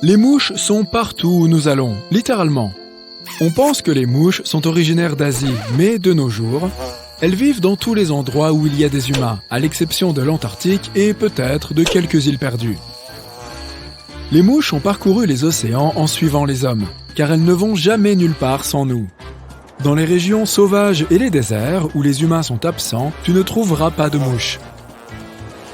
Les mouches sont partout où nous allons, littéralement. On pense que les mouches sont originaires d'Asie, mais de nos jours, elles vivent dans tous les endroits où il y a des humains, à l'exception de l'Antarctique et peut-être de quelques îles perdues. Les mouches ont parcouru les océans en suivant les hommes, car elles ne vont jamais nulle part sans nous. Dans les régions sauvages et les déserts, où les humains sont absents, tu ne trouveras pas de mouches.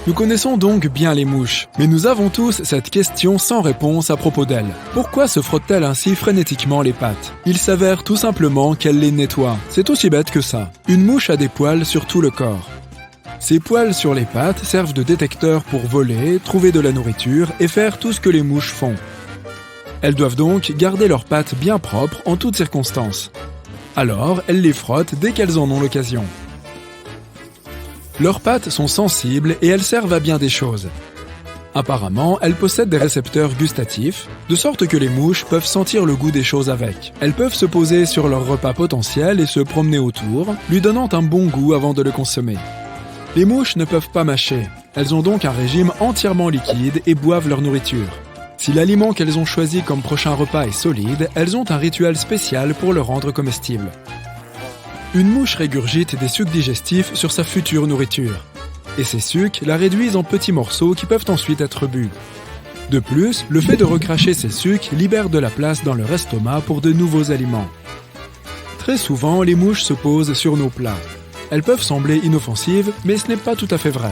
Nous connaissons donc bien les mouches, mais nous avons tous cette question sans réponse à propos d'elles. Pourquoi se frottent-elles ainsi frénétiquement les pattes? Il s'avère tout simplement qu'elles les nettoient. C'est aussi bête que ça. Une mouche a des poils sur tout le corps. Ces poils sur les pattes servent de détecteurs pour voler, trouver de la nourriture et faire tout ce que les mouches font. Elles doivent donc garder leurs pattes bien propres en toutes circonstances. Alors, elles les frottent dès qu'elles en ont l'occasion. Leurs pattes sont sensibles et elles servent à bien des choses. Apparemment, elles possèdent des récepteurs gustatifs, de sorte que les mouches peuvent sentir le goût des choses avec. Elles peuvent se poser sur leur repas potentiel et se promener autour, lui donnant un bon goût avant de le consommer. Les mouches ne peuvent pas mâcher, elles ont donc un régime entièrement liquide et boivent leur nourriture. Si l'aliment qu'elles ont choisi comme prochain repas est solide, elles ont un rituel spécial pour le rendre comestible. Une mouche régurgite des sucs digestifs sur sa future nourriture. Et ces sucs la réduisent en petits morceaux qui peuvent ensuite être bu. De plus, le fait de recracher ces sucs libère de la place dans leur estomac pour de nouveaux aliments. Très souvent, les mouches se posent sur nos plats. Elles peuvent sembler inoffensives, mais ce n'est pas tout à fait vrai.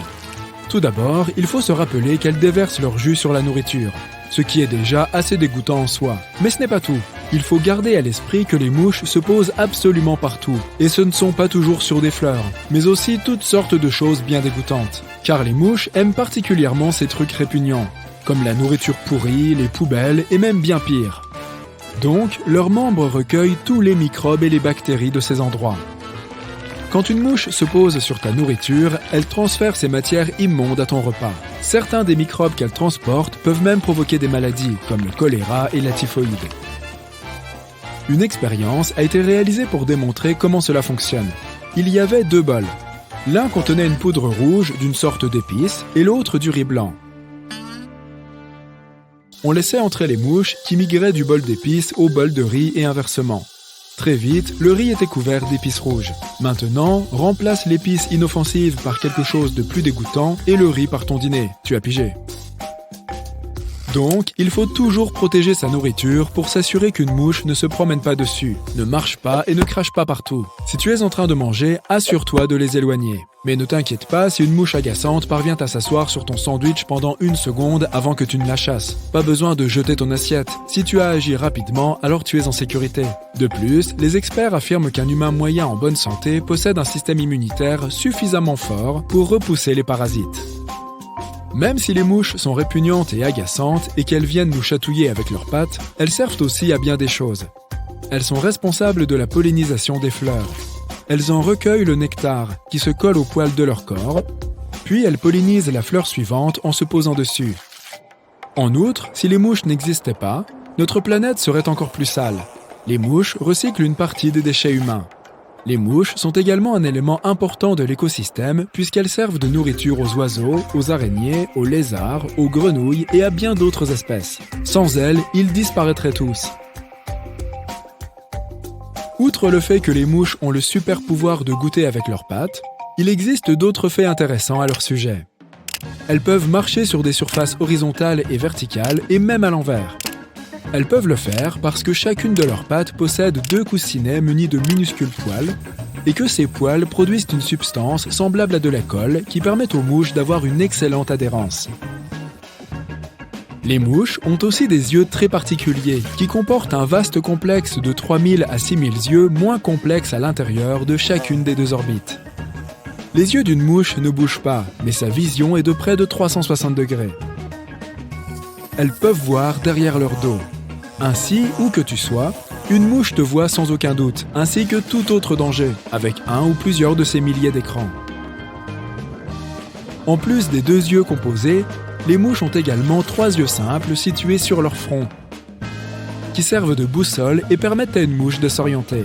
Tout d'abord, il faut se rappeler qu'elles déversent leur jus sur la nourriture, ce qui est déjà assez dégoûtant en soi. Mais ce n'est pas tout. Il faut garder à l'esprit que les mouches se posent absolument partout, et ce ne sont pas toujours sur des fleurs, mais aussi toutes sortes de choses bien dégoûtantes. Car les mouches aiment particulièrement ces trucs répugnants, comme la nourriture pourrie, les poubelles et même bien pire. Donc, leurs membres recueillent tous les microbes et les bactéries de ces endroits. Quand une mouche se pose sur ta nourriture, elle transfère ces matières immondes à ton repas. Certains des microbes qu'elle transporte peuvent même provoquer des maladies, comme le choléra et la typhoïde. Une expérience a été réalisée pour démontrer comment cela fonctionne. Il y avait 2 bols. L'un contenait une poudre rouge d'une sorte d'épice et l'autre du riz blanc. On laissait entrer les mouches qui migraient du bol d'épices au bol de riz et inversement. Très vite, le riz était couvert d'épices rouges. Maintenant, remplace l'épice inoffensive par quelque chose de plus dégoûtant et le riz par ton dîner. Tu as pigé. Donc, il faut toujours protéger sa nourriture pour s'assurer qu'une mouche ne se promène pas dessus, ne marche pas et ne crache pas partout. Si tu es en train de manger, assure-toi de les éloigner. Mais ne t'inquiète pas si une mouche agaçante parvient à s'asseoir sur ton sandwich pendant 1 seconde avant que tu ne la chasses. Pas besoin de jeter ton assiette. Si tu as agi rapidement, alors tu es en sécurité. De plus, les experts affirment qu'un humain moyen en bonne santé possède un système immunitaire suffisamment fort pour repousser les parasites. Même si les mouches sont répugnantes et agaçantes et qu'elles viennent nous chatouiller avec leurs pattes, elles servent aussi à bien des choses. Elles sont responsables de la pollinisation des fleurs. Elles en recueillent le nectar, qui se colle aux poils de leur corps, puis elles pollinisent la fleur suivante en se posant dessus. En outre, si les mouches n'existaient pas, notre planète serait encore plus sale. Les mouches recyclent une partie des déchets humains. Les mouches sont également un élément important de l'écosystème puisqu'elles servent de nourriture aux oiseaux, aux araignées, aux lézards, aux grenouilles et à bien d'autres espèces. Sans elles, ils disparaîtraient tous. Outre le fait que les mouches ont le super pouvoir de goûter avec leurs pattes, il existe d'autres faits intéressants à leur sujet. Elles peuvent marcher sur des surfaces horizontales et verticales et même à l'envers. Elles peuvent le faire parce que chacune de leurs pattes possède 2 coussinets munis de minuscules poils et que ces poils produisent une substance semblable à de la colle qui permet aux mouches d'avoir une excellente adhérence. Les mouches ont aussi des yeux très particuliers qui comportent un vaste complexe de 3000 à 6000 yeux moins complexes à l'intérieur de chacune des 2 orbites. Les yeux d'une mouche ne bougent pas, mais sa vision est de près de 360 degrés. Elles peuvent voir derrière leur dos. Ainsi, où que tu sois, une mouche te voit sans aucun doute, ainsi que tout autre danger, avec un ou plusieurs de ces milliers d'écrans. En plus des 2 yeux composés, les mouches ont également 3 yeux simples situés sur leur front, qui servent de boussole et permettent à une mouche de s'orienter.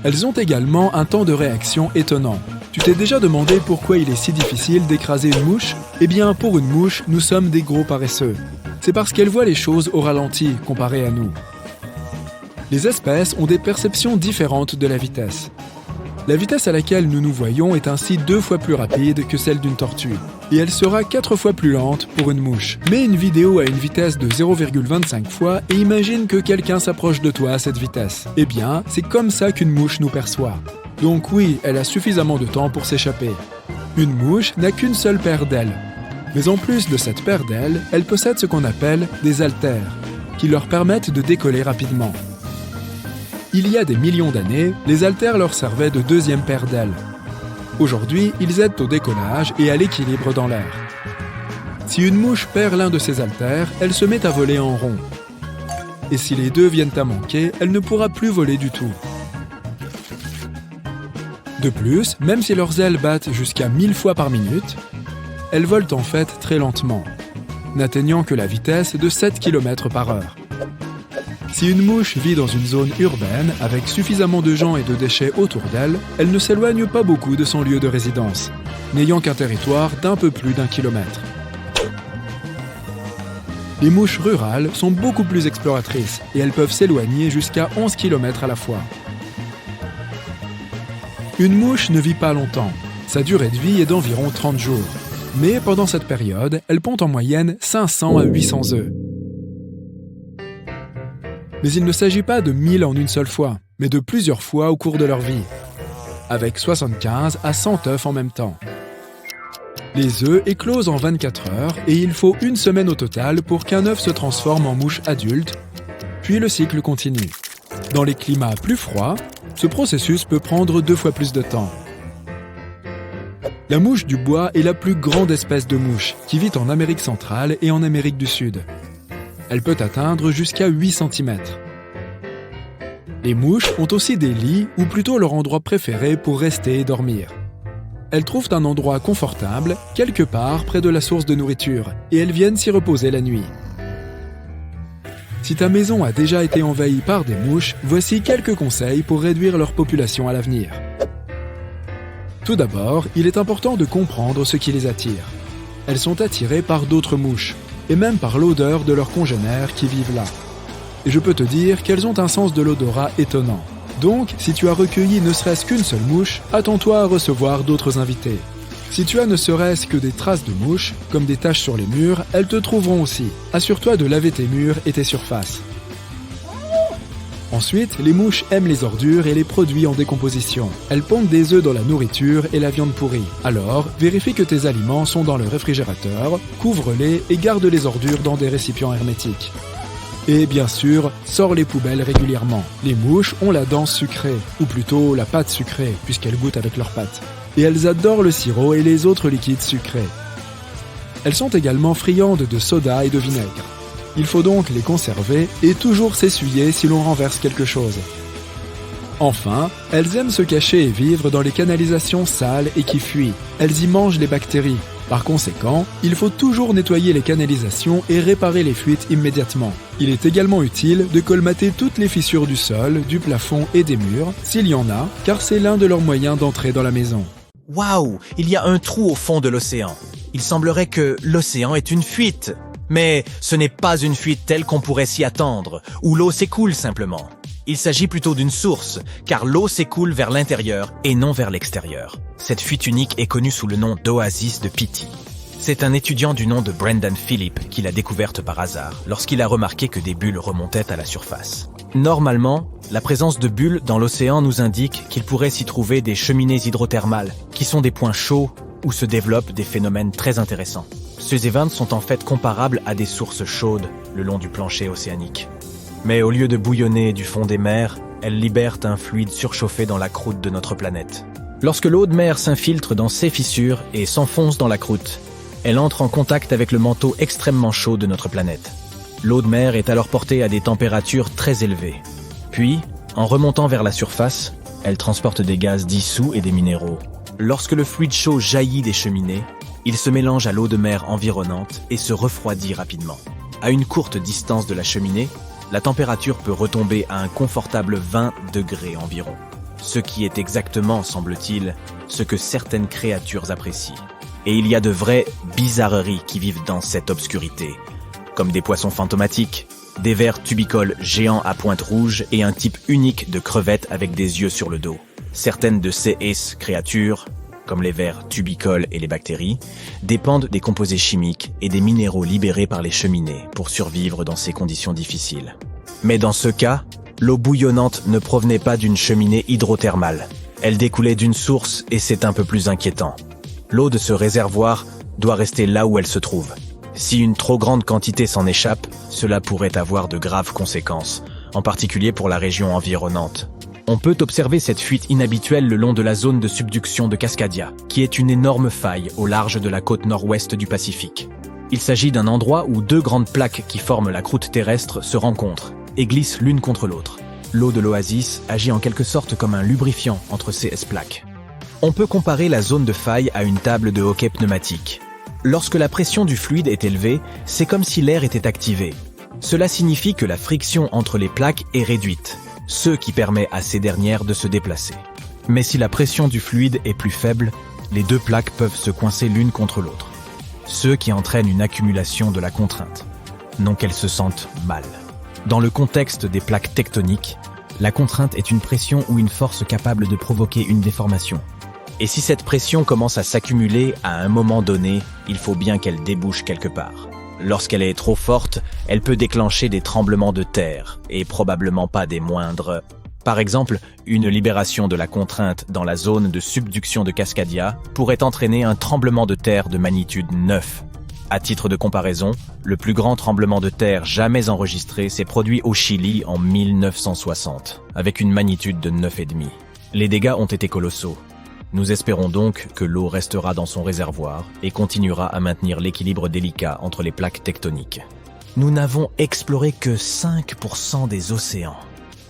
Elles ont également un temps de réaction étonnant. Tu t'es déjà demandé pourquoi il est si difficile d'écraser une mouche ? Eh bien, pour une mouche, nous sommes des gros paresseux. C'est parce qu'elle voit les choses au ralenti comparé à nous. Les espèces ont des perceptions différentes de la vitesse. La vitesse à laquelle nous nous voyons est ainsi 2 fois plus rapide que celle d'une tortue, et elle sera 4 fois plus lente pour une mouche. Mets une vidéo à une vitesse de 0,25 fois et imagine que quelqu'un s'approche de toi à cette vitesse. Eh bien, c'est comme ça qu'une mouche nous perçoit. Donc oui, elle a suffisamment de temps pour s'échapper. Une mouche n'a qu'une seule paire d'ailes. Mais en plus de cette paire d'ailes, elle possède ce qu'on appelle des haltères, qui leur permettent de décoller rapidement. Il y a des millions d'années, les haltères leur servaient de deuxième paire d'ailes. Aujourd'hui, ils aident au décollage et à l'équilibre dans l'air. Si une mouche perd l'un de ses haltères, elle se met à voler en rond. Et si les deux viennent à manquer, elle ne pourra plus voler du tout. De plus, même si leurs ailes battent jusqu'à 1000 fois par minute, elles volent en fait très lentement, n'atteignant que la vitesse de 7 km/h. Si une mouche vit dans une zone urbaine avec suffisamment de gens et de déchets autour d'elle, elle ne s'éloigne pas beaucoup de son lieu de résidence, n'ayant qu'un territoire d'un peu plus d'1 kilomètre. Les mouches rurales sont beaucoup plus exploratrices et elles peuvent s'éloigner jusqu'à 11 km à la fois. Une mouche ne vit pas longtemps. Sa durée de vie est d'environ 30 jours. Mais pendant cette période, elle pond en moyenne 500 à 800 œufs. Mais il ne s'agit pas de 1000 en une seule fois, mais de plusieurs fois au cours de leur vie, avec 75 à 100 œufs en même temps. Les œufs éclosent en 24 heures et il faut une semaine au total pour qu'un œuf se transforme en mouche adulte, puis le cycle continue. Dans les climats plus froids, ce processus peut prendre 2 fois plus de temps. La mouche du bois est la plus grande espèce de mouche qui vit en Amérique centrale et en Amérique du Sud. Elle peut atteindre jusqu'à 8 cm. Les mouches ont aussi des lits, ou plutôt leur endroit préféré pour rester et dormir. Elles trouvent un endroit confortable, quelque part près de la source de nourriture, et elles viennent s'y reposer la nuit. Si ta maison a déjà été envahie par des mouches, voici quelques conseils pour réduire leur population à l'avenir. Tout d'abord, il est important de comprendre ce qui les attire. Elles sont attirées par d'autres mouches, et même par l'odeur de leurs congénères qui vivent là. Et je peux te dire qu'elles ont un sens de l'odorat étonnant. Donc, si tu as recueilli ne serait-ce qu'une seule mouche, attends-toi à recevoir d'autres invités. Si tu as ne serait-ce que des traces de mouches, comme des taches sur les murs, elles te trouveront aussi. Assure-toi de laver tes murs et tes surfaces. Ensuite, les mouches aiment les ordures et les produits en décomposition. Elles pondent des œufs dans la nourriture et la viande pourrie. Alors, vérifie que tes aliments sont dans le réfrigérateur, couvre-les et garde les ordures dans des récipients hermétiques. Et bien sûr, sors les poubelles régulièrement. Les mouches ont la dent sucrée, ou plutôt la pâte sucrée, puisqu'elles goûtent avec leurs pattes. Et elles adorent le sirop et les autres liquides sucrés. Elles sont également friandes de soda et de vinaigre. Il faut donc les conserver et toujours s'essuyer si l'on renverse quelque chose. Enfin, elles aiment se cacher et vivre dans les canalisations sales et qui fuient. Elles y mangent les bactéries. Par conséquent, il faut toujours nettoyer les canalisations et réparer les fuites immédiatement. Il est également utile de colmater toutes les fissures du sol, du plafond et des murs, s'il y en a, car c'est l'un de leurs moyens d'entrer dans la maison. Waouh! Il y a un trou au fond de l'océan. Il semblerait que l'océan est une fuite. Mais ce n'est pas une fuite telle qu'on pourrait s'y attendre, où l'eau s'écoule simplement. Il s'agit plutôt d'une source, car l'eau s'écoule vers l'intérieur et non vers l'extérieur. Cette fuite unique est connue sous le nom d'oasis de Pitti. C'est un étudiant du nom de Brendan Philip qui l'a découverte par hasard, lorsqu'il a remarqué que des bulles remontaient à la surface. Normalement, la présence de bulles dans l'océan nous indique qu'il pourrait s'y trouver des cheminées hydrothermales, qui sont des points chauds où se développent des phénomènes très intéressants. Ces événements sont en fait comparables à des sources chaudes le long du plancher océanique. Mais au lieu de bouillonner du fond des mers, elles libèrent un fluide surchauffé dans la croûte de notre planète. Lorsque l'eau de mer s'infiltre dans ces fissures et s'enfonce dans la croûte, elle entre en contact avec le manteau extrêmement chaud de notre planète. L'eau de mer est alors portée à des températures très élevées. Puis, en remontant vers la surface, elle transporte des gaz dissous et des minéraux. Lorsque le fluide chaud jaillit des cheminées, il se mélange à l'eau de mer environnante et se refroidit rapidement. À une courte distance de la cheminée, la température peut retomber à un confortable 20 degrés environ. ce qui est exactement, semble-t-il, ce que certaines créatures apprécient. Et il y a de vraies bizarreries qui vivent dans cette obscurité, comme des poissons fantomatiques, des vers tubicoles géants à pointe rouge et un type unique de crevettes avec des yeux sur le dos. Certaines de ces créatures, comme les vers tubicoles et les bactéries, dépendent des composés chimiques et des minéraux libérés par les cheminées pour survivre dans ces conditions difficiles. Mais dans ce cas, l'eau bouillonnante ne provenait pas d'une cheminée hydrothermale. Elle découlait d'une source et c'est un peu plus inquiétant. L'eau de ce réservoir doit rester là où elle se trouve. Si une trop grande quantité s'en échappe, cela pourrait avoir de graves conséquences, en particulier pour la région environnante. On peut observer cette fuite inhabituelle le long de la zone de subduction de Cascadia, qui est une énorme faille au large de la côte nord-ouest du Pacifique. Il s'agit d'un endroit où deux grandes plaques qui forment la croûte terrestre se rencontrent et glissent l'une contre l'autre. L'eau de l'oasis agit en quelque sorte comme un lubrifiant entre ces plaques. On peut comparer la zone de faille à une table de hockey pneumatique. Lorsque la pression du fluide est élevée, c'est comme si l'air était activé. Cela signifie que la friction entre les plaques est réduite, ce qui permet à ces dernières de se déplacer. Mais si la pression du fluide est plus faible, les deux plaques peuvent se coincer l'une contre l'autre, ce qui entraîne une accumulation de la contrainte, non qu'elles se sentent mal. Dans le contexte des plaques tectoniques, la contrainte est une pression ou une force capable de provoquer une déformation. Et si cette pression commence à s'accumuler à un moment donné, il faut bien qu'elle débouche quelque part. Lorsqu'elle est trop forte, elle peut déclencher des tremblements de terre, et probablement pas des moindres. Par exemple, une libération de la contrainte dans la zone de subduction de Cascadia pourrait entraîner un tremblement de terre de magnitude 9. À titre de comparaison, le plus grand tremblement de terre jamais enregistré s'est produit au Chili en 1960, avec une magnitude de 9,5. Les dégâts ont été colossaux. Nous espérons donc que l'eau restera dans son réservoir et continuera à maintenir l'équilibre délicat entre les plaques tectoniques. Nous n'avons exploré que 5% des océans.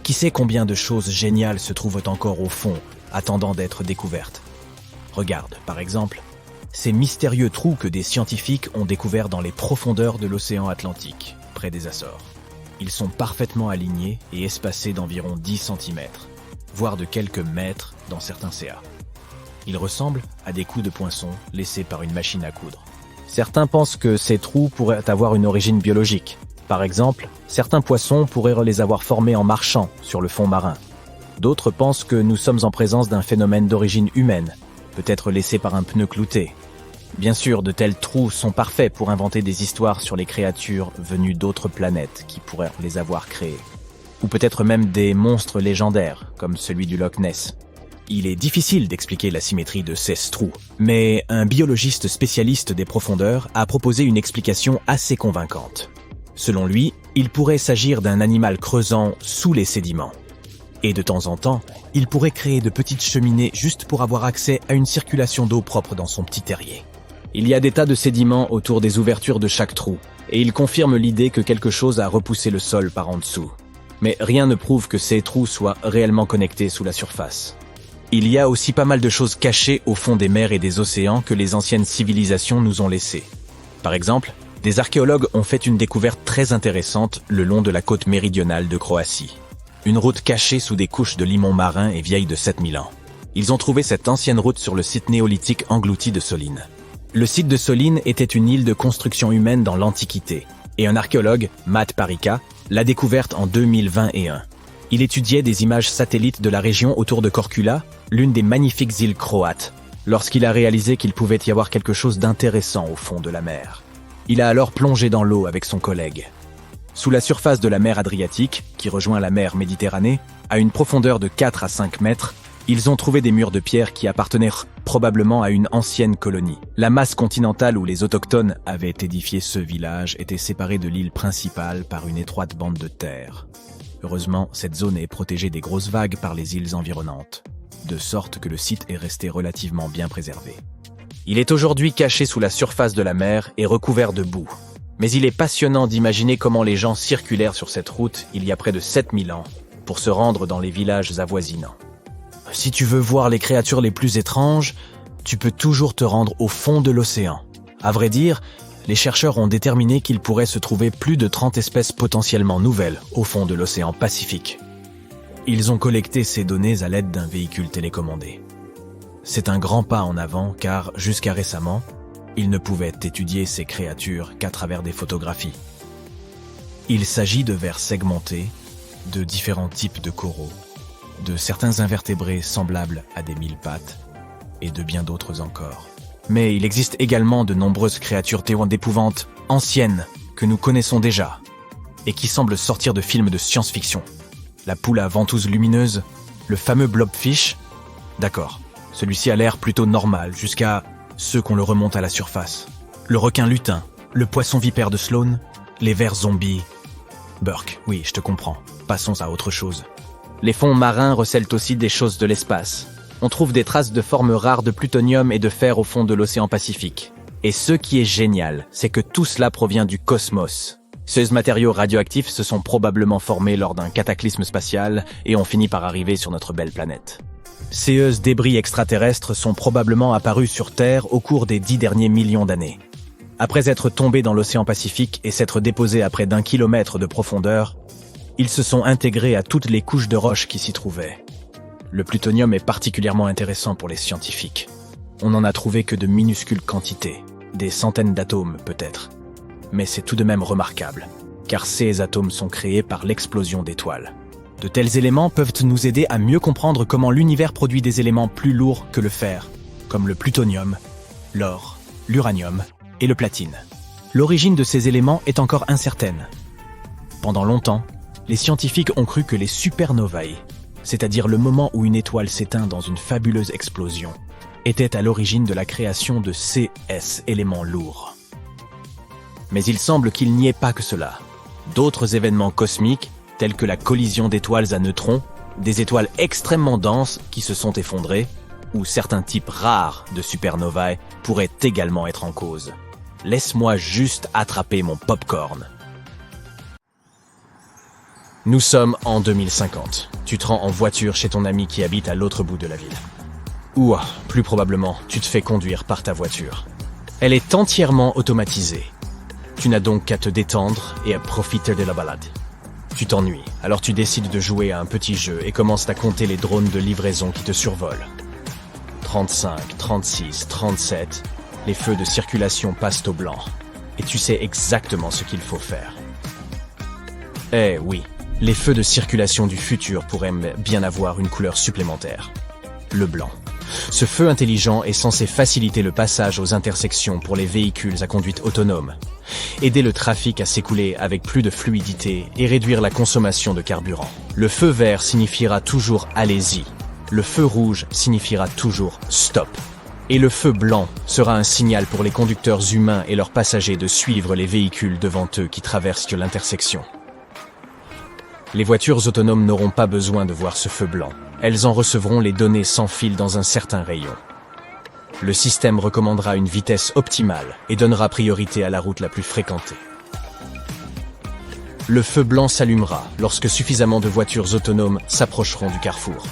Qui sait combien de choses géniales se trouvent encore au fond, attendant d'être découvertes. Regarde, par exemple, ces mystérieux trous que des scientifiques ont découverts dans les profondeurs de l'océan Atlantique, près des Açores. Ils sont parfaitement alignés et espacés d'environ 10 cm, voire de quelques mètres dans certains CA. Ils ressemblent à des coups de poinçon laissés par une machine à coudre. Certains pensent que ces trous pourraient avoir une origine biologique. Par exemple, certains poissons pourraient les avoir formés en marchant sur le fond marin. D'autres pensent que nous sommes en présence d'un phénomène d'origine humaine, peut-être laissé par un pneu clouté. Bien sûr, de tels trous sont parfaits pour inventer des histoires sur les créatures venues d'autres planètes qui pourraient les avoir créées. Ou peut-être même des monstres légendaires, comme celui du Loch Ness. Il est difficile d'expliquer la symétrie de ces trous, mais un biologiste spécialiste des profondeurs a proposé une explication assez convaincante. Selon lui, il pourrait s'agir d'un animal creusant sous les sédiments. Et de temps en temps, il pourrait créer de petites cheminées juste pour avoir accès à une circulation d'eau propre dans son petit terrier. Il y a des tas de sédiments autour des ouvertures de chaque trou, et il confirme l'idée que quelque chose a repoussé le sol par en dessous. Mais rien ne prouve que ces trous soient réellement connectés sous la surface. Il y a aussi pas mal de choses cachées au fond des mers et des océans que les anciennes civilisations nous ont laissées. Par exemple, des archéologues ont fait une découverte très intéressante le long de la côte méridionale de Croatie. Une route cachée sous des couches de limon marin et vieille de 7000 ans. Ils ont trouvé cette ancienne route sur le site néolithique englouti de Soline. Le site de Soline était une île de construction humaine dans l'Antiquité, et un archéologue, Matt Parika, l'a découverte en 2021. Il étudiait des images satellites de la région autour de Korčula, l'une des magnifiques îles croates, lorsqu'il a réalisé qu'il pouvait y avoir quelque chose d'intéressant au fond de la mer. Il a alors plongé dans l'eau avec son collègue. Sous la surface de la mer Adriatique, qui rejoint la mer Méditerranée, à une profondeur de 4 à 5 mètres, ils ont trouvé des murs de pierre qui appartenaient probablement à une ancienne colonie. La masse continentale où les autochtones avaient édifié ce village était séparée de l'île principale par une étroite bande de terre. Heureusement, cette zone est protégée des grosses vagues par les îles environnantes, de sorte que le site est resté relativement bien préservé. Il est aujourd'hui caché sous la surface de la mer et recouvert de boue. Mais il est passionnant d'imaginer comment les gens circulèrent sur cette route il y a près de 7000 ans pour se rendre dans les villages avoisinants. Si tu veux voir les créatures les plus étranges, tu peux toujours te rendre au fond de l'océan. À vrai dire, les chercheurs ont déterminé qu'il pourrait se trouver plus de 30 espèces potentiellement nouvelles au fond de l'océan Pacifique. Ils ont collecté ces données à l'aide d'un véhicule télécommandé. C'est un grand pas en avant car, jusqu'à récemment, ils ne pouvaient étudier ces créatures qu'à travers des photographies. Il s'agit de vers segmentés, de différents types de coraux, de certains invertébrés semblables à des mille pattes, et de bien d'autres encore. Mais il existe également de nombreuses créatures d'épouvante anciennes que nous connaissons déjà, et qui semblent sortir de films de science-fiction. La poule à ventouse lumineuse, le fameux blobfish, d'accord, celui-ci a l'air plutôt normal jusqu'à ce qu'on le remonte à la surface. Le requin lutin, le poisson vipère de Sloan, les vers zombies. Burke, oui, je te comprends. Passons à autre chose. Les fonds marins recèlent aussi des choses de l'espace. On trouve des traces de formes rares de plutonium et de fer au fond de l'océan Pacifique. Et ce qui est génial, c'est que tout cela provient du cosmos. Ces matériaux radioactifs se sont probablement formés lors d'un cataclysme spatial et ont fini par arriver sur notre belle planète. Ces débris extraterrestres sont probablement apparus sur Terre au cours des 10 derniers millions d'années. Après être tombés dans l'océan Pacifique et s'être déposés à près d'1 kilomètre de profondeur, ils se sont intégrés à toutes les couches de roches qui s'y trouvaient. Le plutonium est particulièrement intéressant pour les scientifiques. On n'en a trouvé que de minuscules quantités, des centaines d'atomes peut-être. Mais c'est tout de même remarquable, car ces atomes sont créés par l'explosion d'étoiles. De tels éléments peuvent nous aider à mieux comprendre comment l'univers produit des éléments plus lourds que le fer, comme le plutonium, l'or, l'uranium et le platine. L'origine de ces éléments est encore incertaine. Pendant longtemps, les scientifiques ont cru que les supernovae, c'est-à-dire le moment où une étoile s'éteint dans une fabuleuse explosion, étaient à l'origine de la création de ces éléments lourds. Mais il semble qu'il n'y ait pas que cela. D'autres événements cosmiques, tels que la collision d'étoiles à neutrons, des étoiles extrêmement denses qui se sont effondrées, ou certains types rares de supernovae pourraient également être en cause. Laisse-moi juste attraper mon popcorn. Nous sommes en 2050. Tu te rends en voiture chez ton ami qui habite à l'autre bout de la ville. Ou, plus probablement, tu te fais conduire par ta voiture. Elle est entièrement automatisée. Tu n'as donc qu'à te détendre et à profiter de la balade. Tu t'ennuies, alors tu décides de jouer à un petit jeu et commences à compter les drones de livraison qui te survolent. 35, 36, 37, les feux de circulation passent au blanc. Et tu sais exactement ce qu'il faut faire. Eh oui, les feux de circulation du futur pourraient bien avoir une couleur supplémentaire. Le blanc. Ce feu intelligent est censé faciliter le passage aux intersections pour les véhicules à conduite autonome, aider le trafic à s'écouler avec plus de fluidité et réduire la consommation de carburant. Le feu vert signifiera toujours « allez-y ». Le feu rouge signifiera toujours « stop ». Et le feu blanc sera un signal pour les conducteurs humains et leurs passagers de suivre les véhicules devant eux qui traversent l'intersection. Les voitures autonomes n'auront pas besoin de voir ce feu blanc. Elles en recevront les données sans fil dans un certain rayon. Le système recommandera une vitesse optimale et donnera priorité à la route la plus fréquentée. Le feu blanc s'allumera lorsque suffisamment de voitures autonomes s'approcheront du carrefour.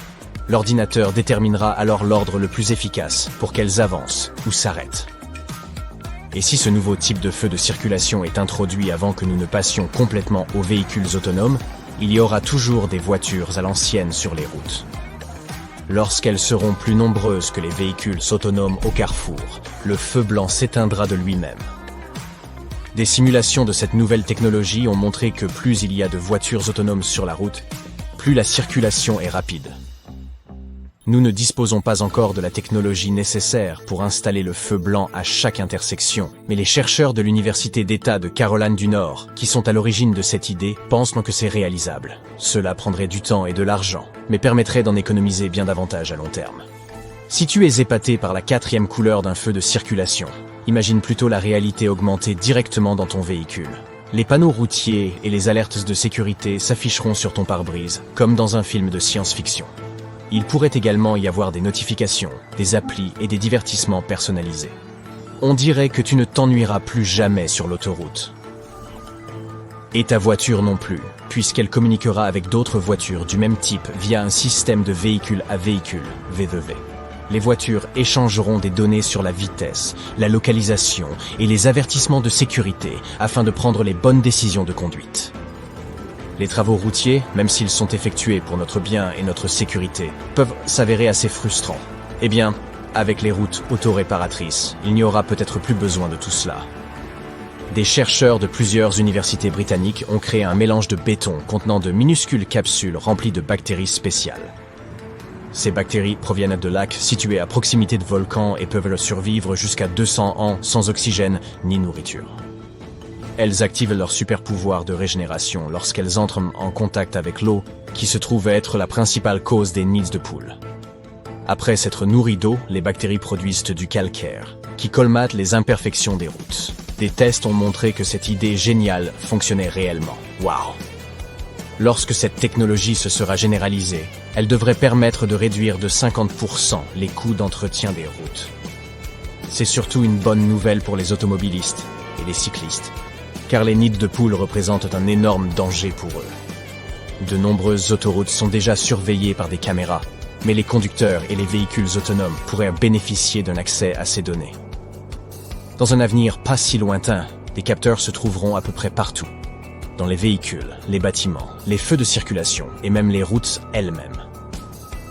L'ordinateur déterminera alors l'ordre le plus efficace pour qu'elles avancent ou s'arrêtent. Et si ce nouveau type de feu de circulation est introduit avant que nous ne passions complètement aux véhicules autonomes, il y aura toujours des voitures à l'ancienne sur les routes. Lorsqu'elles seront plus nombreuses que les véhicules autonomes au carrefour, le feu blanc s'éteindra de lui-même. Des simulations de cette nouvelle technologie ont montré que plus il y a de voitures autonomes sur la route, plus la circulation est rapide. Nous ne disposons pas encore de la technologie nécessaire pour installer le feu blanc à chaque intersection, mais les chercheurs de l'Université d'État de Caroline du Nord, qui sont à l'origine de cette idée, pensent que c'est réalisable. Cela prendrait du temps et de l'argent, mais permettrait d'en économiser bien davantage à long terme. Si tu es épaté par la 4e couleur d'un feu de circulation, imagine plutôt la réalité augmentée directement dans ton véhicule. Les panneaux routiers et les alertes de sécurité s'afficheront sur ton pare-brise, comme dans un film de science-fiction. Il pourrait également y avoir des notifications, des applis et des divertissements personnalisés. On dirait que tu ne t'ennuieras plus jamais sur l'autoroute. Et ta voiture non plus, puisqu'elle communiquera avec d'autres voitures du même type via un système de véhicule à véhicule, VVV. Les voitures échangeront des données sur la vitesse, la localisation et les avertissements de sécurité afin de prendre les bonnes décisions de conduite. Les travaux routiers, même s'ils sont effectués pour notre bien et notre sécurité, peuvent s'avérer assez frustrants. Eh bien, avec les routes autoréparatrices, il n'y aura peut-être plus besoin de tout cela. Des chercheurs de plusieurs universités britanniques ont créé un mélange de béton contenant de minuscules capsules remplies de bactéries spéciales. Ces bactéries proviennent de lacs situés à proximité de volcans et peuvent survivre jusqu'à 200 ans sans oxygène ni nourriture. Elles activent leur super pouvoir de régénération lorsqu'elles entrent en contact avec l'eau, qui se trouve être la principale cause des nids de poules. Après s'être nourries d'eau, les bactéries produisent du calcaire, qui colmate les imperfections des routes. Des tests ont montré que cette idée géniale fonctionnait réellement. Waouh! Lorsque cette technologie se sera généralisée, elle devrait permettre de réduire de 50% les coûts d'entretien des routes. C'est surtout une bonne nouvelle pour les automobilistes et les cyclistes, car les nids de poules représentent un énorme danger pour eux. De nombreuses autoroutes sont déjà surveillées par des caméras, mais les conducteurs et les véhicules autonomes pourraient bénéficier d'un accès à ces données. Dans un avenir pas si lointain, des capteurs se trouveront à peu près partout. Dans les véhicules, les bâtiments, les feux de circulation et même les routes elles-mêmes.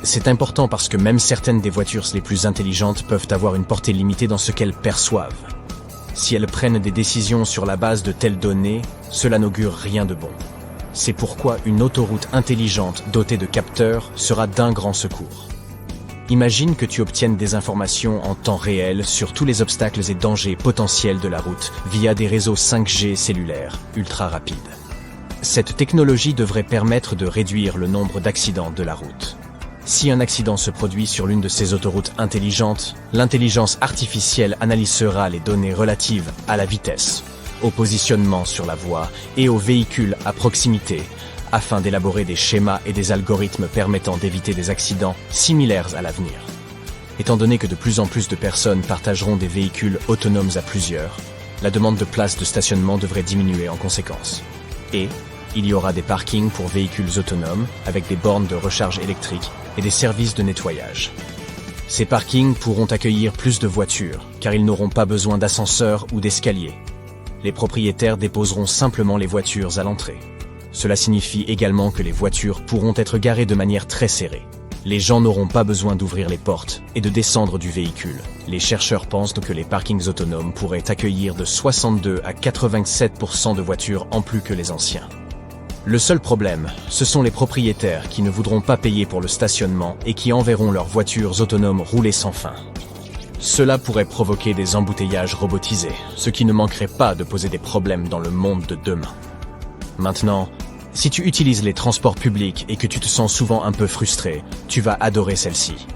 C'est important parce que même certaines des voitures les plus intelligentes peuvent avoir une portée limitée dans ce qu'elles perçoivent. Si elles prennent des décisions sur la base de telles données, cela n'augure rien de bon. C'est pourquoi une autoroute intelligente dotée de capteurs sera d'un grand secours. Imagine que tu obtiennes des informations en temps réel sur tous les obstacles et dangers potentiels de la route via des réseaux 5G cellulaires ultra rapides. Cette technologie devrait permettre de réduire le nombre d'accidents de la route. Si un accident se produit sur l'une de ces autoroutes intelligentes, l'intelligence artificielle analysera les données relatives à la vitesse, au positionnement sur la voie et aux véhicules à proximité, afin d'élaborer des schémas et des algorithmes permettant d'éviter des accidents similaires à l'avenir. Étant donné que de plus en plus de personnes partageront des véhicules autonomes à plusieurs, la demande de places de stationnement devrait diminuer en conséquence. Et il y aura des parkings pour véhicules autonomes avec des bornes de recharge électrique et des services de nettoyage. Ces parkings pourront accueillir plus de voitures, car ils n'auront pas besoin d'ascenseurs ou d'escaliers. Les propriétaires déposeront simplement les voitures à l'entrée. Cela signifie également que les voitures pourront être garées de manière très serrée. Les gens n'auront pas besoin d'ouvrir les portes et de descendre du véhicule. Les chercheurs pensent que les parkings autonomes pourraient accueillir de 62 à 87% de voitures en plus que les anciens. Le seul problème, ce sont les propriétaires qui ne voudront pas payer pour le stationnement et qui enverront leurs voitures autonomes rouler sans fin. Cela pourrait provoquer des embouteillages robotisés, ce qui ne manquerait pas de poser des problèmes dans le monde de demain. Maintenant, si tu utilises les transports publics et que tu te sens souvent un peu frustré, tu vas adorer celle-ci.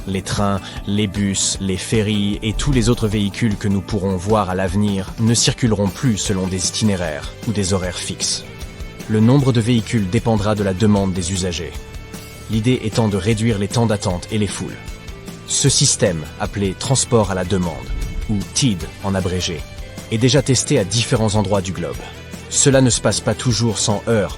Les trains, les bus, les ferries et tous les autres véhicules que nous pourrons voir à l'avenir ne circuleront plus selon des itinéraires ou des horaires fixes. Le nombre de véhicules dépendra de la demande des usagers. L'idée étant de réduire les temps d'attente et les foules. Ce système, appelé transport à la demande, ou TID en abrégé, est déjà testé à différents endroits du globe. Cela ne se passe pas toujours sans heurts,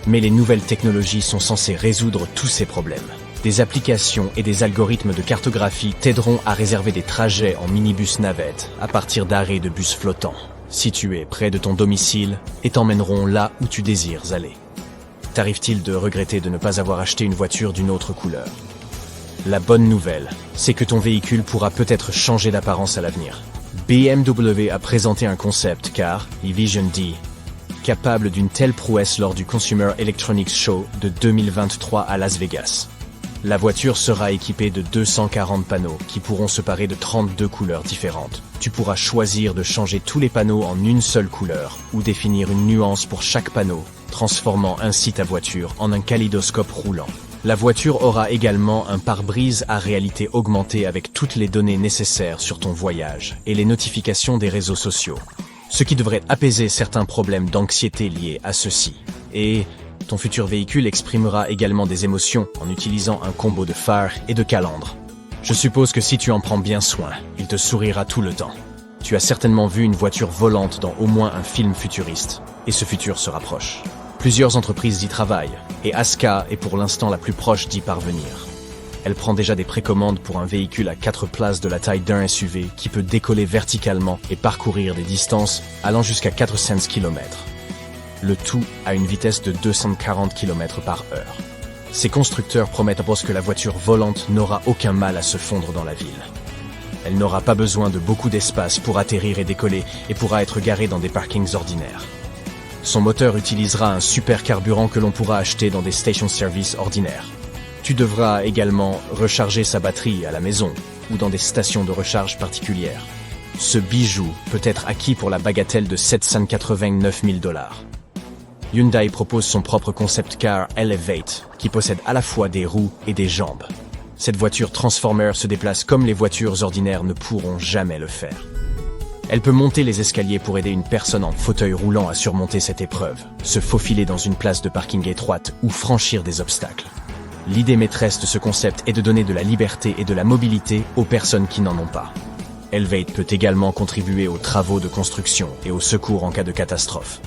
mais les nouvelles technologies sont censées résoudre tous ces problèmes. Des applications et des algorithmes de cartographie t'aideront à réserver des trajets en minibus navette à partir d'arrêts de bus flottants, situés près de ton domicile et t'emmèneront là où tu désires aller. T'arrive-t-il de regretter de ne pas avoir acheté une voiture d'une autre couleur? La bonne nouvelle, c'est que ton véhicule pourra peut-être changer d'apparence à l'avenir. BMW a présenté un concept car, e-Vision D, capable d'une telle prouesse lors du Consumer Electronics Show de 2023 à Las Vegas. La voiture sera équipée de 240 panneaux qui pourront se parer de 32 couleurs différentes. Tu pourras choisir de changer tous les panneaux en une seule couleur ou définir une nuance pour chaque panneau, transformant ainsi ta voiture en un kaléidoscope roulant. La voiture aura également un pare-brise à réalité augmentée avec toutes les données nécessaires sur ton voyage et les notifications des réseaux sociaux, ce qui devrait apaiser certains problèmes d'anxiété liés à ceux-ci. Et ton futur véhicule exprimera également des émotions en utilisant un combo de phare et de calandre. Je suppose que si tu en prends bien soin, il te sourira tout le temps. Tu as certainement vu une voiture volante dans au moins un film futuriste, et ce futur se rapproche. Plusieurs entreprises y travaillent, et Aska est pour l'instant la plus proche d'y parvenir. Elle prend déjà des précommandes pour un véhicule à 4 places de la taille d'un SUV qui peut décoller verticalement et parcourir des distances allant jusqu'à 400 km. le tout à une vitesse de 240 km/h. Ces constructeurs promettent à Boss que la voiture volante n'aura aucun mal à se fondre dans la ville. Elle n'aura pas besoin de beaucoup d'espace pour atterrir et décoller et pourra être garée dans des parkings ordinaires. Son moteur utilisera un super carburant que l'on pourra acheter dans des stations-service ordinaires. Tu devras également recharger sa batterie à la maison ou dans des stations de recharge particulières. Ce bijou peut être acquis pour la bagatelle de 789 000 $. Hyundai propose son propre concept car Elevate, qui possède à la fois des roues et des jambes. Cette voiture Transformer se déplace comme les voitures ordinaires ne pourront jamais le faire. Elle peut monter les escaliers pour aider une personne en fauteuil roulant à surmonter cette épreuve, se faufiler dans une place de parking étroite ou franchir des obstacles. L'idée maîtresse de ce concept est de donner de la liberté et de la mobilité aux personnes qui n'en ont pas. Elevate peut également contribuer aux travaux de construction et au secours en cas de catastrophe.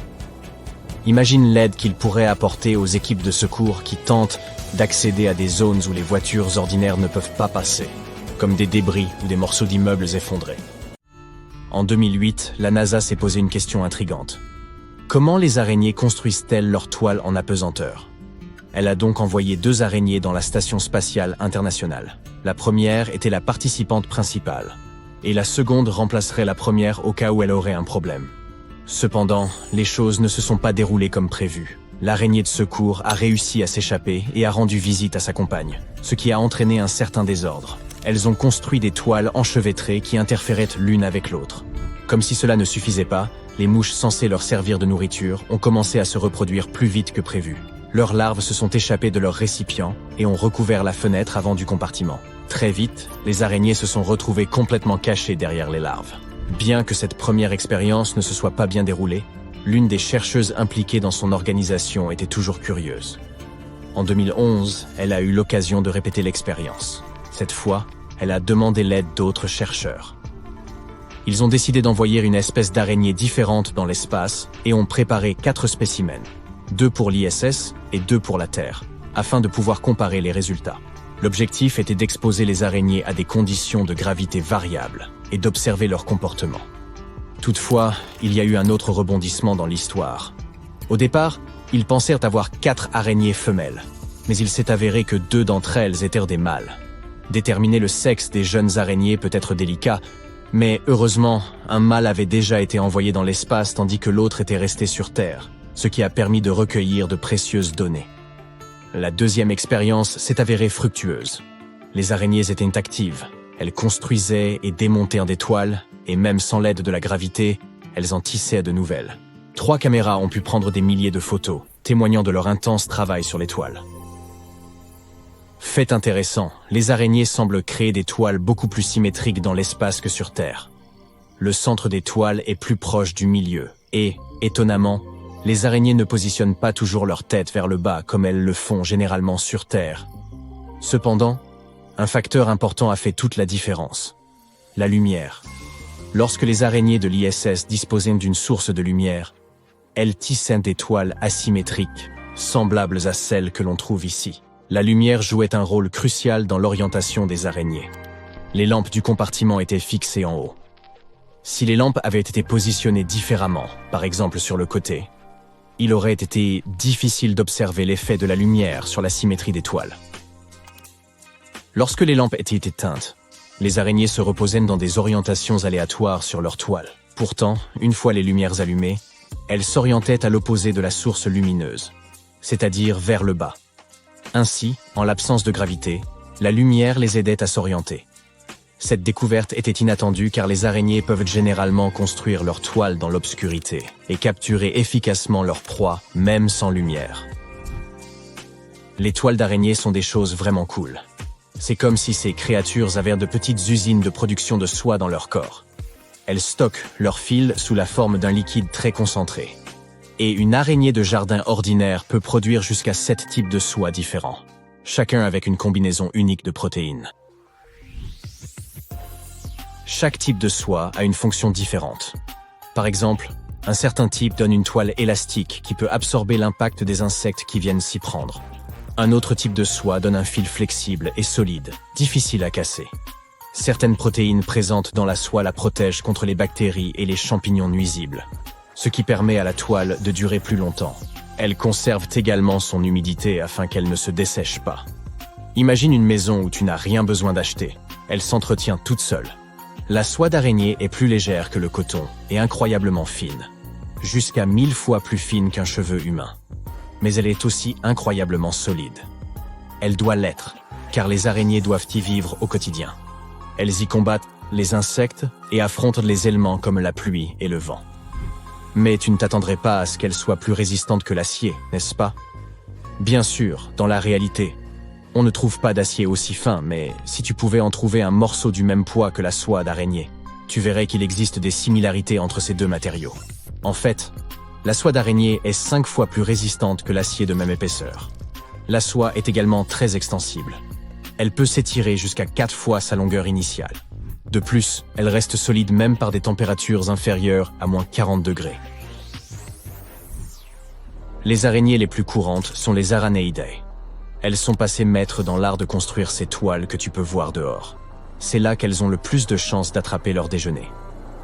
Imagine l'aide qu'il pourrait apporter aux équipes de secours qui tentent d'accéder à des zones où les voitures ordinaires ne peuvent pas passer, comme des débris ou des morceaux d'immeubles effondrés. En 2008, la NASA s'est posé une question intrigante. Comment les araignées construisent-elles leur toile en apesanteur ? Elle a donc envoyé 2 araignées dans la Station spatiale internationale. La première était la participante principale, et la seconde remplacerait la première au cas où elle aurait un problème. Cependant, les choses ne se sont pas déroulées comme prévu. L'araignée de secours a réussi à s'échapper et a rendu visite à sa compagne, ce qui a entraîné un certain désordre. Elles ont construit des toiles enchevêtrées qui interféraient l'une avec l'autre. Comme si cela ne suffisait pas, les mouches censées leur servir de nourriture ont commencé à se reproduire plus vite que prévu. Leurs larves se sont échappées de leur récipient et ont recouvert la fenêtre avant du compartiment. Très vite, les araignées se sont retrouvées complètement cachées derrière les larves. Bien que cette première expérience ne se soit pas bien déroulée, l'une des chercheuses impliquées dans son organisation était toujours curieuse. En 2011, elle a eu l'occasion de répéter l'expérience. Cette fois, elle a demandé l'aide d'autres chercheurs. Ils ont décidé d'envoyer une espèce d'araignée différente dans l'espace et ont préparé 4 spécimens, 2 pour l'ISS et 2 pour la Terre, afin de pouvoir comparer les résultats. L'objectif était d'exposer les araignées à des conditions de gravité variables et d'observer leur comportement. Toutefois, il y a eu un autre rebondissement dans l'histoire. Au départ, ils pensèrent avoir 4 araignées femelles, mais il s'est avéré que 2 d'entre elles étaient des mâles. Déterminer le sexe des jeunes araignées peut être délicat, mais heureusement, un mâle avait déjà été envoyé dans l'espace tandis que l'autre était resté sur Terre, ce qui a permis de recueillir de précieuses données. La deuxième expérience s'est avérée fructueuse. Les araignées étaient actives, elles construisaient et démontèrent des toiles, et même sans l'aide de la gravité, elles en tissaient de nouvelles. 3 caméras ont pu prendre des milliers de photos, témoignant de leur intense travail sur les toiles. Fait intéressant, les araignées semblent créer des toiles beaucoup plus symétriques dans l'espace que sur Terre. Le centre des toiles est plus proche du milieu, et, étonnamment, les araignées ne positionnent pas toujours leur tête vers le bas comme elles le font généralement sur Terre. Cependant, un facteur important a fait toute la différence. La lumière. Lorsque les araignées de l'ISS disposaient d'une source de lumière, elles tissaient des toiles asymétriques, semblables à celles que l'on trouve ici. La lumière jouait un rôle crucial dans l'orientation des araignées. Les lampes du compartiment étaient fixées en haut. Si les lampes avaient été positionnées différemment, par exemple sur le côté, il aurait été difficile d'observer l'effet de la lumière sur la symétrie des toiles. Lorsque les lampes étaient éteintes, les araignées se reposaient dans des orientations aléatoires sur leur toile. Pourtant, une fois les lumières allumées, elles s'orientaient à l'opposé de la source lumineuse, c'est-à-dire vers le bas. Ainsi, en l'absence de gravité, la lumière les aidait à s'orienter. Cette découverte était inattendue car les araignées peuvent généralement construire leur toile dans l'obscurité et capturer efficacement leur proie, même sans lumière. Les toiles d'araignées sont des choses vraiment cool. C'est comme si ces créatures avaient de petites usines de production de soie dans leur corps. Elles stockent leur fil sous la forme d'un liquide très concentré. Et une araignée de jardin ordinaire peut produire jusqu'à 7 types de soie différents, chacun avec une combinaison unique de protéines. Chaque type de soie a une fonction différente. Par exemple, un certain type donne une toile élastique qui peut absorber l'impact des insectes qui viennent s'y prendre. Un autre type de soie donne un fil flexible et solide, difficile à casser. Certaines protéines présentes dans la soie la protègent contre les bactéries et les champignons nuisibles. ce qui permet à la toile de durer plus longtemps. Elle conserve également son humidité afin qu'elle ne se dessèche pas. Imagine une maison où tu n'as rien besoin d'acheter. Elle s'entretient toute seule. La soie d'araignée est plus légère que le coton et incroyablement fine. Jusqu'à 1000 fois plus fine qu'un cheveu humain. Mais elle est aussi incroyablement solide. Elle doit l'être, car les araignées doivent y vivre au quotidien. Elles y combattent les insectes et affrontent les éléments comme la pluie et le vent. Mais tu ne t'attendrais pas à ce qu'elle soit plus résistante que l'acier, n'est-ce pas? Bien sûr, dans la réalité, on ne trouve pas d'acier aussi fin, mais si tu pouvais en trouver un morceau du même poids que la soie d'araignée, tu verrais qu'il existe des similarités entre ces deux matériaux. En fait, la soie d'araignée est 5 fois plus résistante que l'acier de même épaisseur. La soie est également très extensible. Elle peut s'étirer jusqu'à 4 fois sa longueur initiale. De plus, elle reste solide même par des températures inférieures à moins 40 degrés. Les araignées les plus courantes sont les Araneidae. Elles sont passées maîtres dans l'art de construire ces toiles que tu peux voir dehors. C'est là qu'elles ont le plus de chances d'attraper leur déjeuner.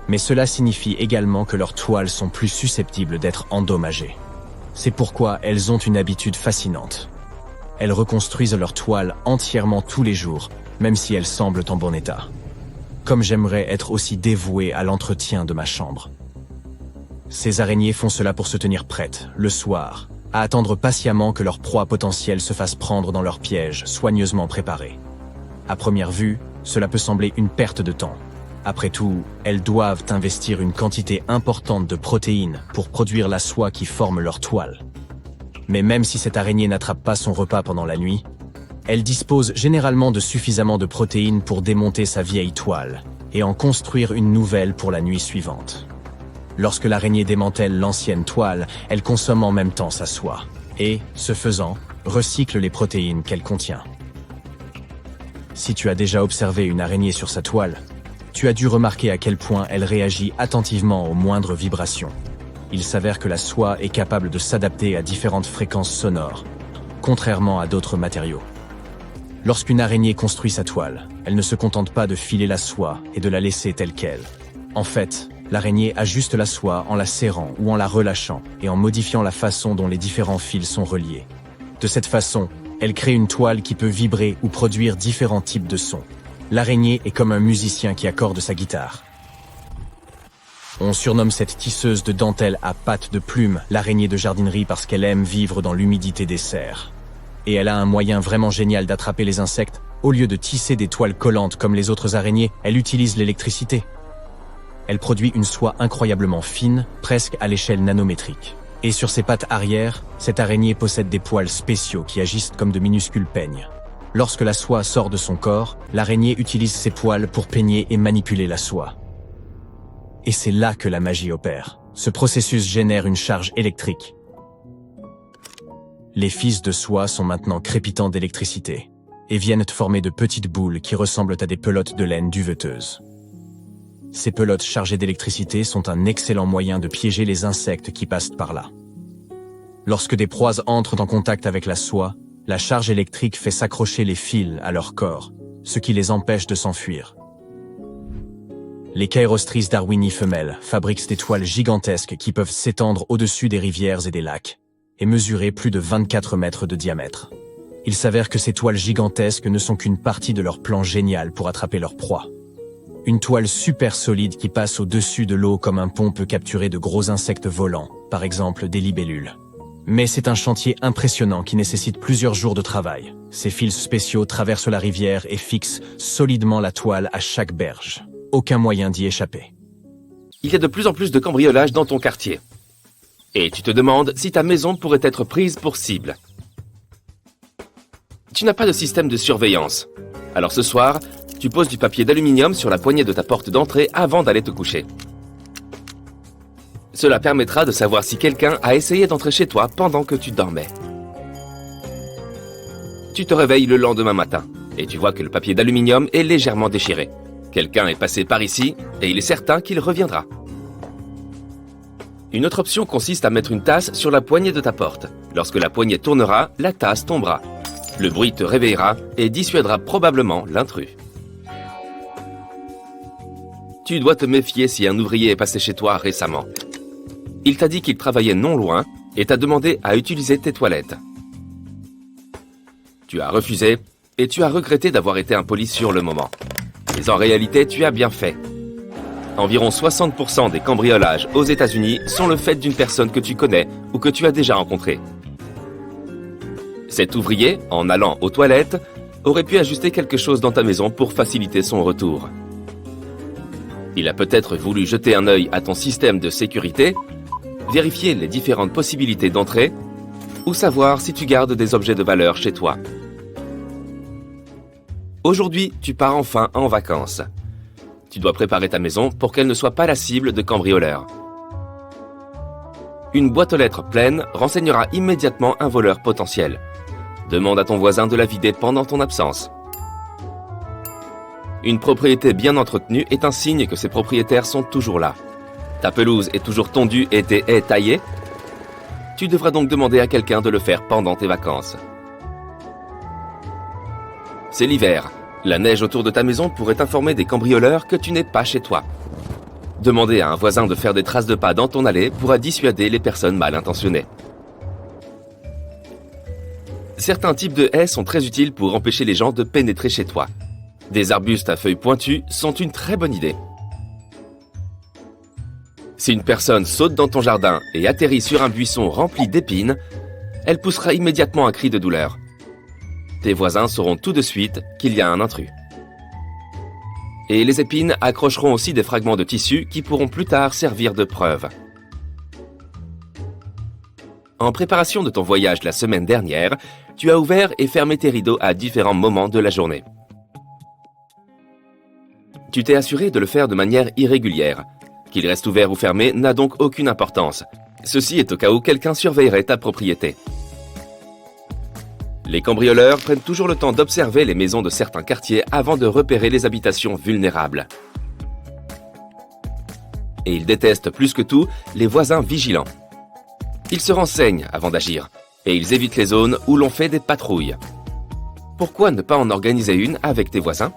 Mais cela signifie également que leurs toiles sont plus susceptibles d'être endommagées. C'est pourquoi elles ont une habitude fascinante. Elles reconstruisent leurs toiles entièrement tous les jours, même si elles semblent en bon état. Comme j'aimerais être aussi dévoué à l'entretien de ma chambre. Ces araignées font cela pour se tenir prêtes, le soir, à attendre patiemment que leur proie potentielle se fasse prendre dans leur piège soigneusement préparé. À première vue, cela peut sembler une perte de temps. Après tout, elles doivent investir une quantité importante de protéines pour produire la soie qui forme leur toile. Mais même si cette araignée n'attrape pas son repas pendant la nuit, elle dispose généralement de suffisamment de protéines pour démonter sa vieille toile et en construire une nouvelle pour la nuit suivante. Lorsque l'araignée démantèle l'ancienne toile, elle consomme en même temps sa soie et, ce faisant, recycle les protéines qu'elle contient. Si tu as déjà observé une araignée sur sa toile, tu as dû remarquer à quel point elle réagit attentivement aux moindres vibrations. Il s'avère que la soie est capable de s'adapter à différentes fréquences sonores, contrairement à d'autres matériaux. Lorsqu'une araignée construit sa toile, elle ne se contente pas de filer la soie et de la laisser telle qu'elle. En fait, l'araignée ajuste la soie en la serrant ou en la relâchant et en modifiant la façon dont les différents fils sont reliés. De cette façon, elle crée une toile qui peut vibrer ou produire différents types de sons. L'araignée est comme un musicien qui accorde sa guitare. On surnomme cette tisseuse de dentelle à pattes de plume l'araignée de jardinerie parce qu'elle aime vivre dans l'humidité des serres. Et elle a un moyen vraiment génial d'attraper les insectes. Au lieu de tisser des toiles collantes comme les autres araignées, elle utilise l'électricité. Elle produit une soie incroyablement fine, presque à l'échelle nanométrique. Et sur ses pattes arrière, cette araignée possède des poils spéciaux qui agissent comme de minuscules peignes. Lorsque la soie sort de son corps, l'araignée utilise ses poils pour peigner et manipuler la soie. Et c'est là que la magie opère. Ce processus génère une charge électrique. Les fils de soie sont maintenant crépitants d'électricité et viennent former de petites boules qui ressemblent à des pelotes de laine duveteuses. Ces pelotes chargées d'électricité sont un excellent moyen de piéger les insectes qui passent par là. Lorsque des proies entrent en contact avec la soie, la charge électrique fait s'accrocher les fils à leur corps, ce qui les empêche de s'enfuir. Les Caerostrices darwini femelles fabriquent des toiles gigantesques qui peuvent s'étendre au-dessus des rivières et des lacs et mesurer plus de 24 mètres de diamètre. Il s'avère que ces toiles gigantesques ne sont qu'une partie de leur plan génial pour attraper leur proie. Une toile super solide qui passe au-dessus de l'eau comme un pont peut capturer de gros insectes volants, par exemple des libellules. Mais c'est un chantier impressionnant qui nécessite plusieurs jours de travail. Ces fils spéciaux traversent la rivière et fixent solidement la toile à chaque berge. Aucun moyen d'y échapper. Il y a de plus en plus de cambriolages dans ton quartier. Et tu te demandes si ta maison pourrait être prise pour cible. Tu n'as pas de système de surveillance. Alors ce soir, tu poses du papier d'aluminium sur la poignée de ta porte d'entrée avant d'aller te coucher. Cela permettra de savoir si quelqu'un a essayé d'entrer chez toi pendant que tu dormais. Tu te réveilles le lendemain matin et tu vois que le papier d'aluminium est légèrement déchiré. Quelqu'un est passé par ici et il est certain qu'il reviendra. Une autre option consiste à mettre une tasse sur la poignée de ta porte. Lorsque la poignée tournera, la tasse tombera. Le bruit te réveillera et dissuadera probablement l'intrus. Tu dois te méfier si un ouvrier est passé chez toi récemment. Il t'a dit qu'il travaillait non loin et t'a demandé à utiliser tes toilettes. Tu as refusé et tu as regretté d'avoir été impoli sur le moment. Mais en réalité, tu as bien fait. Environ 60% des cambriolages aux États-Unis sont le fait d'une personne que tu connais ou que tu as déjà rencontrée. Cet ouvrier, en allant aux toilettes, aurait pu ajuster quelque chose dans ta maison pour faciliter son retour. Il a peut-être voulu jeter un œil à ton système de sécurité, vérifier les différentes possibilités d'entrée ou savoir si tu gardes des objets de valeur chez toi. Aujourd'hui, tu pars enfin en vacances. Tu dois préparer ta maison pour qu'elle ne soit pas la cible de cambrioleurs. Une boîte aux lettres pleine renseignera immédiatement un voleur potentiel. Demande à ton voisin de la vider pendant ton absence. Une propriété bien entretenue est un signe que ses propriétaires sont toujours là. Ta pelouse est toujours tondue et tes haies taillées. Tu devras donc demander à quelqu'un de le faire pendant tes vacances. C'est l'hiver. La neige autour de ta maison pourrait informer des cambrioleurs que tu n'es pas chez toi. Demander à un voisin de faire des traces de pas dans ton allée pourra dissuader les personnes mal intentionnées. Certains types de haies sont très utiles pour empêcher les gens de pénétrer chez toi. Des arbustes à feuilles pointues sont une très bonne idée. Si une personne saute dans ton jardin et atterrit sur un buisson rempli d'épines, elle poussera immédiatement un cri de douleur. Tes voisins sauront tout de suite qu'il y a un intrus. Et les épines accrocheront aussi des fragments de tissu qui pourront plus tard servir de preuve. En préparation de ton voyage la semaine dernière, tu as ouvert et fermé tes rideaux à différents moments de la journée. Tu t'es assuré de le faire de manière irrégulière. Qu'il reste ouvert ou fermé n'a donc aucune importance. Ceci est au cas où quelqu'un surveillerait ta propriété. Les cambrioleurs prennent toujours le temps d'observer les maisons de certains quartiers avant de repérer les habitations vulnérables. Et ils détestent plus que tout les voisins vigilants. Ils se renseignent avant d'agir, et ils évitent les zones où l'on fait des patrouilles. Pourquoi ne pas en organiser une avec tes voisins ?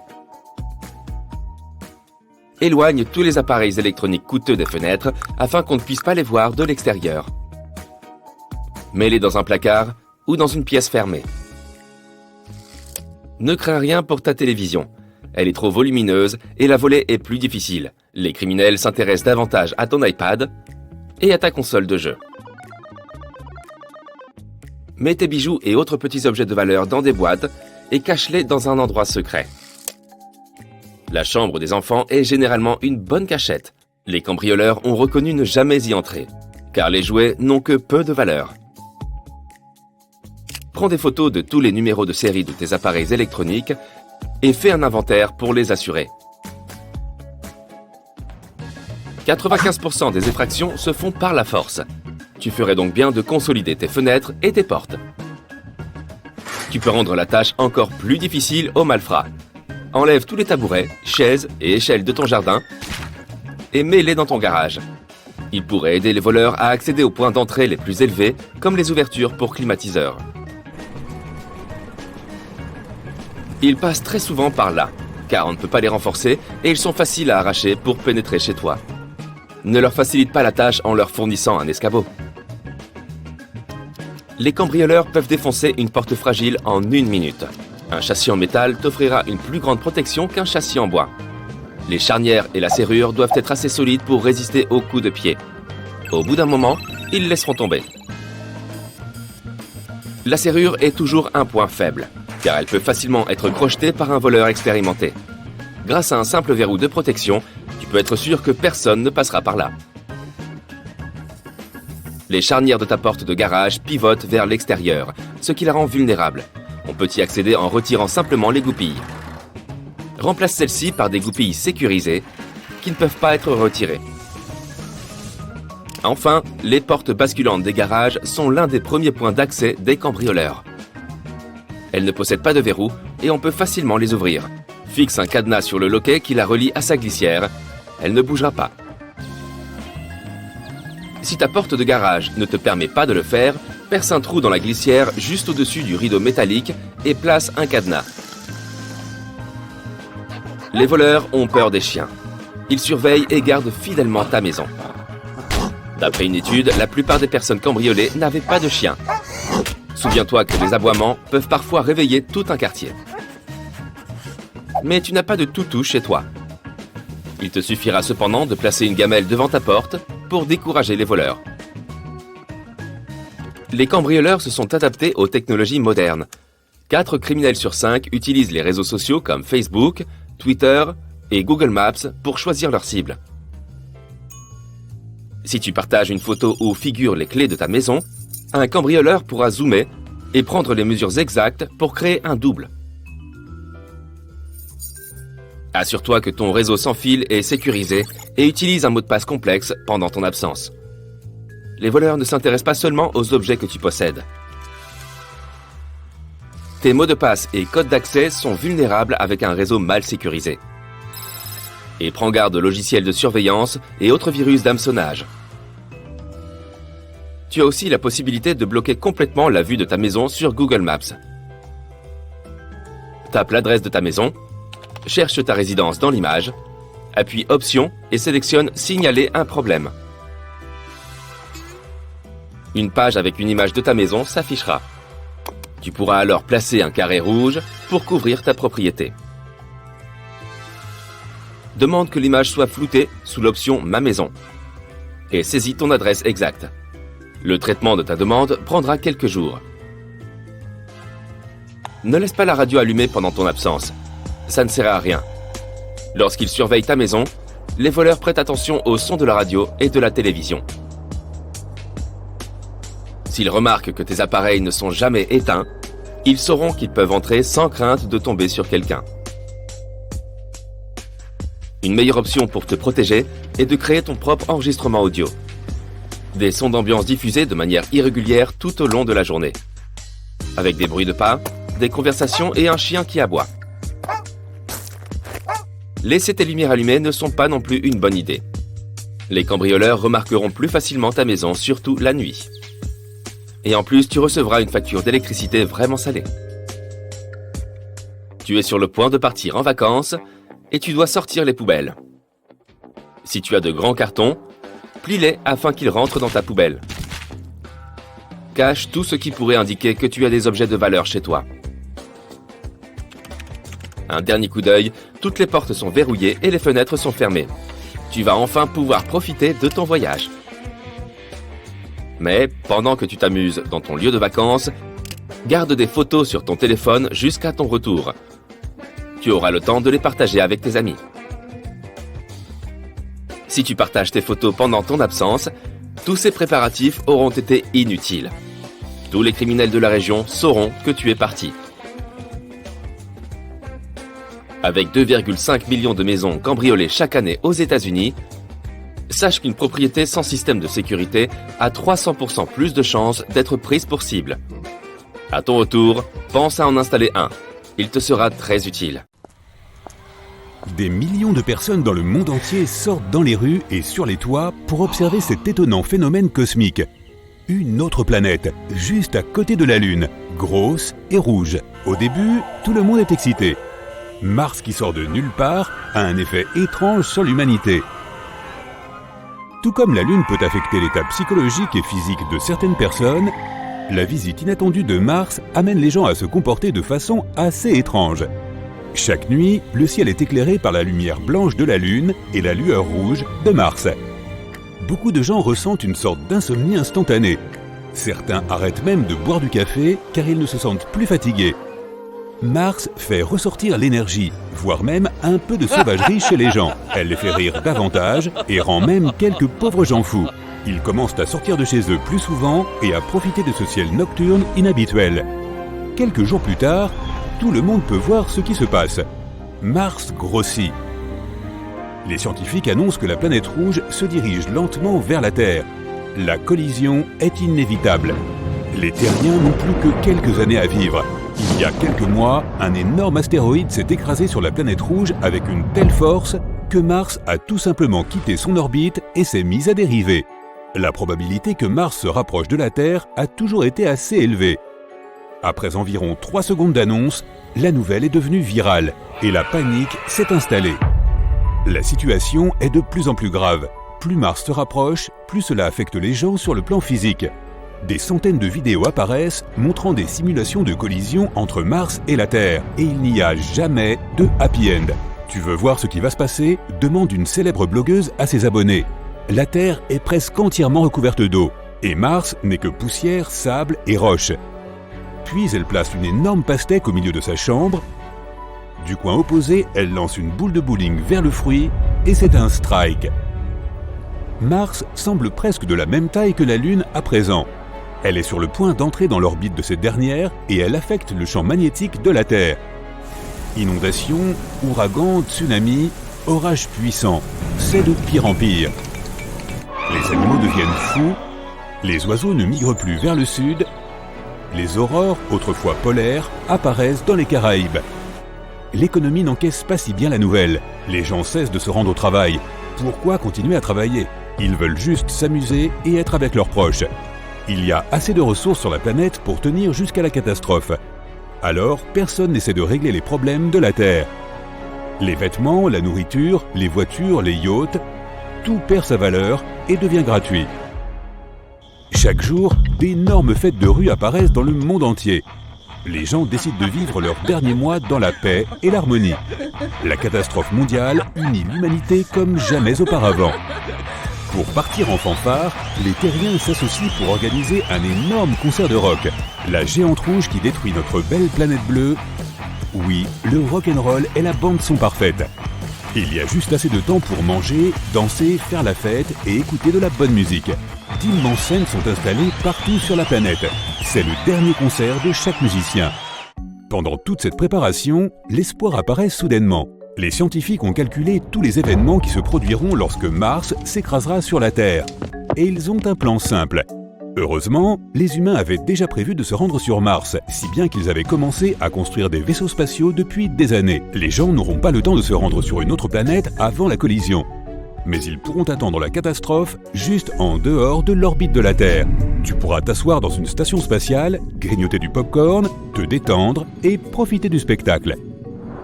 Éloigne tous les appareils électroniques coûteux des fenêtres afin qu'on ne puisse pas les voir de l'extérieur. Mets-les dans un placard ou dans une pièce fermée. Ne crains rien pour ta télévision. Elle est trop volumineuse et la voler est plus difficile. Les criminels s'intéressent davantage à ton iPad et à ta console de jeu. Mets tes bijoux et autres petits objets de valeur dans des boîtes et cache-les dans un endroit secret. La chambre des enfants est généralement une bonne cachette. Les cambrioleurs ont reconnu ne jamais y entrer, car les jouets n'ont que peu de valeur. Prends des photos de tous les numéros de série de tes appareils électroniques et fais un inventaire pour les assurer. 95% des effractions se font par la force. Tu ferais donc bien de consolider tes fenêtres et tes portes. Tu peux rendre la tâche encore plus difficile aux malfrats. Enlève tous les tabourets, chaises et échelles de ton jardin et mets-les dans ton garage. Ils pourraient aider les voleurs à accéder aux points d'entrée les plus élevés, comme les ouvertures pour climatiseurs. Ils passent très souvent par là, car on ne peut pas les renforcer et ils sont faciles à arracher pour pénétrer chez toi. Ne leur facilite pas la tâche en leur fournissant un escabeau. Les cambrioleurs peuvent défoncer une porte fragile en 1 minute. Un châssis en métal t'offrira une plus grande protection qu'un châssis en bois. Les charnières et la serrure doivent être assez solides pour résister aux coups de pied. Au bout d'un moment, ils laisseront tomber. La serrure est toujours un point faible, car elle peut facilement être crochetée par un voleur expérimenté. Grâce à un simple verrou de protection, tu peux être sûr que personne ne passera par là. Les charnières de ta porte de garage pivotent vers l'extérieur, ce qui la rend vulnérable. On peut y accéder en retirant simplement les goupilles. Remplace celles-ci par des goupilles sécurisées qui ne peuvent pas être retirées. Enfin, les portes basculantes des garages sont l'un des premiers points d'accès des cambrioleurs. Elles ne possèdent pas de verrou et on peut facilement les ouvrir. Fixe un cadenas sur le loquet qui la relie à sa glissière. Elle ne bougera pas. Si ta porte de garage ne te permet pas de le faire, perce un trou dans la glissière juste au-dessus du rideau métallique et place un cadenas. Les voleurs ont peur des chiens. Ils surveillent et gardent fidèlement ta maison. D'après une étude, la plupart des personnes cambriolées n'avaient pas de chien. Souviens-toi que les aboiements peuvent parfois réveiller tout un quartier. Mais tu n'as pas de toutou chez toi. Il te suffira cependant de placer une gamelle devant ta porte pour décourager les voleurs. Les cambrioleurs se sont adaptés aux technologies modernes. 4 criminels sur 5 utilisent les réseaux sociaux comme Facebook, Twitter et Google Maps pour choisir leur cible. Si tu partages une photo où figurent les clés de ta maison, un cambrioleur pourra zoomer et prendre les mesures exactes pour créer un double. Assure-toi que ton réseau sans fil est sécurisé et utilise un mot de passe complexe pendant ton absence. Les voleurs ne s'intéressent pas seulement aux objets que tu possèdes. Tes mots de passe et codes d'accès sont vulnérables avec un réseau mal sécurisé. Et prends garde aux logiciels de surveillance et autres virus d'hameçonnage. Tu as aussi la possibilité de bloquer complètement la vue de ta maison sur Google Maps. Tape l'adresse de ta maison, cherche ta résidence dans l'image, appuie Options et sélectionne Signaler un problème. Une page avec une image de ta maison s'affichera. Tu pourras alors placer un carré rouge pour couvrir ta propriété. Demande que l'image soit floutée sous l'option Ma maison et saisis ton adresse exacte. Le traitement de ta demande prendra quelques jours. Ne laisse pas la radio allumée pendant ton absence. Ça ne sert à rien. Lorsqu'ils surveillent ta maison, les voleurs prêtent attention au son de la radio et de la télévision. S'ils remarquent que tes appareils ne sont jamais éteints, ils sauront qu'ils peuvent entrer sans crainte de tomber sur quelqu'un. Une meilleure option pour te protéger est de créer ton propre enregistrement audio. Des sons d'ambiance diffusés de manière irrégulière tout au long de la journée. Avec des bruits de pas, des conversations et un chien qui aboie. Laisser tes lumières allumées ne sont pas non plus une bonne idée. Les cambrioleurs remarqueront plus facilement ta maison, surtout la nuit. Et en plus, tu recevras une facture d'électricité vraiment salée. Tu es sur le point de partir en vacances et tu dois sortir les poubelles. Si tu as de grands cartons, plie-les afin qu'ils rentrent dans ta poubelle. Cache tout ce qui pourrait indiquer que tu as des objets de valeur chez toi. Un dernier coup d'œil, toutes les portes sont verrouillées et les fenêtres sont fermées. Tu vas enfin pouvoir profiter de ton voyage. Mais pendant que tu t'amuses dans ton lieu de vacances, garde des photos sur ton téléphone jusqu'à ton retour. Tu auras le temps de les partager avec tes amis. Si tu partages tes photos pendant ton absence, tous ces préparatifs auront été inutiles. Tous les criminels de la région sauront que tu es parti. Avec 2,5 millions de maisons cambriolées chaque année aux États-Unis, sache qu'une propriété sans système de sécurité a 300% plus de chances d'être prise pour cible. À ton retour, pense à en installer un. Il te sera très utile. Des millions de personnes dans le monde entier sortent dans les rues et sur les toits pour observer cet étonnant phénomène cosmique. Une autre planète, juste à côté de la Lune, grosse et rouge. Au début, tout le monde est excité. Mars, qui sort de nulle part, a un effet étrange sur l'humanité. Tout comme la Lune peut affecter l'état psychologique et physique de certaines personnes, la visite inattendue de Mars amène les gens à se comporter de façon assez étrange. Chaque nuit, le ciel est éclairé par la lumière blanche de la Lune et la lueur rouge de Mars. Beaucoup de gens ressentent une sorte d'insomnie instantanée. Certains arrêtent même de boire du café car ils ne se sentent plus fatigués. Mars fait ressortir l'énergie, voire même un peu de sauvagerie chez les gens. Elle les fait rire davantage et rend même quelques pauvres gens fous. Ils commencent à sortir de chez eux plus souvent et à profiter de ce ciel nocturne inhabituel. Quelques jours plus tard, tout le monde peut voir ce qui se passe. Mars grossit. Les scientifiques annoncent que la planète rouge se dirige lentement vers la Terre. La collision est inévitable. Les Terriens n'ont plus que quelques années à vivre. Il y a quelques mois, un énorme astéroïde s'est écrasé sur la planète rouge avec une telle force que Mars a tout simplement quitté son orbite et s'est mis à dériver. La probabilité que Mars se rapproche de la Terre a toujours été assez élevée. Après environ 3 secondes d'annonce, la nouvelle est devenue virale et la panique s'est installée. La situation est de plus en plus grave. Plus Mars se rapproche, plus cela affecte les gens sur le plan physique. Des centaines de vidéos apparaissent montrant des simulations de collision entre Mars et la Terre. Et il n'y a jamais de happy end. Tu veux voir ce qui va se passer? Demande une célèbre blogueuse à ses abonnés. La Terre est presque entièrement recouverte d'eau. Et Mars n'est que poussière, sable et roches. Puis elle place une énorme pastèque au milieu de sa chambre. Du coin opposé, elle lance une boule de bowling vers le fruit et c'est un strike. Mars semble presque de la même taille que la Lune à présent. Elle est sur le point d'entrer dans l'orbite de cette dernière et elle affecte le champ magnétique de la Terre. Inondations, ouragans, tsunamis, orages puissants, c'est de pire en pire. Les animaux deviennent fous, les oiseaux ne migrent plus vers le sud, les aurores, autrefois polaires, apparaissent dans les Caraïbes. L'économie n'encaisse pas si bien la nouvelle. Les gens cessent de se rendre au travail. Pourquoi continuer à travailler? Ils veulent juste s'amuser et être avec leurs proches. Il y a assez de ressources sur la planète pour tenir jusqu'à la catastrophe. Alors, personne n'essaie de régler les problèmes de la Terre. Les vêtements, la nourriture, les voitures, les yachts, tout perd sa valeur et devient gratuit. Chaque jour, d'énormes fêtes de rue apparaissent dans le monde entier. Les gens décident de vivre leurs derniers mois dans la paix et l'harmonie. La catastrophe mondiale unit l'humanité comme jamais auparavant. Pour partir en fanfare, les terriens s'associent pour organiser un énorme concert de rock. La géante rouge qui détruit notre belle planète bleue. Oui, le rock'n'roll est la bande-son parfaite. Il y a juste assez de temps pour manger, danser, faire la fête et écouter de la bonne musique. D'immenses scènes sont installées partout sur la planète. C'est le dernier concert de chaque musicien. Pendant toute cette préparation, l'espoir apparaît soudainement. Les scientifiques ont calculé tous les événements qui se produiront lorsque Mars s'écrasera sur la Terre. Et ils ont un plan simple. Heureusement, les humains avaient déjà prévu de se rendre sur Mars, si bien qu'ils avaient commencé à construire des vaisseaux spatiaux depuis des années. Les gens n'auront pas le temps de se rendre sur une autre planète avant la collision. Mais ils pourront attendre la catastrophe juste en dehors de l'orbite de la Terre. Tu pourras t'asseoir dans une station spatiale, grignoter du popcorn, te détendre et profiter du spectacle.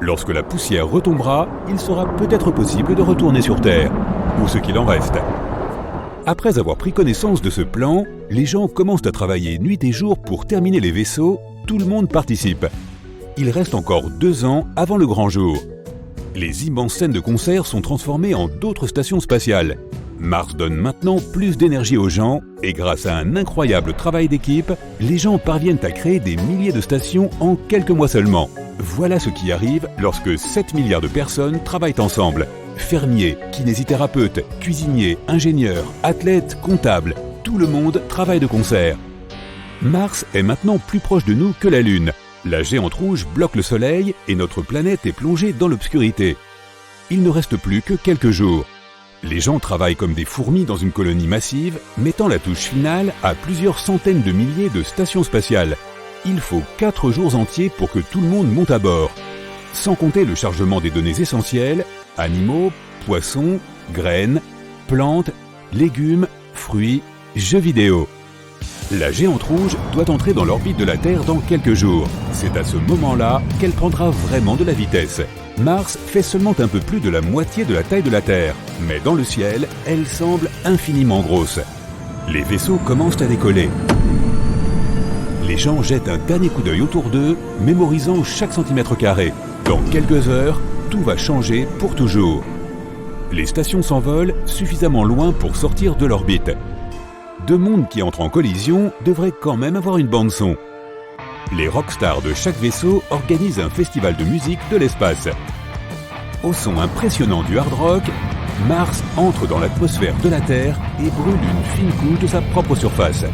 Lorsque la poussière retombera, il sera peut-être possible de retourner sur Terre, ou ce qu'il en reste. Après avoir pris connaissance de ce plan, les gens commencent à travailler nuit et jour pour terminer les vaisseaux, tout le monde participe. Il reste encore 2 ans avant le grand jour. Les immenses scènes de concert sont transformées en d'autres stations spatiales. Mars donne maintenant plus d'énergie aux gens et grâce à un incroyable travail d'équipe, les gens parviennent à créer des milliers de stations en quelques mois seulement. Voilà ce qui arrive lorsque 7 milliards de personnes travaillent ensemble. Fermiers, kinésithérapeutes, cuisiniers, ingénieurs, athlètes, comptables, tout le monde travaille de concert. Mars est maintenant plus proche de nous que la Lune. La géante rouge bloque le Soleil et notre planète est plongée dans l'obscurité. Il ne reste plus que quelques jours. Les gens travaillent comme des fourmis dans une colonie massive, mettant la touche finale à plusieurs centaines de milliers de stations spatiales. Il faut 4 jours entiers pour que tout le monde monte à bord. Sans compter le chargement des données essentielles, animaux, poissons, graines, plantes, légumes, fruits, jeux vidéo. La géante rouge doit entrer dans l'orbite de la Terre dans quelques jours. C'est à ce moment-là qu'elle prendra vraiment de la vitesse. Mars fait seulement un peu plus de la moitié de la taille de la Terre, mais dans le ciel, elle semble infiniment grosse. Les vaisseaux commencent à décoller. Les gens jettent un dernier coup d'œil autour d'eux, mémorisant chaque centimètre carré. Dans quelques heures, tout va changer pour toujours. Les stations s'envolent suffisamment loin pour sortir de l'orbite. 2 mondes qui entrent en collision devraient quand même avoir une bande-son. Les rockstars de chaque vaisseau organisent un festival de musique de l'espace. Au son impressionnant du hard rock, Mars entre dans l'atmosphère de la Terre et brûle une fine couche de sa propre surface.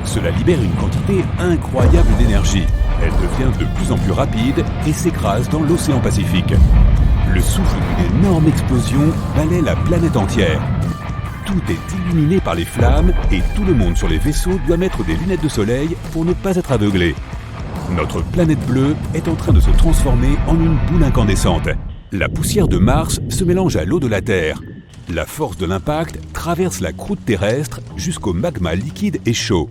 Cela libère une quantité incroyable d'énergie. Elle devient de plus en plus rapide et s'écrase dans l'océan Pacifique. Le souffle d'une énorme explosion balaie la planète entière. Tout est illuminé par les flammes et tout le monde sur les vaisseaux doit mettre des lunettes de soleil pour ne pas être aveuglé. Notre planète bleue est en train de se transformer en une boule incandescente. La poussière de Mars se mélange à l'eau de la Terre. La force de l'impact traverse la croûte terrestre jusqu'au magma liquide et chaud.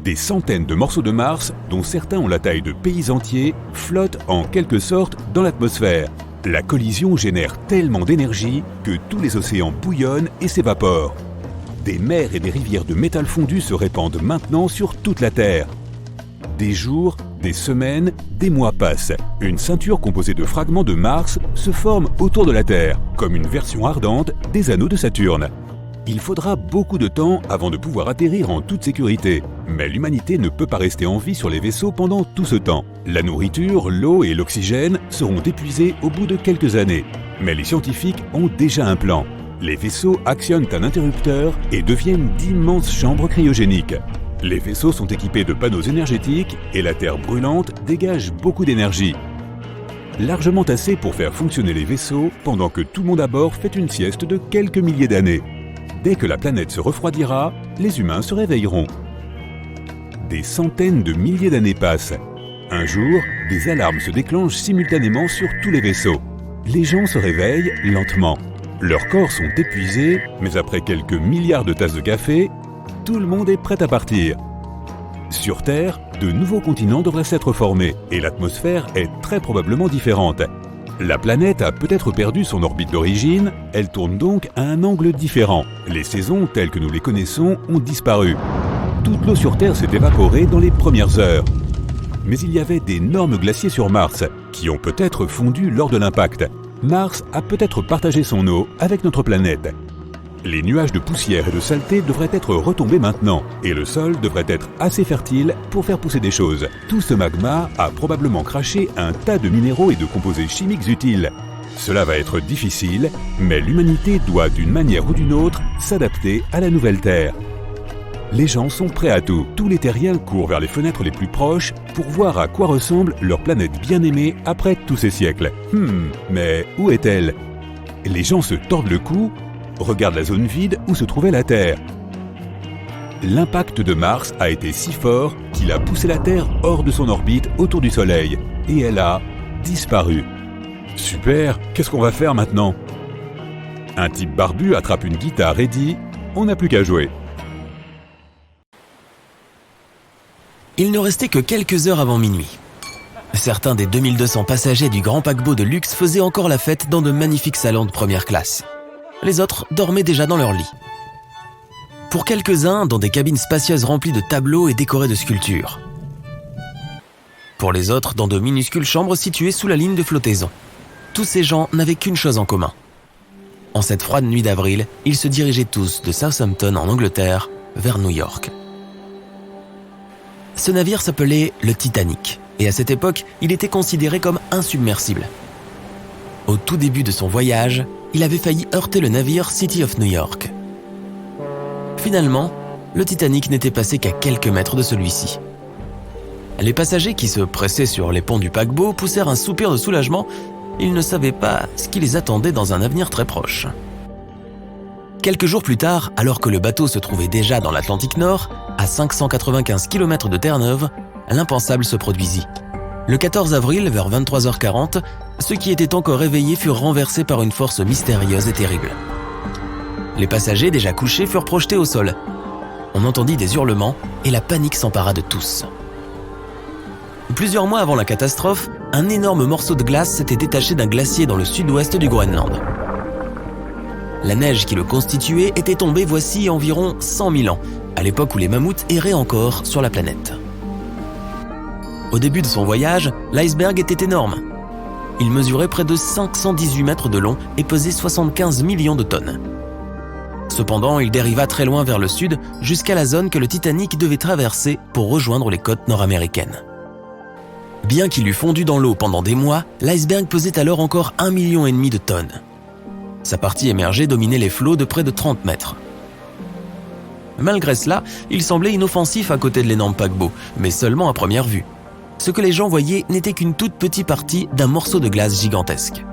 Des centaines de morceaux de Mars, dont certains ont la taille de pays entiers, flottent en quelque sorte dans l'atmosphère. La collision génère tellement d'énergie que tous les océans bouillonnent et s'évaporent. Des mers et des rivières de métal fondu se répandent maintenant sur toute la Terre. Des jours, des semaines, des mois passent. Une ceinture composée de fragments de Mars se forme autour de la Terre, comme une version ardente des anneaux de Saturne. Il faudra beaucoup de temps avant de pouvoir atterrir en toute sécurité. Mais l'humanité ne peut pas rester en vie sur les vaisseaux pendant tout ce temps. La nourriture, l'eau et l'oxygène seront épuisés au bout de quelques années. Mais les scientifiques ont déjà un plan. Les vaisseaux actionnent un interrupteur et deviennent d'immenses chambres cryogéniques. Les vaisseaux sont équipés de panneaux énergétiques et la Terre brûlante dégage beaucoup d'énergie. Largement assez pour faire fonctionner les vaisseaux pendant que tout le monde à bord fait une sieste de quelques milliers d'années. Dès que la planète se refroidira, les humains se réveilleront. Des centaines de milliers d'années passent. Un jour, des alarmes se déclenchent simultanément sur tous les vaisseaux. Les gens se réveillent lentement. Leurs corps sont épuisés, mais après quelques milliards de tasses de café, tout le monde est prêt à partir. Sur Terre, de nouveaux continents devraient s'être formés et l'atmosphère est très probablement différente. La planète a peut-être perdu son orbite d'origine, elle tourne donc à un angle différent. Les saisons telles que nous les connaissons ont disparu. Toute l'eau sur Terre s'est évaporée dans les premières heures. Mais il y avait d'énormes glaciers sur Mars, qui ont peut-être fondu lors de l'impact. Mars a peut-être partagé son eau avec notre planète. Les nuages de poussière et de saleté devraient être retombés maintenant, et le sol devrait être assez fertile pour faire pousser des choses. Tout ce magma a probablement craché un tas de minéraux et de composés chimiques utiles. Cela va être difficile, mais l'humanité doit d'une manière ou d'une autre s'adapter à la nouvelle Terre. Les gens sont prêts à tout. Tous les terriens courent vers les fenêtres les plus proches pour voir à quoi ressemble leur planète bien-aimée après tous ces siècles. Mais où est-elle? Les gens se tordent le cou, regardent la zone vide où se trouvait la Terre. L'impact de Mars a été si fort qu'il a poussé la Terre hors de son orbite autour du Soleil, et elle a disparu. Super, qu'est-ce qu'on va faire maintenant? Un type barbu attrape une guitare et dit « On n'a plus qu'à jouer ». Il ne restait que quelques heures avant minuit. Certains des 2200 passagers du grand paquebot de luxe faisaient encore la fête dans de magnifiques salons de première classe. Les autres dormaient déjà dans leur lit. Pour quelques-uns, dans des cabines spacieuses remplies de tableaux et décorées de sculptures. Pour les autres, dans de minuscules chambres situées sous la ligne de flottaison. Tous ces gens n'avaient qu'une chose en commun. En cette froide nuit d'avril, ils se dirigeaient tous de Southampton en Angleterre vers New York. Ce navire s'appelait le Titanic, et à cette époque, il était considéré comme insubmersible. Au tout début de son voyage, il avait failli heurter le navire City of New York. Finalement, le Titanic n'était passé qu'à quelques mètres de celui-ci. Les passagers qui se pressaient sur les ponts du paquebot poussèrent un soupir de soulagement. Ils ne savaient pas ce qui les attendait dans un avenir très proche. Quelques jours plus tard, alors que le bateau se trouvait déjà dans l'Atlantique Nord, à 595 km de Terre-Neuve, l'impensable se produisit. Le 14 avril, vers 23h40, ceux qui étaient encore éveillés furent renversés par une force mystérieuse et terrible. Les passagers, déjà couchés, furent projetés au sol. On entendit des hurlements et la panique s'empara de tous. Plusieurs mois avant la catastrophe, un énorme morceau de glace s'était détaché d'un glacier dans le sud-ouest du Groenland. La neige qui le constituait était tombée voici environ 100 000 ans, à l'époque où les mammouths erraient encore sur la planète. Au début de son voyage, l'iceberg était énorme. Il mesurait près de 518 mètres de long et pesait 75 millions de tonnes. Cependant, il dériva très loin vers le sud, jusqu'à la zone que le Titanic devait traverser pour rejoindre les côtes nord-américaines. Bien qu'il eût fondu dans l'eau pendant des mois, l'iceberg pesait alors encore 1,5 million de tonnes. Sa partie émergée dominait les flots de près de 30 mètres. Malgré cela, il semblait inoffensif à côté de l'énorme paquebot, mais seulement à première vue. Ce que les gens voyaient n'était qu'une toute petite partie d'un morceau de glace gigantesque.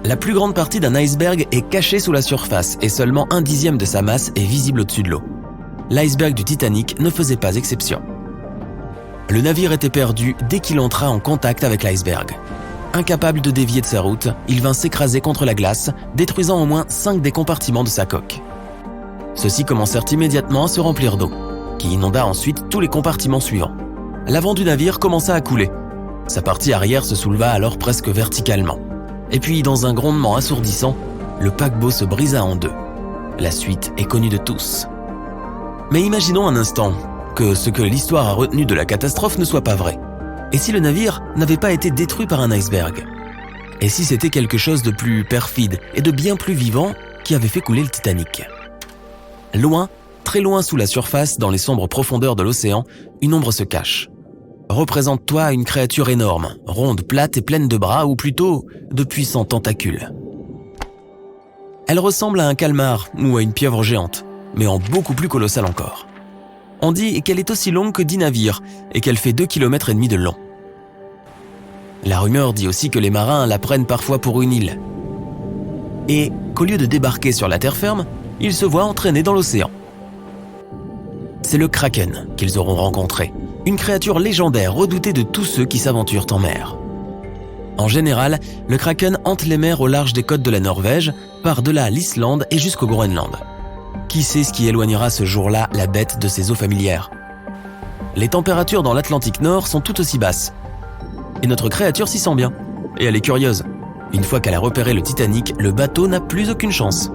La plus grande partie d'un iceberg est cachée sous la surface et seulement 1/10 de sa masse est visible au-dessus de l'eau. L'iceberg du Titanic ne faisait pas exception. Le navire était perdu dès qu'il entra en contact avec l'iceberg. Incapable de dévier de sa route, il vint s'écraser contre la glace, détruisant au moins 5 des compartiments de sa coque. Ceux-ci commencèrent immédiatement à se remplir d'eau, qui inonda ensuite tous les compartiments suivants. L'avant du navire commença à couler. Sa partie arrière se souleva alors presque verticalement. Et puis, dans un grondement assourdissant, le paquebot se brisa en deux. La suite est connue de tous. Mais imaginons un instant que ce que l'histoire a retenu de la catastrophe ne soit pas vrai. Et si le navire n'avait pas été détruit par un iceberg? Et si c'était quelque chose de plus perfide et de bien plus vivant qui avait fait couler le Titanic? Loin, très loin sous la surface, dans les sombres profondeurs de l'océan, une ombre se cache. Représente-toi une créature énorme, ronde, plate et pleine de bras, ou plutôt de puissants tentacules. Elle ressemble à un calmar ou à une pieuvre géante, mais en beaucoup plus colossal encore. On dit qu'elle est aussi longue que 10 navires et qu'elle fait 2,5 km de long. La rumeur dit aussi que les marins la prennent parfois pour une île. Et qu'au lieu de débarquer sur la terre ferme, ils se voient entraînés dans l'océan. C'est le Kraken qu'ils auront rencontré, une créature légendaire redoutée de tous ceux qui s'aventurent en mer. En général, le Kraken hante les mers au large des côtes de la Norvège, par-delà l'Islande et jusqu'au Groenland. Qui sait ce qui éloignera ce jour-là la bête de ses eaux familières? Les températures dans l'Atlantique Nord sont tout aussi basses. Et notre créature s'y sent bien. Et elle est curieuse. Une fois qu'elle a repéré le Titanic, le bateau n'a plus aucune chance.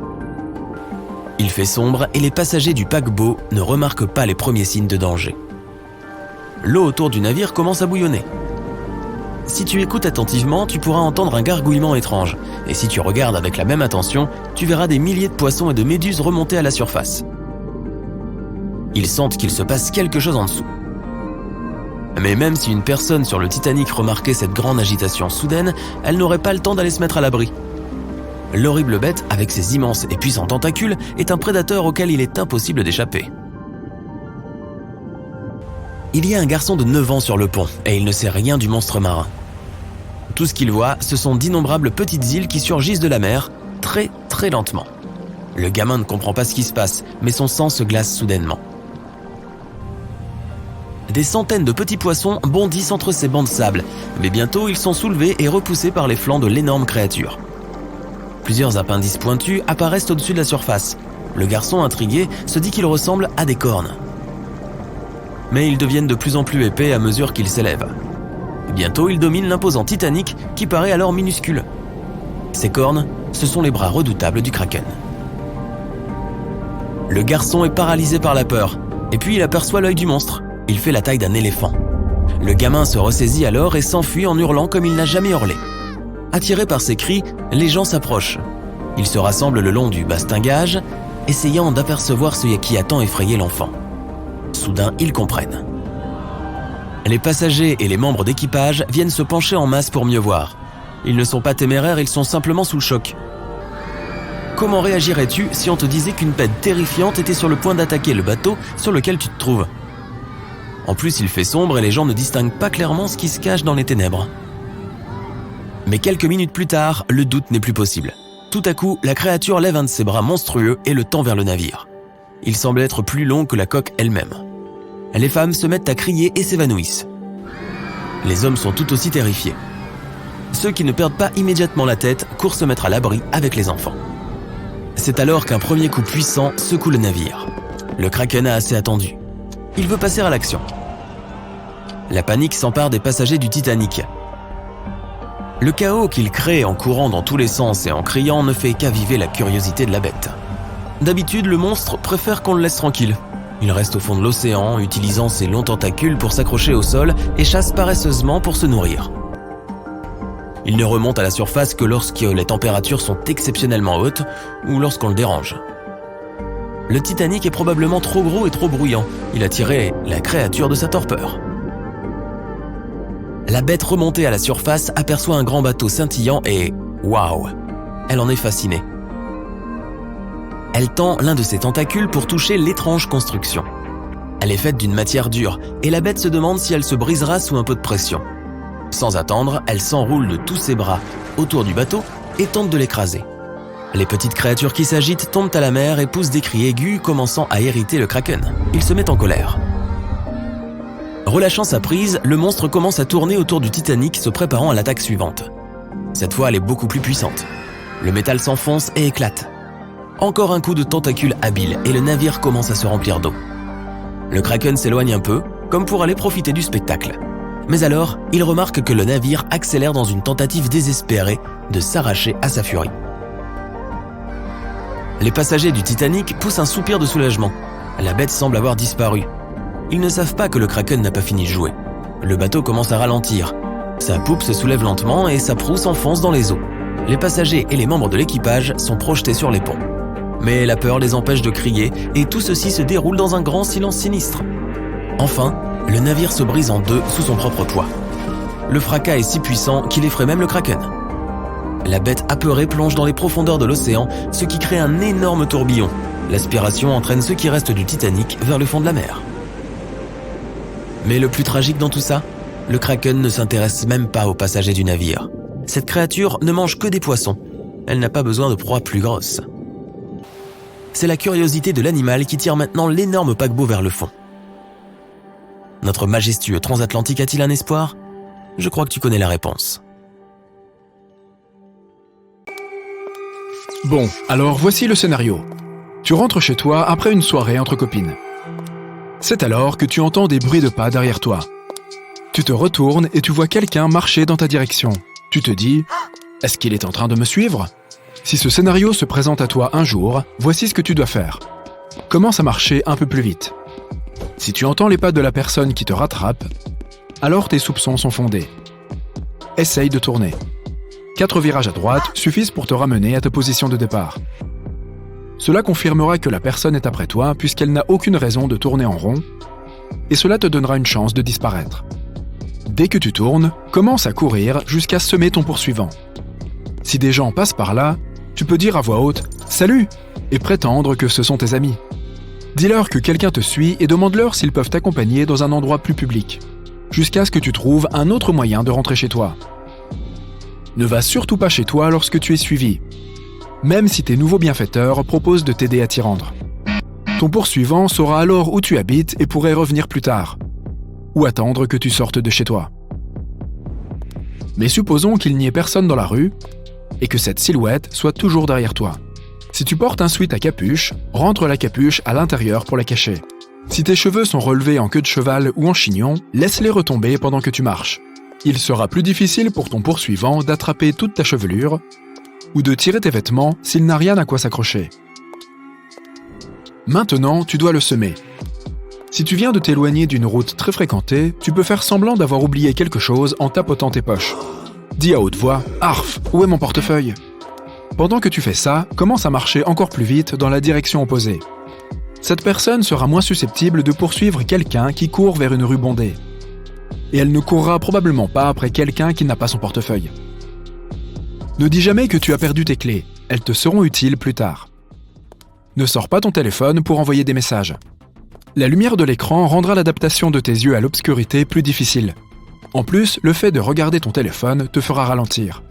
Il fait sombre et les passagers du paquebot ne remarquent pas les premiers signes de danger. L'eau autour du navire commence à bouillonner. Si tu écoutes attentivement, tu pourras entendre un gargouillement étrange. Et si tu regardes avec la même attention, tu verras des milliers de poissons et de méduses remonter à la surface. Ils sentent qu'il se passe quelque chose en dessous. Mais même si une personne sur le Titanic remarquait cette grande agitation soudaine, elle n'aurait pas le temps d'aller se mettre à l'abri. L'horrible bête, avec ses immenses et puissants tentacules, est un prédateur auquel il est impossible d'échapper. Il y a un garçon de 9 ans sur le pont, et il ne sait rien du monstre marin. Tout ce qu'il voit, ce sont d'innombrables petites îles qui surgissent de la mer, très très lentement. Le gamin ne comprend pas ce qui se passe, mais son sang se glace soudainement. Des centaines de petits poissons bondissent entre ces bancs de sable, mais bientôt ils sont soulevés et repoussés par les flancs de l'énorme créature. Plusieurs appendices pointus apparaissent au-dessus de la surface. Le garçon, intrigué, se dit qu'ils ressemblent à des cornes. Mais ils deviennent de plus en plus épais à mesure qu'ils s'élèvent. Bientôt, ils dominent l'imposant Titanic qui paraît alors minuscule. Ces cornes, ce sont les bras redoutables du Kraken. Le garçon est paralysé par la peur, et puis il aperçoit l'œil du monstre. Il fait la taille d'un éléphant. Le gamin se ressaisit alors et s'enfuit en hurlant comme il n'a jamais hurlé. Attirés par ces cris, les gens s'approchent. Ils se rassemblent le long du bastingage, essayant d'apercevoir ce qui a tant effrayé l'enfant. Soudain, ils comprennent. Les passagers et les membres d'équipage viennent se pencher en masse pour mieux voir. Ils ne sont pas téméraires, ils sont simplement sous le choc. Comment réagirais-tu si on te disait qu'une bête terrifiante était sur le point d'attaquer le bateau sur lequel tu te trouves? En plus, il fait sombre et les gens ne distinguent pas clairement ce qui se cache dans les ténèbres. Mais quelques minutes plus tard, le doute n'est plus possible. Tout à coup, la créature lève un de ses bras monstrueux et le tend vers le navire. Il semble être plus long que la coque elle-même. Les femmes se mettent à crier et s'évanouissent. Les hommes sont tout aussi terrifiés. Ceux qui ne perdent pas immédiatement la tête courent se mettre à l'abri avec les enfants. C'est alors qu'un premier coup puissant secoue le navire. Le Kraken a assez attendu. Il veut passer à l'action. La panique s'empare des passagers du Titanic. Le chaos qu'il crée en courant dans tous les sens et en criant ne fait qu'aviver la curiosité de la bête. D'habitude, le monstre préfère qu'on le laisse tranquille. Il reste au fond de l'océan, utilisant ses longs tentacules pour s'accrocher au sol et chasse paresseusement pour se nourrir. Il ne remonte à la surface que lorsque les températures sont exceptionnellement hautes ou lorsqu'on le dérange. Le Titanic est probablement trop gros et trop bruyant. Il a tiré la créature de sa torpeur. La bête remontée à la surface aperçoit un grand bateau scintillant et... waouh! Elle en est fascinée. Elle tend l'un de ses tentacules pour toucher l'étrange construction. Elle est faite d'une matière dure et la bête se demande si elle se brisera sous un peu de pression. Sans attendre, elle s'enroule de tous ses bras autour du bateau et tente de l'écraser. Les petites créatures qui s'agitent tombent à la mer et poussent des cris aigus, commençant à irriter le Kraken. Il se met en colère. Relâchant sa prise, le monstre commence à tourner autour du Titanic, se préparant à l'attaque suivante. Cette fois, elle est beaucoup plus puissante. Le métal s'enfonce et éclate. Encore un coup de tentacule habile et le navire commence à se remplir d'eau. Le Kraken s'éloigne un peu, comme pour aller profiter du spectacle. Mais alors, il remarque que le navire accélère dans une tentative désespérée de s'arracher à sa furie. Les passagers du Titanic poussent un soupir de soulagement. La bête semble avoir disparu. Ils ne savent pas que le Kraken n'a pas fini de jouer. Le bateau commence à ralentir. Sa poupe se soulève lentement et sa proue s'enfonce dans les eaux. Les passagers et les membres de l'équipage sont projetés sur les ponts. Mais la peur les empêche de crier et tout ceci se déroule dans un grand silence sinistre. Enfin, le navire se brise en deux sous son propre poids. Le fracas est si puissant qu'il effraie même le Kraken. La bête apeurée plonge dans les profondeurs de l'océan, ce qui crée un énorme tourbillon. L'aspiration entraîne ce qui reste du Titanic vers le fond de la mer. Mais le plus tragique dans tout ça, le Kraken ne s'intéresse même pas aux passagers du navire. Cette créature ne mange que des poissons. Elle n'a pas besoin de proies plus grosses. C'est la curiosité de l'animal qui tire maintenant l'énorme paquebot vers le fond. Notre majestueux transatlantique a-t-il un espoir ? Je crois que tu connais la réponse. Bon, alors voici le scénario. Tu rentres chez toi après une soirée entre copines. C'est alors que tu entends des bruits de pas derrière toi. Tu te retournes et tu vois quelqu'un marcher dans ta direction. Tu te dis, est-ce qu'il est en train de me suivre ? Si ce scénario se présente à toi un jour, voici ce que tu dois faire. Commence à marcher un peu plus vite. Si tu entends les pas de la personne qui te rattrape, alors tes soupçons sont fondés. Essaye de tourner. 4 virages à droite suffisent pour te ramener à ta position de départ. Cela confirmera que la personne est après toi puisqu'elle n'a aucune raison de tourner en rond et cela te donnera une chance de disparaître. Dès que tu tournes, commence à courir jusqu'à semer ton poursuivant. Si des gens passent par là, tu peux dire à voix haute « Salut !» et prétendre que ce sont tes amis. Dis-leur que quelqu'un te suit et demande-leur s'ils peuvent t'accompagner dans un endroit plus public, jusqu'à ce que tu trouves un autre moyen de rentrer chez toi. Ne va surtout pas chez toi lorsque tu es suivi, même si tes nouveaux bienfaiteurs proposent de t'aider à t'y rendre. Ton poursuivant saura alors où tu habites et pourrait revenir plus tard, ou attendre que tu sortes de chez toi. Mais supposons qu'il n'y ait personne dans la rue et que cette silhouette soit toujours derrière toi. Si tu portes un sweat à capuche, rentre la capuche à l'intérieur pour la cacher. Si tes cheveux sont relevés en queue de cheval ou en chignon, laisse-les retomber pendant que tu marches. Il sera plus difficile pour ton poursuivant d'attraper toute ta chevelure ou de tirer tes vêtements s'il n'a rien à quoi s'accrocher. Maintenant, tu dois le semer. Si tu viens de t'éloigner d'une route très fréquentée, tu peux faire semblant d'avoir oublié quelque chose en tapotant tes poches. Dis à haute voix « Arf, où est mon portefeuille ?» Pendant que tu fais ça, commence à marcher encore plus vite dans la direction opposée. Cette personne sera moins susceptible de poursuivre quelqu'un qui court vers une rue bondée. Et elle ne courra probablement pas après quelqu'un qui n'a pas son portefeuille. Ne dis jamais que tu as perdu tes clés, elles te seront utiles plus tard. Ne sors pas ton téléphone pour envoyer des messages. La lumière de l'écran rendra l'adaptation de tes yeux à l'obscurité plus difficile. En plus, le fait de regarder ton téléphone te fera ralentir.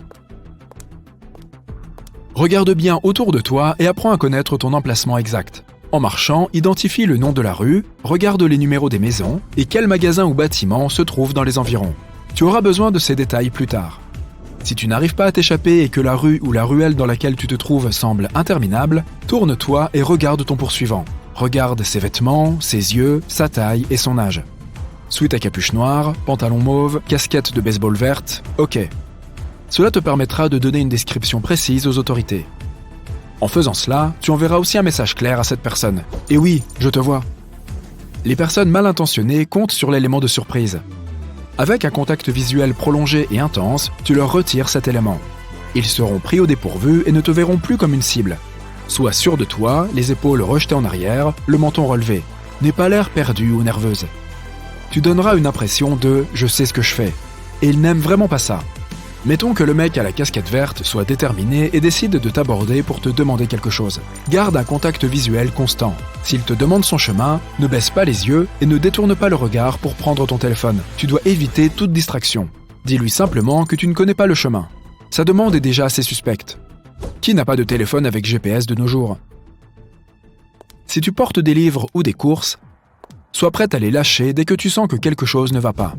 Regarde bien autour de toi et apprends à connaître ton emplacement exact. En marchant, identifie le nom de la rue, regarde les numéros des maisons et quels magasins ou bâtiments se trouvent dans les environs. Tu auras besoin de ces détails plus tard. Si tu n'arrives pas à t'échapper et que la rue ou la ruelle dans laquelle tu te trouves semble interminable, tourne-toi et regarde ton poursuivant. Regarde ses vêtements, ses yeux, sa taille et son âge. Sweat à capuche noire, pantalon mauve, casquette de baseball verte, ok. Cela te permettra de donner une description précise aux autorités. En faisant cela, tu enverras aussi un message clair à cette personne. Et oui, je te vois. Les personnes mal intentionnées comptent sur l'élément de surprise. Avec un contact visuel prolongé et intense, tu leur retires cet élément. Ils seront pris au dépourvu et ne te verront plus comme une cible. Sois sûr de toi, les épaules rejetées en arrière, le menton relevé. N'aie pas l'air perdue ou nerveuse. Tu donneras une impression de « je sais ce que je fais ». Et ils n'aiment vraiment pas ça. Mettons que le mec à la casquette verte soit déterminé et décide de t'aborder pour te demander quelque chose. Garde un contact visuel constant. S'il te demande son chemin, ne baisse pas les yeux et ne détourne pas le regard pour prendre ton téléphone. Tu dois éviter toute distraction. Dis-lui simplement que tu ne connais pas le chemin. Sa demande est déjà assez suspecte. Qui n'a pas de téléphone avec GPS de nos jours ? Si tu portes des livres ou des courses, sois prête à les lâcher dès que tu sens que quelque chose ne va pas.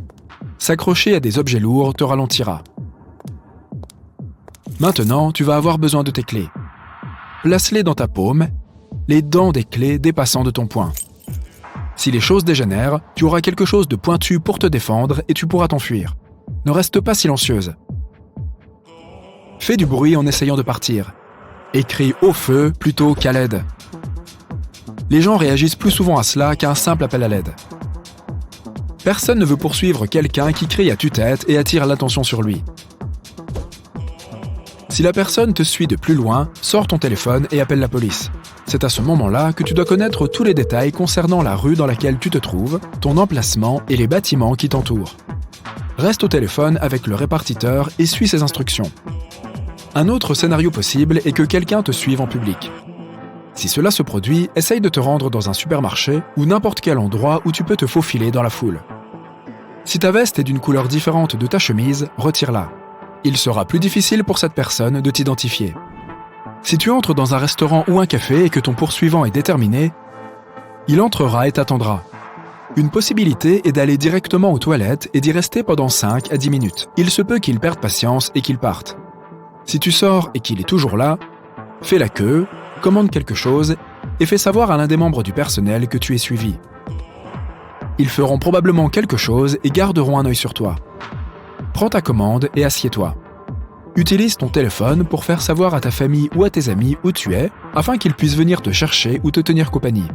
S'accrocher à des objets lourds te ralentira. Maintenant, tu vas avoir besoin de tes clés. Place-les dans ta paume, les dents des clés dépassant de ton poing. Si les choses dégénèrent, tu auras quelque chose de pointu pour te défendre et tu pourras t'enfuir. Ne reste pas silencieuse. Fais du bruit en essayant de partir. Et crie au feu plutôt qu'à l'aide. Les gens réagissent plus souvent à cela qu'à un simple appel à l'aide. Personne ne veut poursuivre quelqu'un qui crie à tue-tête et attire l'attention sur lui. Si la personne te suit de plus loin, sors ton téléphone et appelle la police. C'est à ce moment-là que tu dois connaître tous les détails concernant la rue dans laquelle tu te trouves, ton emplacement et les bâtiments qui t'entourent. Reste au téléphone avec le répartiteur et suis ses instructions. Un autre scénario possible est que quelqu'un te suive en public. Si cela se produit, essaye de te rendre dans un supermarché ou n'importe quel endroit où tu peux te faufiler dans la foule. Si ta veste est d'une couleur différente de ta chemise, retire-la. Il sera plus difficile pour cette personne de t'identifier. Si tu entres dans un restaurant ou un café et que ton poursuivant est déterminé, il entrera et t'attendra. Une possibilité est d'aller directement aux toilettes et d'y rester pendant 5 à 10 minutes. Il se peut qu'il perde patience et qu'il parte. Si tu sors et qu'il est toujours là, fais la queue, commande quelque chose et fais savoir à l'un des membres du personnel que tu es suivi. Ils feront probablement quelque chose et garderont un œil sur toi. Prends ta commande et assieds-toi. Utilise ton téléphone pour faire savoir à ta famille ou à tes amis où tu es, afin qu'ils puissent venir te chercher ou te tenir compagnie.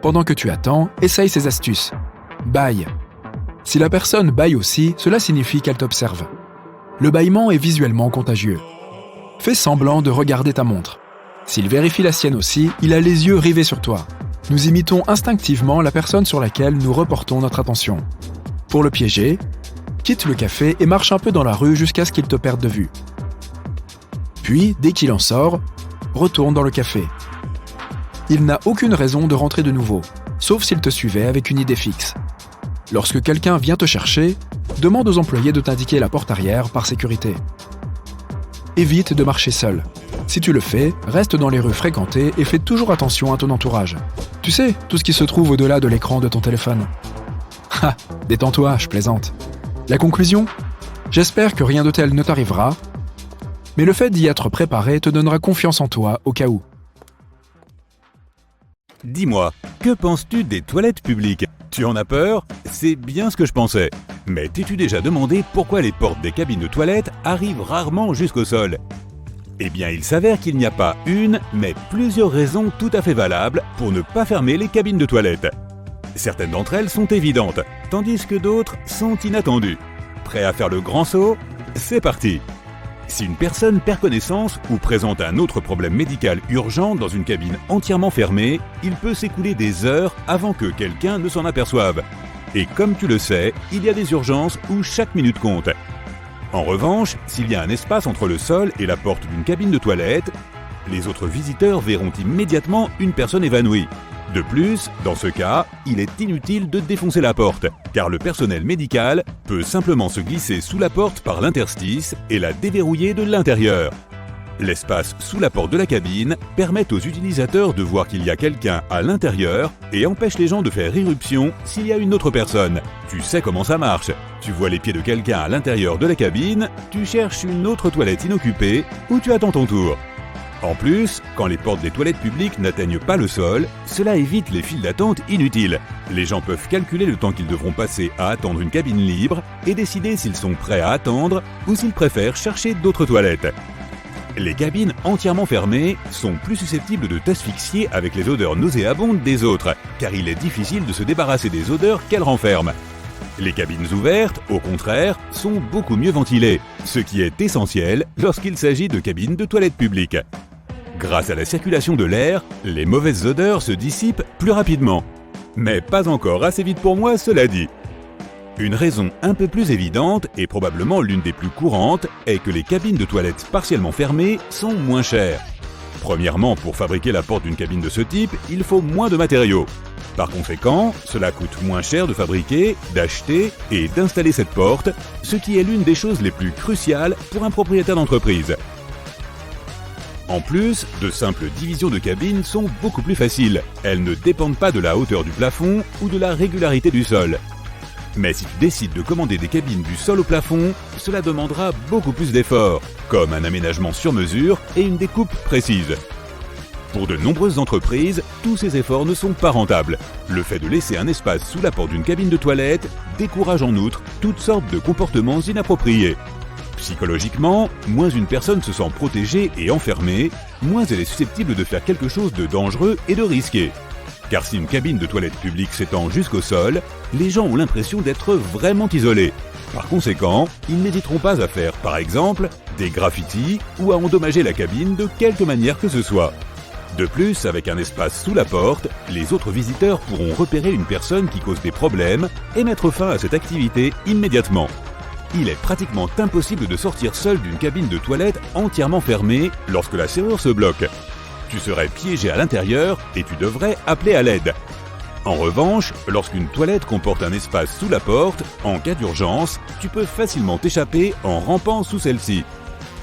Pendant que tu attends, essaye ces astuces. Bâille. Si la personne bâille aussi, cela signifie qu'elle t'observe. Le bâillement est visuellement contagieux. Fais semblant de regarder ta montre. S'il vérifie la sienne aussi, il a les yeux rivés sur toi. Nous imitons instinctivement la personne sur laquelle nous reportons notre attention. Pour le piéger, quitte le café et marche un peu dans la rue jusqu'à ce qu'il te perde de vue. Puis, dès qu'il en sort, retourne dans le café. Il n'a aucune raison de rentrer de nouveau, sauf s'il te suivait avec une idée fixe. Lorsque quelqu'un vient te chercher, demande aux employés de t'indiquer la porte arrière par sécurité. Évite de marcher seul. Si tu le fais, reste dans les rues fréquentées et fais toujours attention à ton entourage. Tu sais, tout ce qui se trouve au-delà de l'écran de ton téléphone. Ha, détends-toi, je plaisante. La conclusion ? J'espère que rien de tel ne t'arrivera, mais le fait d'y être préparé te donnera confiance en toi au cas où. Dis-moi, que penses-tu des toilettes publiques ? Tu en as peur ? C'est bien ce que je pensais. Mais t'es-tu déjà demandé pourquoi les portes des cabines de toilettes arrivent rarement jusqu'au sol ? Eh bien, il s'avère qu'il n'y a pas une, mais plusieurs raisons tout à fait valables pour ne pas fermer les cabines de toilettes. Certaines d'entre elles sont évidentes, tandis que d'autres sont inattendues. Prêt à faire le grand saut ? C'est parti ! Si une personne perd connaissance ou présente un autre problème médical urgent dans une cabine entièrement fermée, il peut s'écouler des heures avant que quelqu'un ne s'en aperçoive. Et comme tu le sais, il y a des urgences où chaque minute compte. En revanche, s'il y a un espace entre le sol et la porte d'une cabine de toilette, les autres visiteurs verront immédiatement une personne évanouie. De plus, dans ce cas, il est inutile de défoncer la porte, car le personnel médical peut simplement se glisser sous la porte par l'interstice et la déverrouiller de l'intérieur. L'espace sous la porte de la cabine permet aux utilisateurs de voir qu'il y a quelqu'un à l'intérieur et empêche les gens de faire irruption s'il y a une autre personne. Tu sais comment ça marche. Tu vois les pieds de quelqu'un à l'intérieur de la cabine, tu cherches une autre toilette inoccupée ou tu attends ton tour. En plus, quand les portes des toilettes publiques n'atteignent pas le sol, cela évite les files d'attente inutiles. Les gens peuvent calculer le temps qu'ils devront passer à attendre une cabine libre et décider s'ils sont prêts à attendre ou s'ils préfèrent chercher d'autres toilettes. Les cabines entièrement fermées sont plus susceptibles de t'asphyxier avec les odeurs nauséabondes des autres, car il est difficile de se débarrasser des odeurs qu'elles renferment. Les cabines ouvertes, au contraire, sont beaucoup mieux ventilées, ce qui est essentiel lorsqu'il s'agit de cabines de toilettes publiques. Grâce à la circulation de l'air, les mauvaises odeurs se dissipent plus rapidement. Mais pas encore assez vite pour moi, cela dit. Une raison un peu plus évidente, et probablement l'une des plus courantes, est que les cabines de toilettes partiellement fermées sont moins chères. Premièrement, pour fabriquer la porte d'une cabine de ce type, il faut moins de matériaux. Par conséquent, cela coûte moins cher de fabriquer, d'acheter et d'installer cette porte, ce qui est l'une des choses les plus cruciales pour un propriétaire d'entreprise. En plus, de simples divisions de cabines sont beaucoup plus faciles. Elles ne dépendent pas de la hauteur du plafond ou de la régularité du sol. Mais si tu décides de commander des cabines du sol au plafond, cela demandera beaucoup plus d'efforts, comme un aménagement sur mesure et une découpe précise. Pour de nombreuses entreprises, tous ces efforts ne sont pas rentables. Le fait de laisser un espace sous la porte d'une cabine de toilette décourage en outre toutes sortes de comportements inappropriés. Psychologiquement, moins une personne se sent protégée et enfermée, moins elle est susceptible de faire quelque chose de dangereux et de risqué. Car si une cabine de toilette publique s'étend jusqu'au sol, les gens ont l'impression d'être vraiment isolés. Par conséquent, ils n'hésiteront pas à faire, par exemple, des graffitis ou à endommager la cabine de quelque manière que ce soit. De plus, avec un espace sous la porte, les autres visiteurs pourront repérer une personne qui cause des problèmes et mettre fin à cette activité immédiatement. Il est pratiquement impossible de sortir seul d'une cabine de toilette entièrement fermée lorsque la serrure se bloque. Tu serais piégé à l'intérieur et tu devrais appeler à l'aide. En revanche, lorsqu'une toilette comporte un espace sous la porte, en cas d'urgence, tu peux facilement t'échapper en rampant sous celle-ci.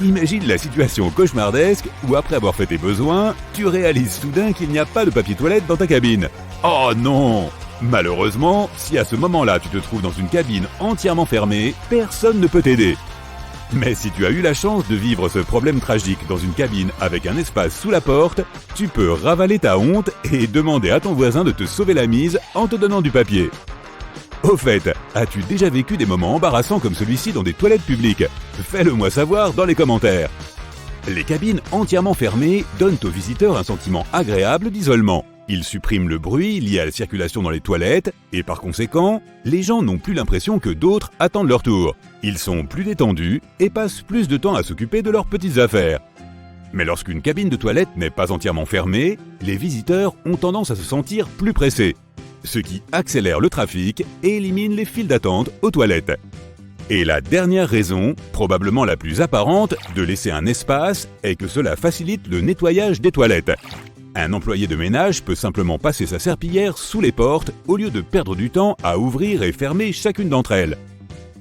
Imagine la situation cauchemardesque où après avoir fait tes besoins, tu réalises soudain qu'il n'y a pas de papier toilette dans ta cabine. Oh non! Malheureusement, si à ce moment-là tu te trouves dans une cabine entièrement fermée, personne ne peut t'aider. Mais si tu as eu la chance de vivre ce problème tragique dans une cabine avec un espace sous la porte, tu peux ravaler ta honte et demander à ton voisin de te sauver la mise en te donnant du papier. Au fait, as-tu déjà vécu des moments embarrassants comme celui-ci dans des toilettes publiques? Fais-le moi savoir dans les commentaires. Les cabines entièrement fermées donnent aux visiteurs un sentiment agréable d'isolement. Ils suppriment le bruit lié à la circulation dans les toilettes et par conséquent, les gens n'ont plus l'impression que d'autres attendent leur tour. Ils sont plus détendus et passent plus de temps à s'occuper de leurs petites affaires. Mais lorsqu'une cabine de toilette n'est pas entièrement fermée, les visiteurs ont tendance à se sentir plus pressés, ce qui accélère le trafic et élimine les files d'attente aux toilettes. Et la dernière raison, probablement la plus apparente, de laisser un espace est que cela facilite le nettoyage des toilettes. Un employé de ménage peut simplement passer sa serpillière sous les portes au lieu de perdre du temps à ouvrir et fermer chacune d'entre elles.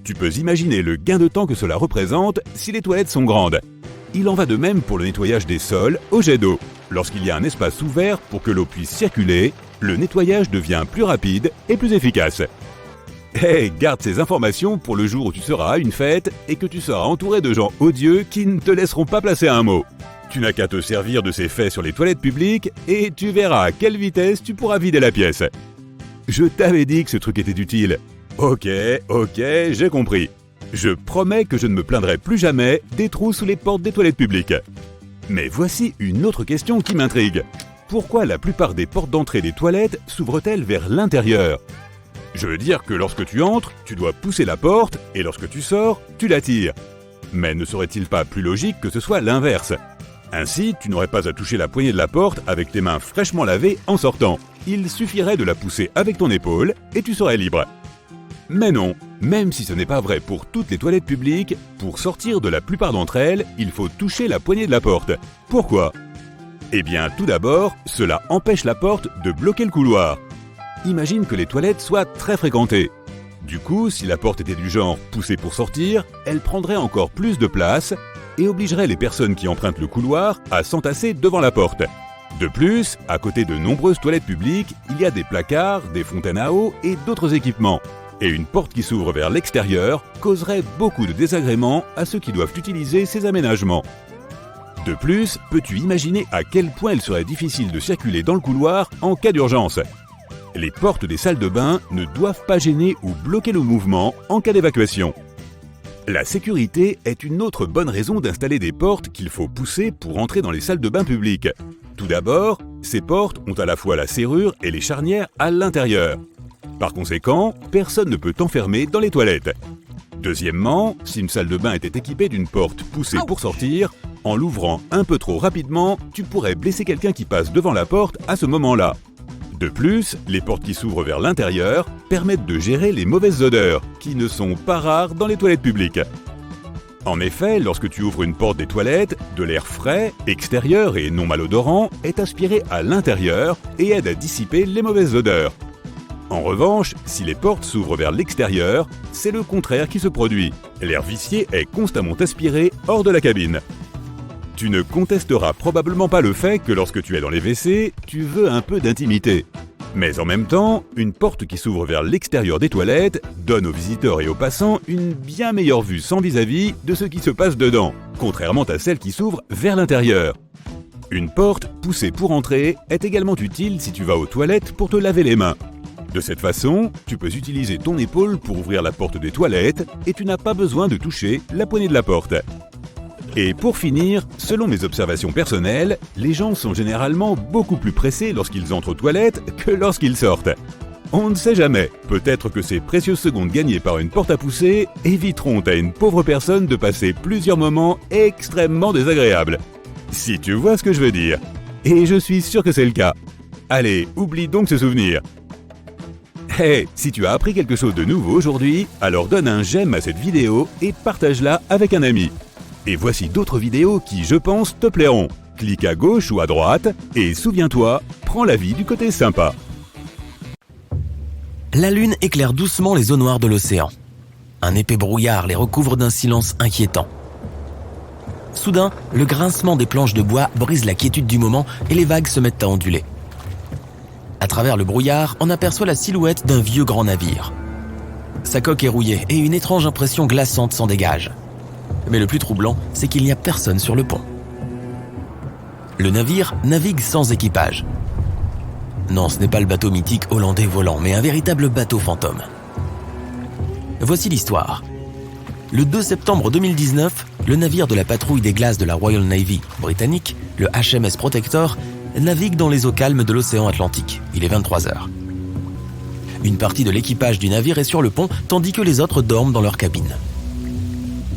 Tu peux imaginer le gain de temps que cela représente si les toilettes sont grandes. Il en va de même pour le nettoyage des sols au jet d'eau. Lorsqu'il y a un espace ouvert pour que l'eau puisse circuler, le nettoyage devient plus rapide et plus efficace. Hey, garde ces informations pour le jour où tu seras à une fête et que tu seras entouré de gens odieux qui ne te laisseront pas placer un mot. Tu n'as qu'à te servir de ces faits sur les toilettes publiques et tu verras à quelle vitesse tu pourras vider la pièce. Je t'avais dit que ce truc était utile. Ok, j'ai compris. Je promets que je ne me plaindrai plus jamais des trous sous les portes des toilettes publiques. Mais voici une autre question qui m'intrigue. Pourquoi la plupart des portes d'entrée des toilettes s'ouvrent-elles vers l'intérieur? Je veux dire que lorsque tu entres, tu dois pousser la porte et lorsque tu sors, tu la tires. Mais ne serait-il pas plus logique que ce soit l'inverse? Ainsi, tu n'aurais pas à toucher la poignée de la porte avec tes mains fraîchement lavées en sortant. Il suffirait de la pousser avec ton épaule et tu serais libre. Mais non, même si ce n'est pas vrai pour toutes les toilettes publiques, pour sortir de la plupart d'entre elles, il faut toucher la poignée de la porte. Pourquoi? Eh bien, tout d'abord, cela empêche la porte de bloquer le couloir. Imagine que les toilettes soient très fréquentées. Du coup, si la porte était du genre poussée pour sortir, elle prendrait encore plus de place et obligerait les personnes qui empruntent le couloir à s'entasser devant la porte. De plus, à côté de nombreuses toilettes publiques, il y a des placards, des fontaines à eau et d'autres équipements. Et une porte qui s'ouvre vers l'extérieur causerait beaucoup de désagréments à ceux qui doivent utiliser ces aménagements. De plus, peux-tu imaginer à quel point il serait difficile de circuler dans le couloir en cas d'urgence? Les portes des salles de bain ne doivent pas gêner ou bloquer le mouvement en cas d'évacuation. La sécurité est une autre bonne raison d'installer des portes qu'il faut pousser pour entrer dans les salles de bain publiques. Tout d'abord, ces portes ont à la fois la serrure et les charnières à l'intérieur. Par conséquent, personne ne peut t'enfermer dans les toilettes. Deuxièmement, si une salle de bain était équipée d'une porte poussée pour sortir, en l'ouvrant un peu trop rapidement, tu pourrais blesser quelqu'un qui passe devant la porte à ce moment-là. De plus, les portes qui s'ouvrent vers l'intérieur permettent de gérer les mauvaises odeurs, qui ne sont pas rares dans les toilettes publiques. En effet, lorsque tu ouvres une porte des toilettes, de l'air frais, extérieur et non malodorant est aspiré à l'intérieur et aide à dissiper les mauvaises odeurs. En revanche, si les portes s'ouvrent vers l'extérieur, c'est le contraire qui se produit. L'air vicié est constamment aspiré hors de la cabine. Tu ne contesteras probablement pas le fait que lorsque tu es dans les WC, tu veux un peu d'intimité. Mais en même temps, une porte qui s'ouvre vers l'extérieur des toilettes donne aux visiteurs et aux passants une bien meilleure vue sans vis-à-vis de ce qui se passe dedans, contrairement à celle qui s'ouvre vers l'intérieur. Une porte, poussée pour entrer, est également utile si tu vas aux toilettes pour te laver les mains. De cette façon, tu peux utiliser ton épaule pour ouvrir la porte des toilettes et tu n'as pas besoin de toucher la poignée de la porte. Et pour finir, selon mes observations personnelles, les gens sont généralement beaucoup plus pressés lorsqu'ils entrent aux toilettes que lorsqu'ils sortent. On ne sait jamais, peut-être que ces précieuses secondes gagnées par une porte à pousser éviteront à une pauvre personne de passer plusieurs moments extrêmement désagréables. Si tu vois ce que je veux dire. Et je suis sûr que c'est le cas. Allez, oublie donc ce souvenir. Hey, si tu as appris quelque chose de nouveau aujourd'hui, alors donne un j'aime à cette vidéo et partage-la avec un ami. Et voici d'autres vidéos qui, je pense, te plairont. Clique à gauche ou à droite et souviens-toi, prends la vie du côté sympa. La Lune éclaire doucement les eaux noires de l'océan. Un épais brouillard les recouvre d'un silence inquiétant. Soudain, le grincement des planches de bois brise la quiétude du moment et les vagues se mettent à onduler. À travers le brouillard, on aperçoit la silhouette d'un vieux grand navire. Sa coque est rouillée et une étrange impression glaçante s'en dégage. Mais le plus troublant, c'est qu'il n'y a personne sur le pont. Le navire navigue sans équipage. Non, ce n'est pas le bateau mythique hollandais volant, mais un véritable bateau fantôme. Voici l'histoire. Le 2 septembre 2019, le navire de la patrouille des glaces de la Royal Navy britannique, le HMS Protector, navigue dans les eaux calmes de l'océan Atlantique. Il est 23h. Une partie de l'équipage du navire est sur le pont, tandis que les autres dorment dans leur cabine.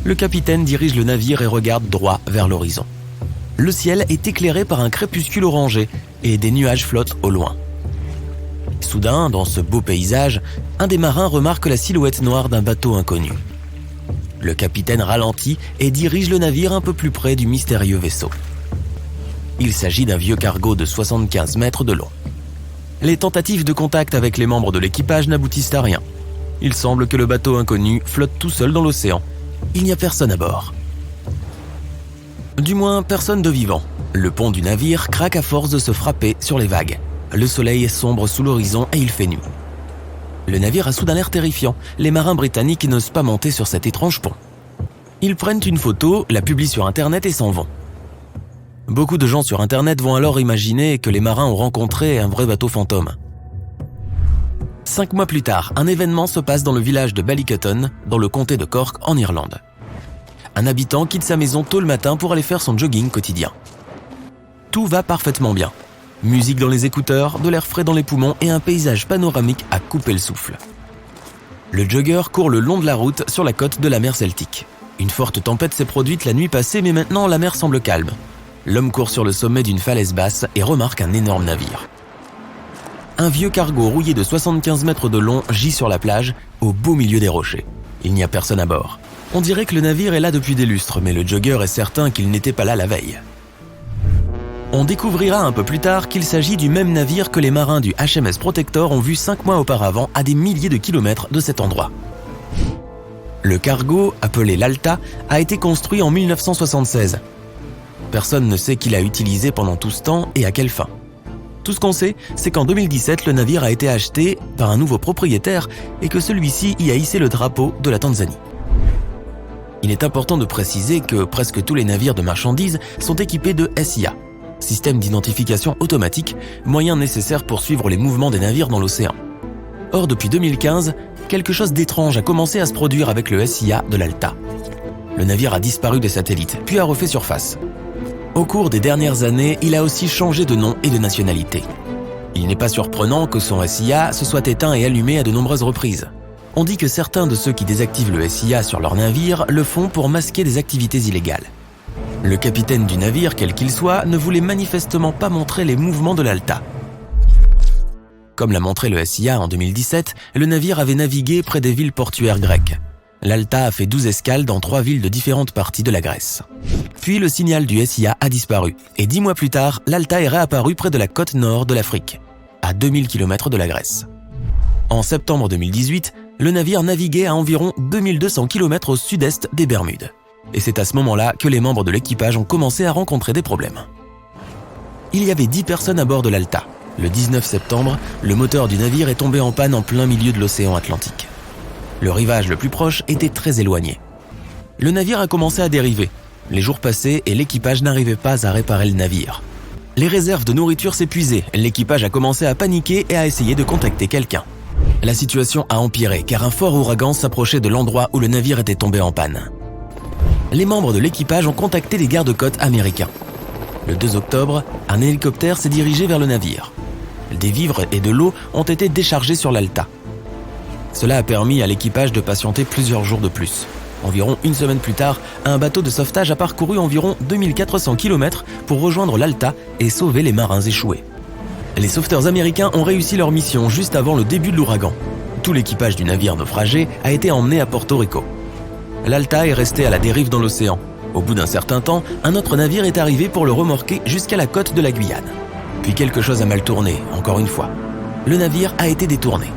Le capitaine dirige le navire et regarde droit vers l'horizon. Le ciel est éclairé par un crépuscule orangé et des nuages flottent au loin. Soudain, dans ce beau paysage, un des marins remarque la silhouette noire d'un bateau inconnu. Le capitaine ralentit et dirige le navire un peu plus près du mystérieux vaisseau. Il s'agit d'un vieux cargo de 75 mètres de long. Les tentatives de contact avec les membres de l'équipage n'aboutissent à rien. Il semble que le bateau inconnu flotte tout seul dans l'océan. Il n'y a personne à bord. Du moins, personne de vivant. Le pont du navire craque à force de se frapper sur les vagues. Le soleil est sombre sous l'horizon et il fait nuit. Le navire a soudain l'air terrifiant. Les marins britanniques n'osent pas monter sur cet étrange pont. Ils prennent une photo, la publient sur Internet et s'en vont. Beaucoup de gens sur Internet vont alors imaginer que les marins ont rencontré un vrai bateau fantôme. 5 mois plus tard, un événement se passe dans le village de Ballycutton, dans le comté de Cork, en Irlande. Un habitant quitte sa maison tôt le matin pour aller faire son jogging quotidien. Tout va parfaitement bien. Musique dans les écouteurs, de l'air frais dans les poumons et un paysage panoramique à couper le souffle. Le jogger court le long de la route sur la côte de la mer Celtique. Une forte tempête s'est produite la nuit passée, mais maintenant la mer semble calme. L'homme court sur le sommet d'une falaise basse et remarque un énorme navire. Un vieux cargo rouillé de 75 mètres de long gît sur la plage, au beau milieu des rochers. Il n'y a personne à bord. On dirait que le navire est là depuis des lustres, mais le jogger est certain qu'il n'était pas là la veille. On découvrira un peu plus tard qu'il s'agit du même navire que les marins du HMS Protector ont vu 5 mois auparavant à des milliers de kilomètres de cet endroit. Le cargo, appelé l'Alta, a été construit en 1976. Personne ne sait qui l'a utilisé pendant tout ce temps et à quelle fin. Tout ce qu'on sait, c'est qu'en 2017, le navire a été acheté par un nouveau propriétaire et que celui-ci y a hissé le drapeau de la Tanzanie. Il est important de préciser que presque tous les navires de marchandises sont équipés de SIA, système d'identification automatique, moyen nécessaire pour suivre les mouvements des navires dans l'océan. Or, depuis 2015, quelque chose d'étrange a commencé à se produire avec le SIA de l'Alta. Le navire a disparu des satellites, puis a refait surface. Au cours des dernières années, il a aussi changé de nom et de nationalité. Il n'est pas surprenant que son SIA se soit éteint et allumé à de nombreuses reprises. On dit que certains de ceux qui désactivent le SIA sur leur navire le font pour masquer des activités illégales. Le capitaine du navire, quel qu'il soit, ne voulait manifestement pas montrer les mouvements de l'Alta. Comme l'a montré le SIA en 2017, le navire avait navigué près des villes portuaires grecques. L'Alta a fait 12 escales dans 3 villes de différentes parties de la Grèce. Puis le signal du SIA a disparu, et 10 mois plus tard, l'Alta est réapparu près de la côte nord de l'Afrique, à 2000 km de la Grèce. En septembre 2018, le navire naviguait à environ 2200 km au sud-est des Bermudes. Et c'est à ce moment-là que les membres de l'équipage ont commencé à rencontrer des problèmes. Il y avait 10 personnes à bord de l'Alta. Le 19 septembre, le moteur du navire est tombé en panne en plein milieu de l'océan Atlantique. Le rivage le plus proche était très éloigné. Le navire a commencé à dériver. Les jours passaient et l'équipage n'arrivait pas à réparer le navire. Les réserves de nourriture s'épuisaient, l'équipage a commencé à paniquer et a essayé de contacter quelqu'un. La situation a empiré car un fort ouragan s'approchait de l'endroit où le navire était tombé en panne. Les membres de l'équipage ont contacté les gardes-côtes américains. Le 2 octobre, un hélicoptère s'est dirigé vers le navire. Des vivres et de l'eau ont été déchargés sur l'Alta. Cela a permis à l'équipage de patienter plusieurs jours de plus. Environ une semaine plus tard, un bateau de sauvetage a parcouru environ 2400 km pour rejoindre l'Alta et sauver les marins échoués. Les sauveteurs américains ont réussi leur mission juste avant le début de l'ouragan. Tout l'équipage du navire naufragé a été emmené à Porto Rico. L'Alta est resté à la dérive dans l'océan. Au bout d'un certain temps, un autre navire est arrivé pour le remorquer jusqu'à la côte de la Guyane. Puis quelque chose a mal tourné, encore une fois. Le navire a été détourné.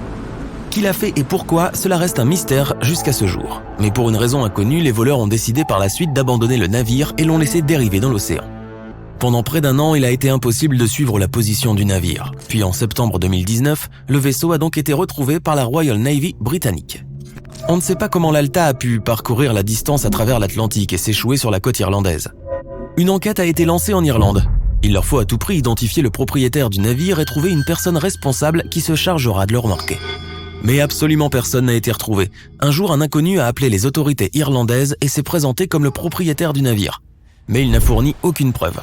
Qui l'a fait et pourquoi, cela reste un mystère jusqu'à ce jour. Mais pour une raison inconnue, les voleurs ont décidé par la suite d'abandonner le navire et l'ont laissé dériver dans l'océan. Pendant près d'un an, il a été impossible de suivre la position du navire. Puis en septembre 2019, le vaisseau a donc été retrouvé par la Royal Navy britannique. On ne sait pas comment l'Alta a pu parcourir la distance à travers l'Atlantique et s'échouer sur la côte irlandaise. Une enquête a été lancée en Irlande. Il leur faut à tout prix identifier le propriétaire du navire et trouver une personne responsable qui se chargera de le remorquer. Mais absolument personne n'a été retrouvé. Un jour, un inconnu a appelé les autorités irlandaises et s'est présenté comme le propriétaire du navire. Mais il n'a fourni aucune preuve.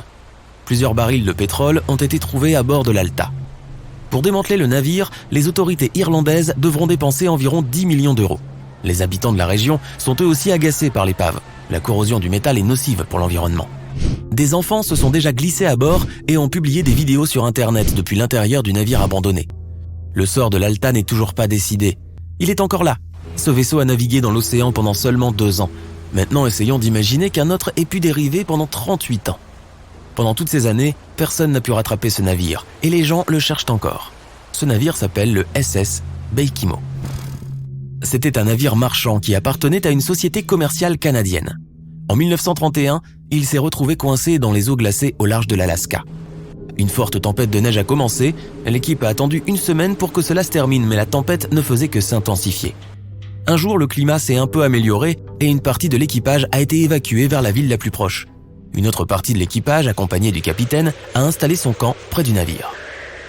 Plusieurs barils de pétrole ont été trouvés à bord de l'Alta. Pour démanteler le navire, les autorités irlandaises devront dépenser environ 10 millions d'euros. Les habitants de la région sont eux aussi agacés par l'épave. La corrosion du métal est nocive pour l'environnement. Des enfants se sont déjà glissés à bord et ont publié des vidéos sur Internet depuis l'intérieur du navire abandonné. Le sort de l'Alta n'est toujours pas décidé. Il est encore là. Ce vaisseau a navigué dans l'océan pendant seulement 2 ans. Maintenant, essayons d'imaginer qu'un autre ait pu dériver pendant 38 ans. Pendant toutes ces années, personne n'a pu rattraper ce navire, et les gens le cherchent encore. Ce navire s'appelle le SS Beikimo. C'était un navire marchand qui appartenait à une société commerciale canadienne. En 1931, il s'est retrouvé coincé dans les eaux glacées au large de l'Alaska. Une forte tempête de neige a commencé, l'équipe a attendu 1 semaine pour que cela se termine, mais la tempête ne faisait que s'intensifier. Un jour, le climat s'est un peu amélioré et une partie de l'équipage a été évacuée vers la ville la plus proche. Une autre partie de l'équipage, accompagnée du capitaine, a installé son camp près du navire.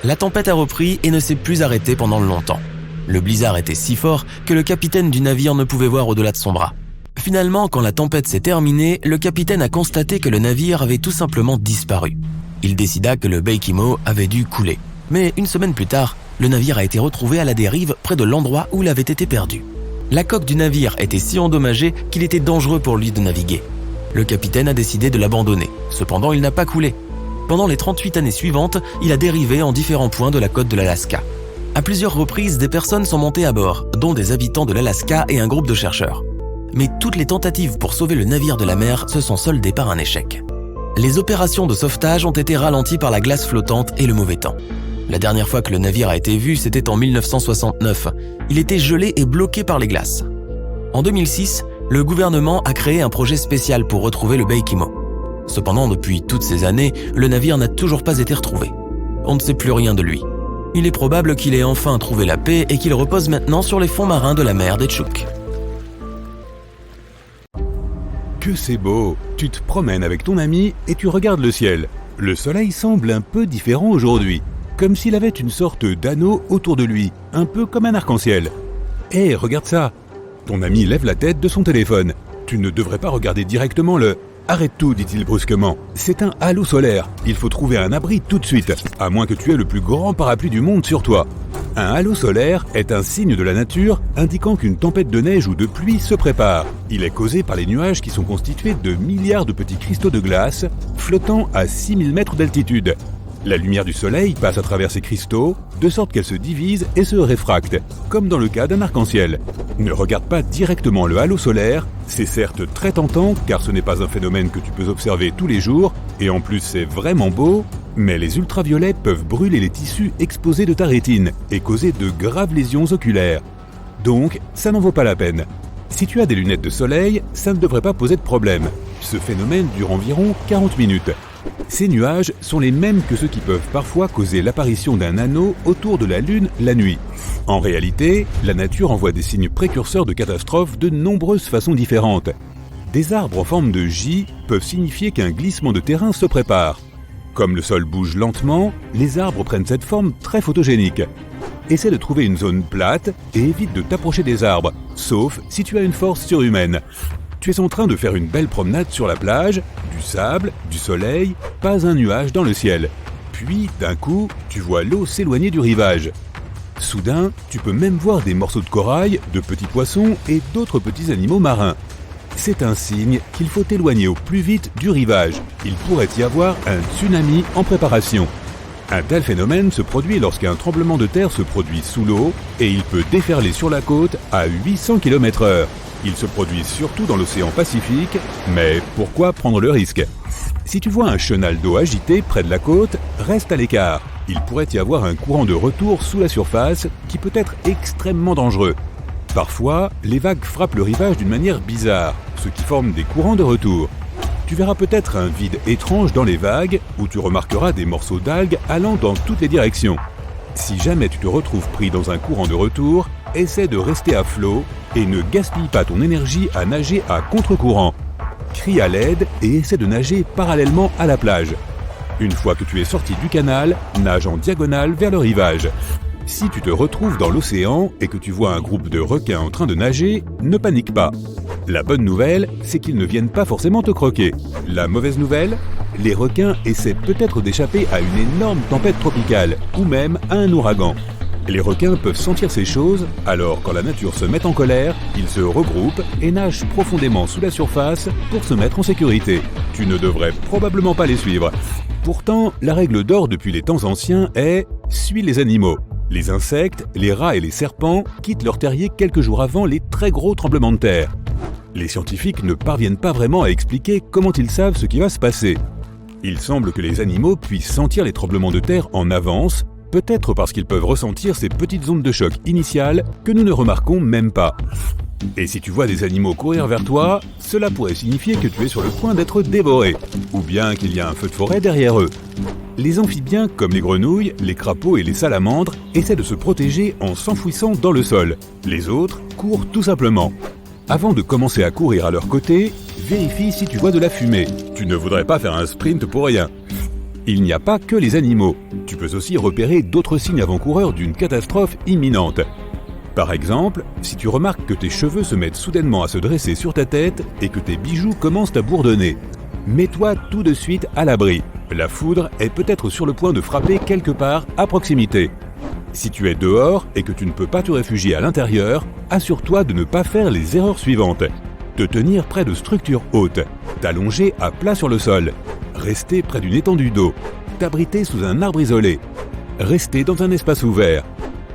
La tempête a repris et ne s'est plus arrêtée pendant longtemps. Le blizzard était si fort que le capitaine du navire ne pouvait voir au-delà de son bras. Finalement, quand la tempête s'est terminée, le capitaine a constaté que le navire avait tout simplement disparu. Il décida que le Beikimo avait dû couler. Mais 1 semaine plus tard, le navire a été retrouvé à la dérive près de l'endroit où il avait été perdu. La coque du navire était si endommagée qu'il était dangereux pour lui de naviguer. Le capitaine a décidé de l'abandonner. Cependant, il n'a pas coulé. Pendant les 38 années suivantes, il a dérivé en différents points de la côte de l'Alaska. À plusieurs reprises, des personnes sont montées à bord, dont des habitants de l'Alaska et un groupe de chercheurs. Mais toutes les tentatives pour sauver le navire de la mer se sont soldées par un échec. Les opérations de sauvetage ont été ralenties par la glace flottante et le mauvais temps. La dernière fois que le navire a été vu, c'était en 1969. Il était gelé et bloqué par les glaces. En 2006, le gouvernement a créé un projet spécial pour retrouver le Beikimo. Cependant, depuis toutes ces années, le navire n'a toujours pas été retrouvé. On ne sait plus rien de lui. Il est probable qu'il ait enfin trouvé la paix et qu'il repose maintenant sur les fonds marins de la mer des Tchouk. Que c'est beau! Tu te promènes avec ton ami et tu regardes le ciel. Le soleil semble un peu différent aujourd'hui, comme s'il avait une sorte d'anneau autour de lui, un peu comme un arc-en-ciel. Hé, regarde ça! Ton ami lève la tête de son téléphone. Tu ne devrais pas regarder directement le... Arrête tout, dit-il brusquement. C'est un halo solaire. Il faut trouver un abri tout de suite, à moins que tu aies le plus grand parapluie du monde sur toi. Un halo solaire est un signe de la nature indiquant qu'une tempête de neige ou de pluie se prépare. Il est causé par les nuages qui sont constitués de milliards de petits cristaux de glace flottant à 6000 mètres d'altitude. La lumière du soleil passe à travers ces cristaux, de sorte qu'elle se divise et se réfracte, comme dans le cas d'un arc-en-ciel. Ne regarde pas directement le halo solaire, c'est certes très tentant car ce n'est pas un phénomène que tu peux observer tous les jours, et en plus c'est vraiment beau, mais les ultraviolets peuvent brûler les tissus exposés de ta rétine et causer de graves lésions oculaires. Donc, ça n'en vaut pas la peine. Si tu as des lunettes de soleil, ça ne devrait pas poser de problème. Ce phénomène dure environ 40 minutes. Ces nuages sont les mêmes que ceux qui peuvent parfois causer l'apparition d'un anneau autour de la Lune la nuit. En réalité, la nature envoie des signes précurseurs de catastrophes de nombreuses façons différentes. Des arbres en forme de J peuvent signifier qu'un glissement de terrain se prépare. Comme le sol bouge lentement, les arbres prennent cette forme très photogénique. Essaie de trouver une zone plate et évite de t'approcher des arbres, sauf si tu as une force surhumaine. Tu es en train de faire une belle promenade sur la plage, du sable, du soleil, pas un nuage dans le ciel. Puis, d'un coup, tu vois l'eau s'éloigner du rivage. Soudain, tu peux même voir des morceaux de corail, de petits poissons et d'autres petits animaux marins. C'est un signe qu'il faut t'éloigner au plus vite du rivage. Il pourrait y avoir un tsunami en préparation. Un tel phénomène se produit lorsqu'un tremblement de terre se produit sous l'eau et il peut déferler sur la côte à 800 km/h. Il se produit surtout dans l'océan Pacifique, mais pourquoi prendre le risque ? Si tu vois un chenal d'eau agité près de la côte, reste à l'écart. Il pourrait y avoir un courant de retour sous la surface qui peut être extrêmement dangereux. Parfois, les vagues frappent le rivage d'une manière bizarre, ce qui forme des courants de retour. Tu verras peut-être un vide étrange dans les vagues où tu remarqueras des morceaux d'algues allant dans toutes les directions. Si jamais tu te retrouves pris dans un courant de retour, essaie de rester à flot et ne gaspille pas ton énergie à nager à contre-courant. Crie à l'aide et essaie de nager parallèlement à la plage. Une fois que tu es sorti du canal, nage en diagonale vers le rivage. Si tu te retrouves dans l'océan et que tu vois un groupe de requins en train de nager, ne panique pas. La bonne nouvelle, c'est qu'ils ne viennent pas forcément te croquer. La mauvaise nouvelle, les requins essaient peut-être d'échapper à une énorme tempête tropicale ou même à un ouragan. Les requins peuvent sentir ces choses, alors quand la nature se met en colère, ils se regroupent et nagent profondément sous la surface pour se mettre en sécurité. Tu ne devrais probablement pas les suivre. Pourtant, la règle d'or depuis les temps anciens est « suis les animaux ». Les insectes, les rats et les serpents quittent leur terrier quelques jours avant les très gros tremblements de terre. Les scientifiques ne parviennent pas vraiment à expliquer comment ils savent ce qui va se passer. Il semble que les animaux puissent sentir les tremblements de terre en avance, peut-être parce qu'ils peuvent ressentir ces petites ondes de choc initiales que nous ne remarquons même pas. Et si tu vois des animaux courir vers toi, cela pourrait signifier que tu es sur le point d'être dévoré, ou bien qu'il y a un feu de forêt derrière eux. Les amphibiens, comme les grenouilles, les crapauds et les salamandres, essaient de se protéger en s'enfouissant dans le sol. Les autres courent tout simplement. Avant de commencer à courir à leur côté, vérifie si tu vois de la fumée. Tu ne voudrais pas faire un sprint pour rien. Il n'y a pas que les animaux. Tu peux aussi repérer d'autres signes avant-coureurs d'une catastrophe imminente. Par exemple, si tu remarques que tes cheveux se mettent soudainement à se dresser sur ta tête et que tes bijoux commencent à bourdonner, mets-toi tout de suite à l'abri. La foudre est peut-être sur le point de frapper quelque part à proximité. Si tu es dehors et que tu ne peux pas te réfugier à l'intérieur, assure-toi de ne pas faire les erreurs suivantes. Te tenir près de structures hautes, t'allonger à plat sur le sol, rester près d'une étendue d'eau, t'abriter sous un arbre isolé, rester dans un espace ouvert.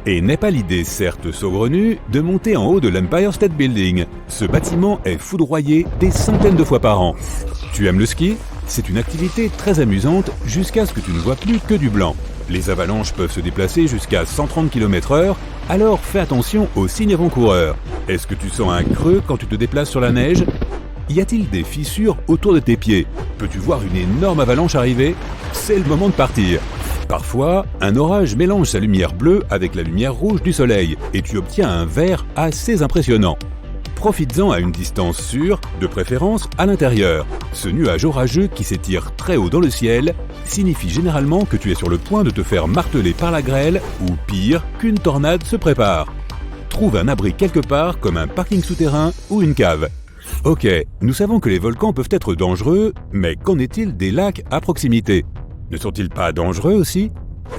Et n'est pas l'idée, certes saugrenue, de monter en haut de l'Empire State Building. Ce bâtiment est foudroyé des centaines de fois par an. Tu aimes le ski ? C'est une activité très amusante jusqu'à ce que tu ne vois plus que du blanc. Les avalanches peuvent se déplacer jusqu'à 130 km/h, alors fais attention aux signes avant-coureurs. Est-ce que tu sens un creux quand tu te déplaces sur la neige ? Y a-t-il des fissures autour de tes pieds ? Peux-tu voir une énorme avalanche arriver ? C'est le moment de partir. Parfois, un orage mélange sa lumière bleue avec la lumière rouge du soleil et tu obtiens un vert assez impressionnant. Profites-en à une distance sûre, de préférence à l'intérieur. Ce nuage orageux qui s'étire très haut dans le ciel signifie généralement que tu es sur le point de te faire marteler par la grêle ou pire, qu'une tornade se prépare. Trouve un abri quelque part comme un parking souterrain ou une cave. Ok, nous savons que les volcans peuvent être dangereux, mais qu'en est-il des lacs à proximité ? Ne sont-ils pas dangereux aussi ?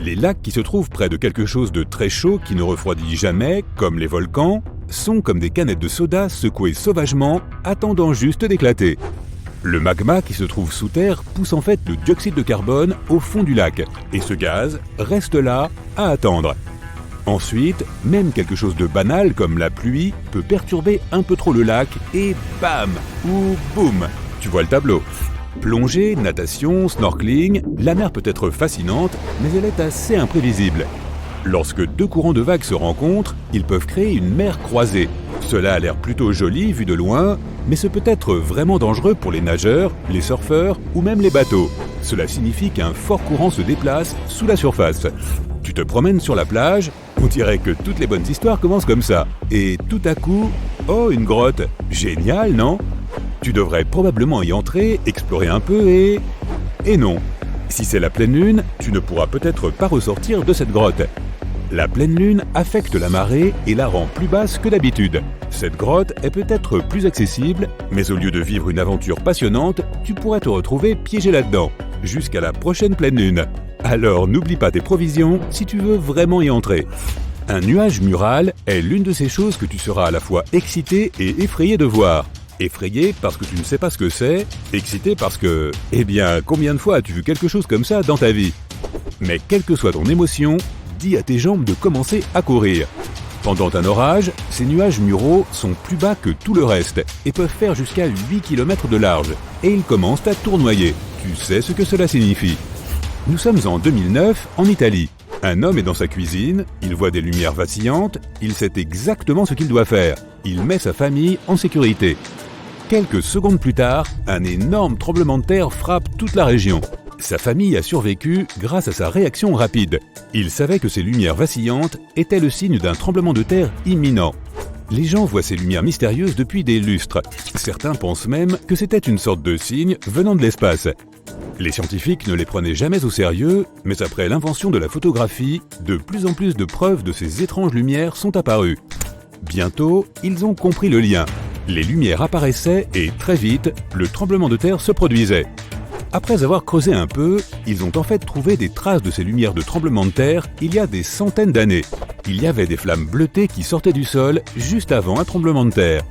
Les lacs qui se trouvent près de quelque chose de très chaud qui ne refroidit jamais, comme les volcans, sont comme des canettes de soda secouées sauvagement, attendant juste d'éclater. Le magma qui se trouve sous terre pousse en fait le dioxyde de carbone au fond du lac, et ce gaz reste là à attendre. Ensuite, même quelque chose de banal comme la pluie peut perturber un peu trop le lac et bam ou boum, tu vois le tableau. Plongée, natation, snorkeling, la mer peut être fascinante, mais elle est assez imprévisible. Lorsque deux courants de vagues se rencontrent, ils peuvent créer une mer croisée. Cela a l'air plutôt joli vu de loin, mais ce peut être vraiment dangereux pour les nageurs, les surfeurs ou même les bateaux. Cela signifie qu'un fort courant se déplace sous la surface. Tu te promènes sur la plage, on dirait que toutes les bonnes histoires commencent comme ça. Et tout à coup, oh une grotte, génial non ? Tu devrais probablement y entrer, explorer un peu et non. Si c'est la pleine lune, tu ne pourras peut-être pas ressortir de cette grotte. La pleine lune affecte la marée et la rend plus basse que d'habitude. Cette grotte est peut-être plus accessible, mais au lieu de vivre une aventure passionnante, tu pourrais te retrouver piégé là-dedans, jusqu'à la prochaine pleine lune. Alors n'oublie pas tes provisions si tu veux vraiment y entrer. Un nuage mural est l'une de ces choses que tu seras à la fois excité et effrayé de voir. Effrayé parce que tu ne sais pas ce que c'est, excité parce que... combien de fois as-tu vu quelque chose comme ça dans ta vie? Mais quelle que soit ton émotion, dis à tes jambes de commencer à courir. Pendant un orage, ces nuages muraux sont plus bas que tout le reste et peuvent faire jusqu'à 8 km de large. Et ils commencent à tournoyer. Tu sais ce que cela signifie. Nous sommes en 2009, en Italie. Un homme est dans sa cuisine, il voit des lumières vacillantes, il sait exactement ce qu'il doit faire. Il met sa famille en sécurité. Quelques secondes plus tard, un énorme tremblement de terre frappe toute la région. Sa famille a survécu grâce à sa réaction rapide. Il savait que ces lumières vacillantes étaient le signe d'un tremblement de terre imminent. Les gens voient ces lumières mystérieuses depuis des lustres. Certains pensent même que c'était une sorte de signe venant de l'espace. Les scientifiques ne les prenaient jamais au sérieux, mais après l'invention de la photographie, de plus en plus de preuves de ces étranges lumières sont apparues. Bientôt, ils ont compris le lien. Les lumières apparaissaient et, très vite, le tremblement de terre se produisait. Après avoir creusé un peu, ils ont en fait trouvé des traces de ces lumières de tremblement de terre il y a des centaines d'années. Il y avait des flammes bleutées qui sortaient du sol juste avant un tremblement de terre.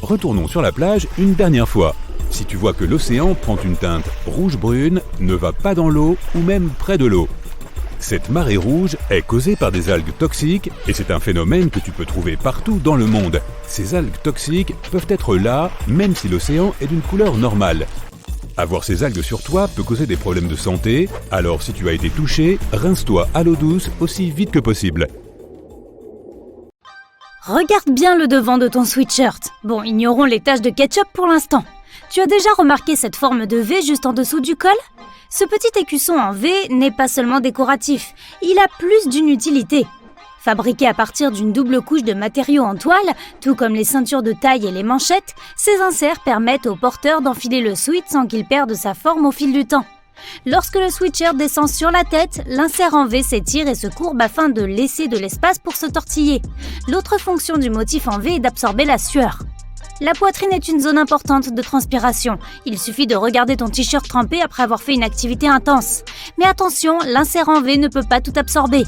Retournons sur la plage une dernière fois. Si tu vois que l'océan prend une teinte rouge-brune, ne va pas dans l'eau ou même près de l'eau. Cette marée rouge est causée par des algues toxiques et c'est un phénomène que tu peux trouver partout dans le monde. Ces algues toxiques peuvent être là même si l'océan est d'une couleur normale. Avoir ces algues sur toi peut causer des problèmes de santé, alors si tu as été touché, rince-toi à l'eau douce aussi vite que possible. Regarde bien le devant de ton sweatshirt. Bon, ignorons les taches de ketchup pour l'instant. Tu as déjà remarqué cette forme de V juste en dessous du col? Ce petit écusson en V n'est pas seulement décoratif, il a plus d'une utilité. Fabriqué à partir d'une double couche de matériaux en toile, tout comme les ceintures de taille et les manchettes, ces inserts permettent au porteur d'enfiler le sweat sans qu'il perde sa forme au fil du temps. Lorsque le sweatshirt descend sur la tête, l'insert en V s'étire et se courbe afin de laisser de l'espace pour se tortiller. L'autre fonction du motif en V est d'absorber la sueur. La poitrine est une zone importante de transpiration. Il suffit de regarder ton t-shirt trempé après avoir fait une activité intense. Mais attention, l'insert en V ne peut pas tout absorber.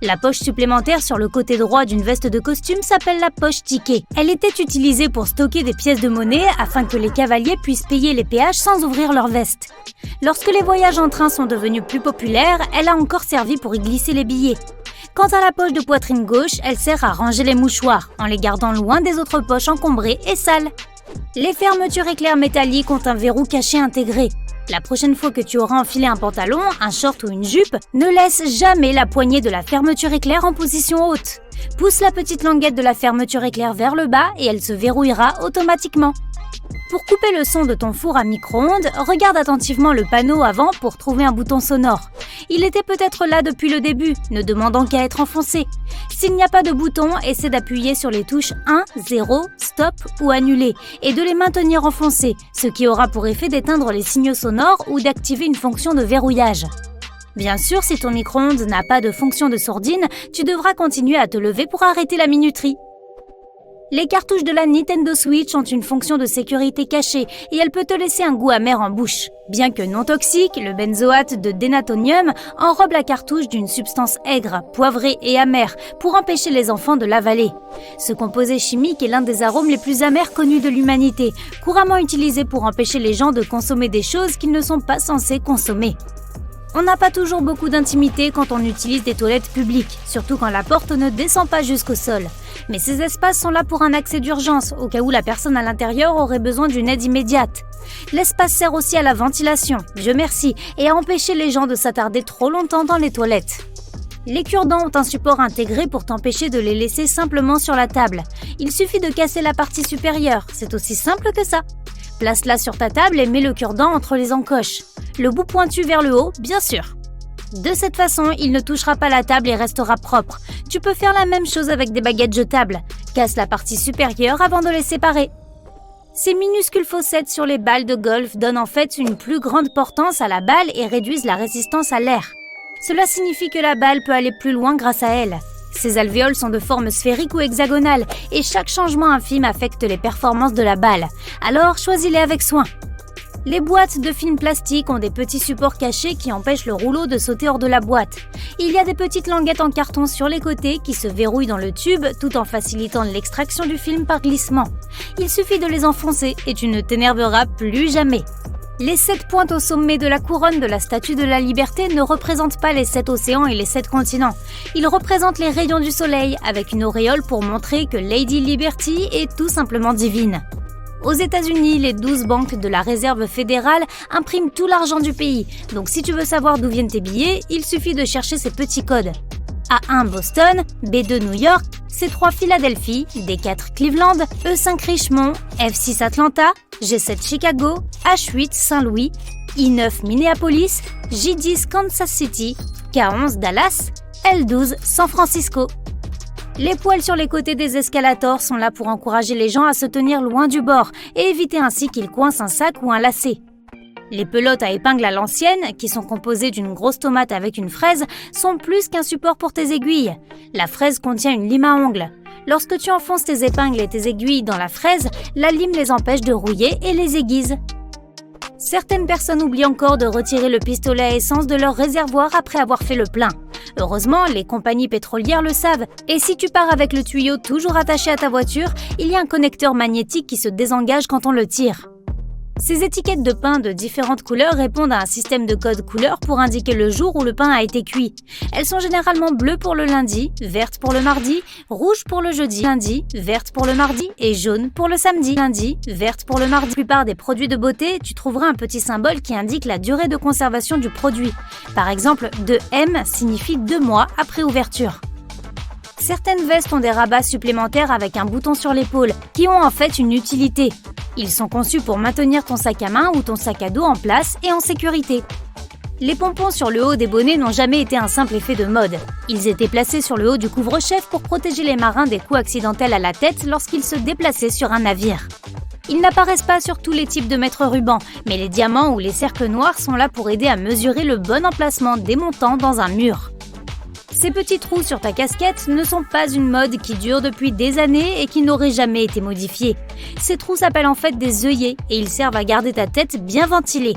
La poche supplémentaire sur le côté droit d'une veste de costume s'appelle la poche ticket. Elle était utilisée pour stocker des pièces de monnaie afin que les cavaliers puissent payer les péages sans ouvrir leur veste. Lorsque les voyages en train sont devenus plus populaires, elle a encore servi pour y glisser les billets. Quant à la poche de poitrine gauche, elle sert à ranger les mouchoirs, en les gardant loin des autres poches encombrées et sales. Les fermetures éclairs métalliques ont un verrou caché intégré. La prochaine fois que tu auras enfilé un pantalon, un short ou une jupe, ne laisse jamais la poignée de la fermeture éclair en position haute. Pousse la petite languette de la fermeture éclair vers le bas et elle se verrouillera automatiquement. Pour couper le son de ton four à micro-ondes, regarde attentivement le panneau avant pour trouver un bouton sonore. Il était peut-être là depuis le début, ne demandant qu'à être enfoncé. S'il n'y a pas de bouton, essaie d'appuyer sur les touches 1, 0, stop ou annuler et de les maintenir enfoncés, ce qui aura pour effet d'éteindre les signaux sonores ou d'activer une fonction de verrouillage. Bien sûr, si ton micro-ondes n'a pas de fonction de sourdine, tu devras continuer à te lever pour arrêter la minuterie. Les cartouches de la Nintendo Switch ont une fonction de sécurité cachée et elle peut te laisser un goût amer en bouche. Bien que non toxique, le benzoate de dénatonium enrobe la cartouche d'une substance aigre, poivrée et amère pour empêcher les enfants de l'avaler. Ce composé chimique est l'un des arômes les plus amers connus de l'humanité, couramment utilisé pour empêcher les gens de consommer des choses qu'ils ne sont pas censés consommer. On n'a pas toujours beaucoup d'intimité quand on utilise des toilettes publiques, surtout quand la porte ne descend pas jusqu'au sol. Mais ces espaces sont là pour un accès d'urgence, au cas où la personne à l'intérieur aurait besoin d'une aide immédiate. L'espace sert aussi à la ventilation, Dieu merci, et à empêcher les gens de s'attarder trop longtemps dans les toilettes. Les cure-dents ont un support intégré pour t'empêcher de les laisser simplement sur la table. Il suffit de casser la partie supérieure, c'est aussi simple que ça. Place-la sur ta table et mets le cure-dent entre les encoches. Le bout pointu vers le haut, bien sûr. De cette façon, il ne touchera pas la table et restera propre. Tu peux faire la même chose avec des baguettes jetables. Casse la partie supérieure avant de les séparer. Ces minuscules fossettes sur les balles de golf donnent en fait une plus grande portance à la balle et réduisent la résistance à l'air. Cela signifie que la balle peut aller plus loin grâce à elles. Ces alvéoles sont de forme sphérique ou hexagonale et chaque changement infime affecte les performances de la balle. Alors choisis-les avec soin. Les boîtes de film plastique ont des petits supports cachés qui empêchent le rouleau de sauter hors de la boîte. Il y a des petites languettes en carton sur les côtés qui se verrouillent dans le tube tout en facilitant l'extraction du film par glissement. Il suffit de les enfoncer et tu ne t'énerveras plus jamais. Les 7 pointes au sommet de la couronne de la Statue de la Liberté ne représentent pas les 7 océans et les 7 continents. Ils représentent les rayons du soleil avec une auréole pour montrer que Lady Liberty est tout simplement divine. Aux États-Unis, les 12 banques de la Réserve fédérale impriment tout l'argent du pays. Donc si tu veux savoir d'où viennent tes billets, il suffit de chercher ces petits codes. A1 Boston, B2 New York, C3 Philadelphie, D4 Cleveland, E5 Richmond, F6 Atlanta, G7 Chicago, H8 Saint-Louis, I9 Minneapolis, J10 Kansas City, K11 Dallas, L12 San Francisco. Les poils sur les côtés des escalators sont là pour encourager les gens à se tenir loin du bord et éviter ainsi qu'ils coincent un sac ou un lacet. Les pelotes à épingles à l'ancienne, qui sont composées d'une grosse tomate avec une fraise, sont plus qu'un support pour tes aiguilles. La fraise contient une lime à ongles. Lorsque tu enfonces tes épingles et tes aiguilles dans la fraise, la lime les empêche de rouiller et les aiguise. Certaines personnes oublient encore de retirer le pistolet à essence de leur réservoir après avoir fait le plein. Heureusement, les compagnies pétrolières le savent. Et si tu pars avec le tuyau toujours attaché à ta voiture, il y a un connecteur magnétique qui se désengage quand on le tire. Ces étiquettes de pain de différentes couleurs répondent à un système de code couleur pour indiquer le jour où le pain a été cuit. Elles sont généralement bleues pour le lundi, vertes pour le mardi, rouges pour le jeudi, lundi, vertes pour le mardi et jaunes pour le samedi. Lundi, vertes pour le mardi. La plupart des produits de beauté, tu trouveras un petit symbole qui indique la durée de conservation du produit. Par exemple, 2M signifie 2 mois après ouverture. Certaines vestes ont des rabats supplémentaires avec un bouton sur l'épaule, qui ont en fait une utilité. Ils sont conçus pour maintenir ton sac à main ou ton sac à dos en place et en sécurité. Les pompons sur le haut des bonnets n'ont jamais été un simple effet de mode. Ils étaient placés sur le haut du couvre-chef pour protéger les marins des coups accidentels à la tête lorsqu'ils se déplaçaient sur un navire. Ils n'apparaissent pas sur tous les types de mètres-rubans, mais les diamants ou les cercles noirs sont là pour aider à mesurer le bon emplacement des montants dans un mur. Ces petits trous sur ta casquette ne sont pas une mode qui dure depuis des années et qui n'aurait jamais été modifiée. Ces trous s'appellent en fait des œillets et ils servent à garder ta tête bien ventilée.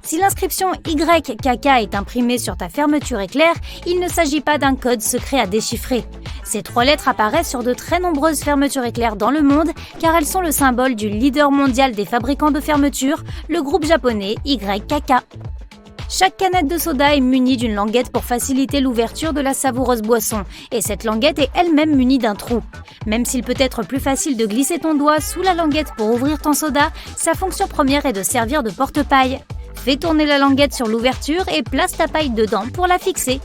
Si l'inscription YKK est imprimée sur ta fermeture éclair, il ne s'agit pas d'un code secret à déchiffrer. Ces 3 lettres apparaissent sur de très nombreuses fermetures éclair dans le monde car elles sont le symbole du leader mondial des fabricants de fermetures, le groupe japonais YKK. Chaque canette de soda est munie d'une languette pour faciliter l'ouverture de la savoureuse boisson, et cette languette est elle-même munie d'un trou. Même s'il peut être plus facile de glisser ton doigt sous la languette pour ouvrir ton soda, sa fonction première est de servir de porte-paille. Fais tourner la languette sur l'ouverture et place ta paille dedans pour la fixer.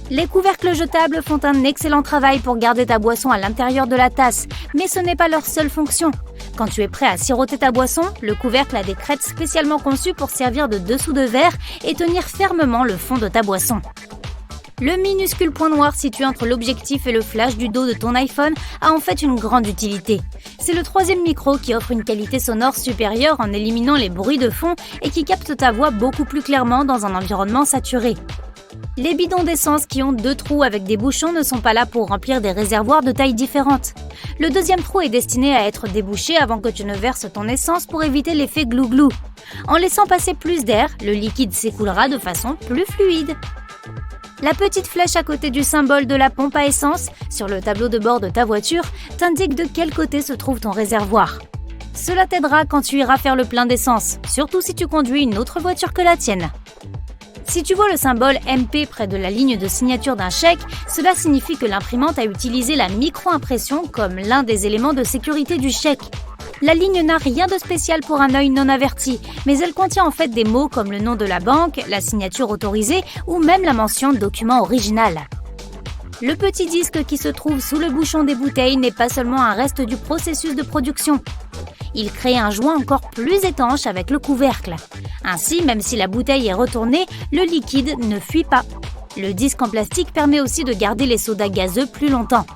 Les couvercles jetables font un excellent travail pour garder ta boisson à l'intérieur de la tasse, mais ce n'est pas leur seule fonction. Quand tu es prêt à siroter ta boisson, le couvercle a des crêtes spécialement conçues pour servir de dessous de verre et tenir fermement le fond de ta boisson. Le minuscule point noir situé entre l'objectif et le flash du dos de ton iPhone a en fait une grande utilité. C'est le 3e micro qui offre une qualité sonore supérieure en éliminant les bruits de fond et qui capte ta voix beaucoup plus clairement dans un environnement saturé. Les bidons d'essence qui ont 2 trous avec des bouchons ne sont pas là pour remplir des réservoirs de tailles différentes. Le 2e trou est destiné à être débouché avant que tu ne verses ton essence pour éviter l'effet glou-glou. En laissant passer plus d'air, le liquide s'écoulera de façon plus fluide. La petite flèche à côté du symbole de la pompe à essence, sur le tableau de bord de ta voiture, t'indique de quel côté se trouve ton réservoir. Cela t'aidera quand tu iras faire le plein d'essence, surtout si tu conduis une autre voiture que la tienne. Si tu vois le symbole MP près de la ligne de signature d'un chèque, cela signifie que l'imprimante a utilisé la micro-impression comme l'un des éléments de sécurité du chèque. La ligne n'a rien de spécial pour un œil non averti, mais elle contient en fait des mots comme le nom de la banque, la signature autorisée ou même la mention document original. Le petit disque qui se trouve sous le bouchon des bouteilles n'est pas seulement un reste du processus de production. Il crée un joint encore plus étanche avec le couvercle. Ainsi, même si la bouteille est retournée, le liquide ne fuit pas. Le disque en plastique permet aussi de garder les sodas gazeux plus longtemps.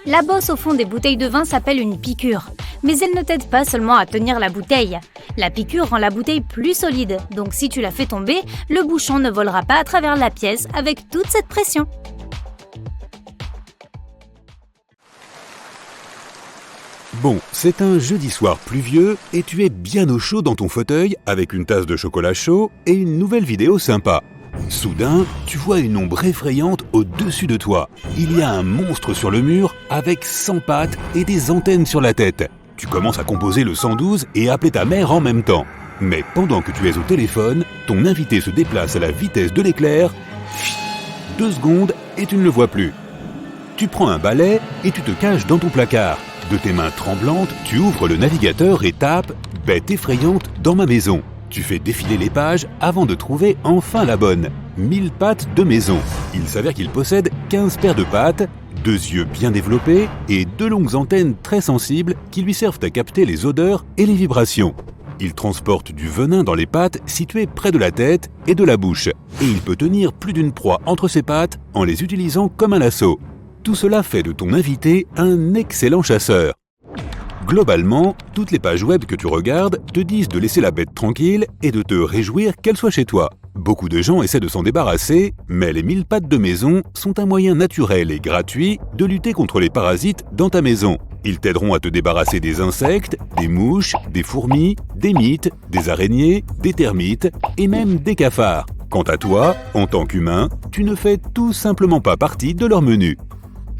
La bosse au fond des bouteilles de vin s'appelle une piqûre. Mais elle ne t'aide pas seulement à tenir la bouteille. La piqûre rend la bouteille plus solide, donc si tu la fais tomber, le bouchon ne volera pas à travers la pièce avec toute cette pression. Bon, c'est un jeudi soir pluvieux et tu es bien au chaud dans ton fauteuil avec une tasse de chocolat chaud et une nouvelle vidéo sympa. Soudain, tu vois une ombre effrayante au-dessus de toi. Il y a un monstre sur le mur avec 100 pattes et des antennes sur la tête. Tu commences à composer le 112 et appeler ta mère en même temps. Mais pendant que tu es au téléphone, ton invité se déplace à la vitesse de l'éclair. 2 secondes et tu ne le vois plus. Tu prends un balai et tu te caches dans ton placard. De tes mains tremblantes, tu ouvres le navigateur et tapes « Bête effrayante dans ma maison ». Tu fais défiler les pages avant de trouver enfin la bonne. 1000 pattes de maison. Il s'avère qu'il possède 15 paires de pattes, 2 yeux bien développés et 2 longues antennes très sensibles qui lui servent à capter les odeurs et les vibrations. Il transporte du venin dans les pattes situées près de la tête et de la bouche. Et il peut tenir plus d'une proie entre ses pattes en les utilisant comme un lasso. Tout cela fait de ton invité un excellent chasseur. Globalement, toutes les pages web que tu regardes te disent de laisser la bête tranquille et de te réjouir qu'elle soit chez toi. Beaucoup de gens essaient de s'en débarrasser, mais les 1000 pattes de maison sont un moyen naturel et gratuit de lutter contre les parasites dans ta maison. Ils t'aideront à te débarrasser des insectes, des mouches, des fourmis, des mites, des araignées, des termites et même des cafards. Quant à toi, en tant qu'humain, tu ne fais tout simplement pas partie de leur menu.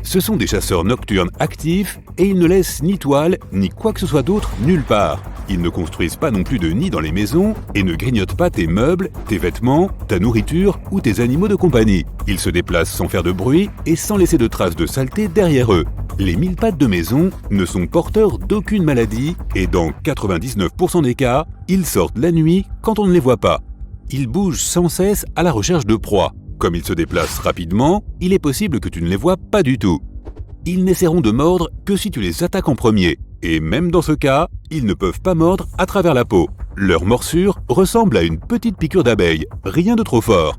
Ce sont des chasseurs nocturnes actifs et ils ne laissent ni toile ni quoi que ce soit d'autre nulle part. Ils ne construisent pas non plus de nid dans les maisons et ne grignotent pas tes meubles, tes vêtements, ta nourriture ou tes animaux de compagnie. Ils se déplacent sans faire de bruit et sans laisser de traces de saleté derrière eux. Les 1000 pattes de maison ne sont porteurs d'aucune maladie et dans 99% des cas, ils sortent la nuit quand on ne les voit pas. Ils bougent sans cesse à la recherche de proies. Comme ils se déplacent rapidement, il est possible que tu ne les vois pas du tout. Ils n'essaieront de mordre que si tu les attaques en premier. Et même dans ce cas, ils ne peuvent pas mordre à travers la peau. Leur morsure ressemble à une petite piqûre d'abeille, rien de trop fort.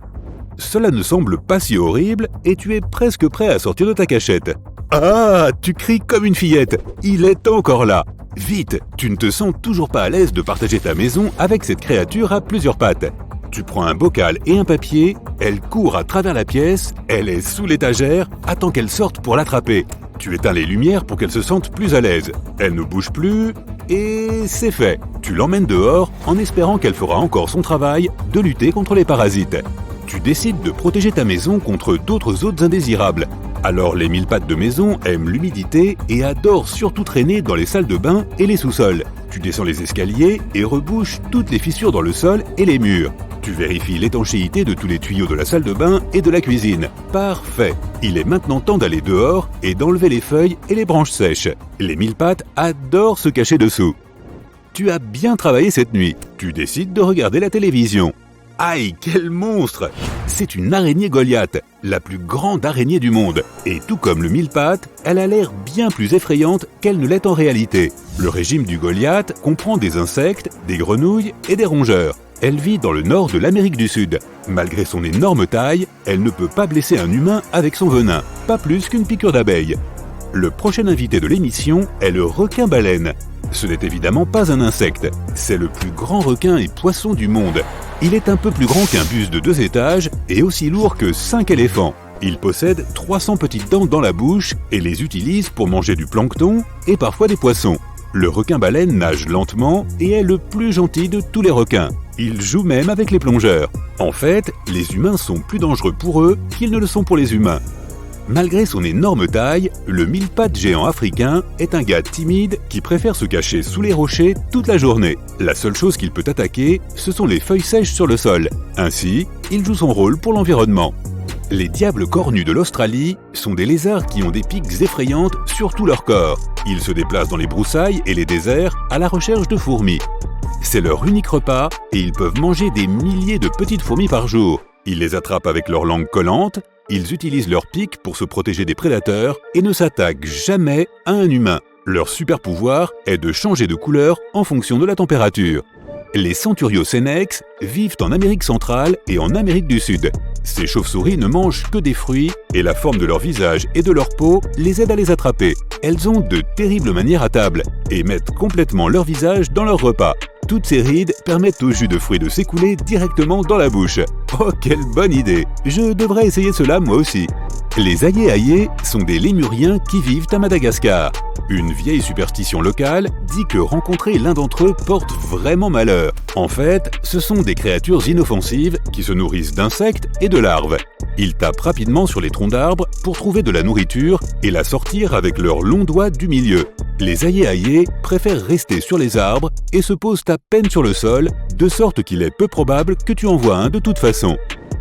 Cela ne semble pas si horrible et tu es presque prêt à sortir de ta cachette. Ah, tu cries comme une fillette, il est encore là. Vite, tu ne te sens toujours pas à l'aise de partager ta maison avec cette créature à plusieurs pattes. Tu prends un bocal et un papier, elle court à travers la pièce, elle est sous l'étagère, attends qu'elle sorte pour l'attraper. Tu éteins les lumières pour qu'elle se sente plus à l'aise. Elle ne bouge plus et c'est fait. Tu l'emmènes dehors en espérant qu'elle fera encore son travail de lutter contre les parasites. Tu décides de protéger ta maison contre d'autres hôtes indésirables. Alors les 1000 pattes de maison aiment l'humidité et adorent surtout traîner dans les salles de bain et les sous-sols. Tu descends les escaliers et rebouches toutes les fissures dans le sol et les murs. Tu vérifies l'étanchéité de tous les tuyaux de la salle de bain et de la cuisine. Parfait. Il est maintenant temps d'aller dehors et d'enlever les feuilles et les branches sèches. Les 1000 pattes adorent se cacher dessous. Tu as bien travaillé cette nuit. Tu décides de regarder la télévision. Aïe, quel monstre! C'est une araignée Goliath, la plus grande araignée du monde. Et tout comme le 1000 pattes, elle a l'air bien plus effrayante qu'elle ne l'est en réalité. Le régime du Goliath comprend des insectes, des grenouilles et des rongeurs. Elle vit dans le nord de l'Amérique du Sud. Malgré son énorme taille, elle ne peut pas blesser un humain avec son venin, pas plus qu'une piqûre d'abeille. Le prochain invité de l'émission est le requin-baleine. Ce n'est évidemment pas un insecte, c'est le plus grand requin et poisson du monde. Il est un peu plus grand qu'un bus de 2 étages et aussi lourd que 5 éléphants. Il possède 300 petites dents dans la bouche et les utilise pour manger du plancton et parfois des poissons. Le requin-baleine nage lentement et est le plus gentil de tous les requins. Il joue même avec les plongeurs. En fait, les humains sont plus dangereux pour eux qu'ils ne le sont pour les humains. Malgré son énorme taille, le 1000 pattes géant africain est un gars timide qui préfère se cacher sous les rochers toute la journée. La seule chose qu'il peut attaquer, ce sont les feuilles sèches sur le sol. Ainsi, il joue son rôle pour l'environnement. Les diables cornus de l'Australie sont des lézards qui ont des piques effrayantes sur tout leur corps. Ils se déplacent dans les broussailles et les déserts à la recherche de fourmis. C'est leur unique repas et ils peuvent manger des milliers de petites fourmis par jour. Ils les attrapent avec leur langue collante, ils utilisent leurs pics pour se protéger des prédateurs et ne s'attaquent jamais à un humain. Leur super pouvoir est de changer de couleur en fonction de la température. Les Centurio senex vivent en Amérique centrale et en Amérique du Sud. Ces chauves-souris ne mangent que des fruits et la forme de leur visage et de leur peau les aide à les attraper. Elles ont de terribles manières à table et mettent complètement leur visage dans leur repas. Toutes ces rides permettent au jus de fruits de s'écouler directement dans la bouche. Oh, quelle bonne idée! Je devrais essayer cela moi aussi. Les ayés sont des lémuriens qui vivent à Madagascar. Une vieille superstition locale dit que rencontrer l'un d'entre eux porte vraiment malheur. En fait, ce sont des créatures inoffensives qui se nourrissent d'insectes et de larves. Ils tapent rapidement sur les troncs d'arbres pour trouver de la nourriture et la sortir avec leurs longs doigts du milieu. Les ayés préfèrent rester sur les arbres et se posent à peine sur le sol, de sorte qu'il est peu probable que tu en vois un de toute façon.